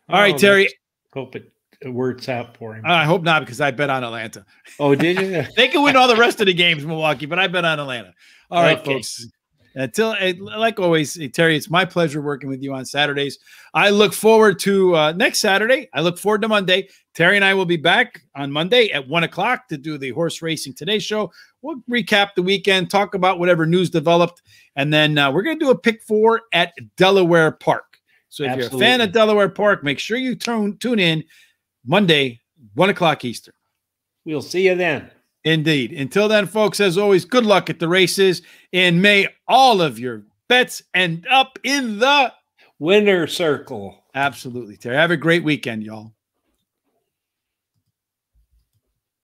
All right, Terry. Hope it works out for him. I hope not because I bet on Atlanta. Oh, did you? They can win all the rest of the games, Milwaukee, but I bet on Atlanta. All right, folks. Until, like always, Terry, it's my pleasure working with you on Saturdays. I look forward to next Saturday. I look forward to Monday. Terry and I will be back on Monday at 1 o'clock to do the Horse Racing Today show. We'll recap the weekend, talk about whatever news developed, and then we're going to do a pick 4 at Delaware Park. So if you're a fan of Delaware Park, make sure you tune in Monday, 1 o'clock Eastern. We'll see you then. Indeed. Until then, folks, as always, good luck at the races, and may all of your bets end up in the winner circle. Absolutely, Terry. Have a great weekend, y'all.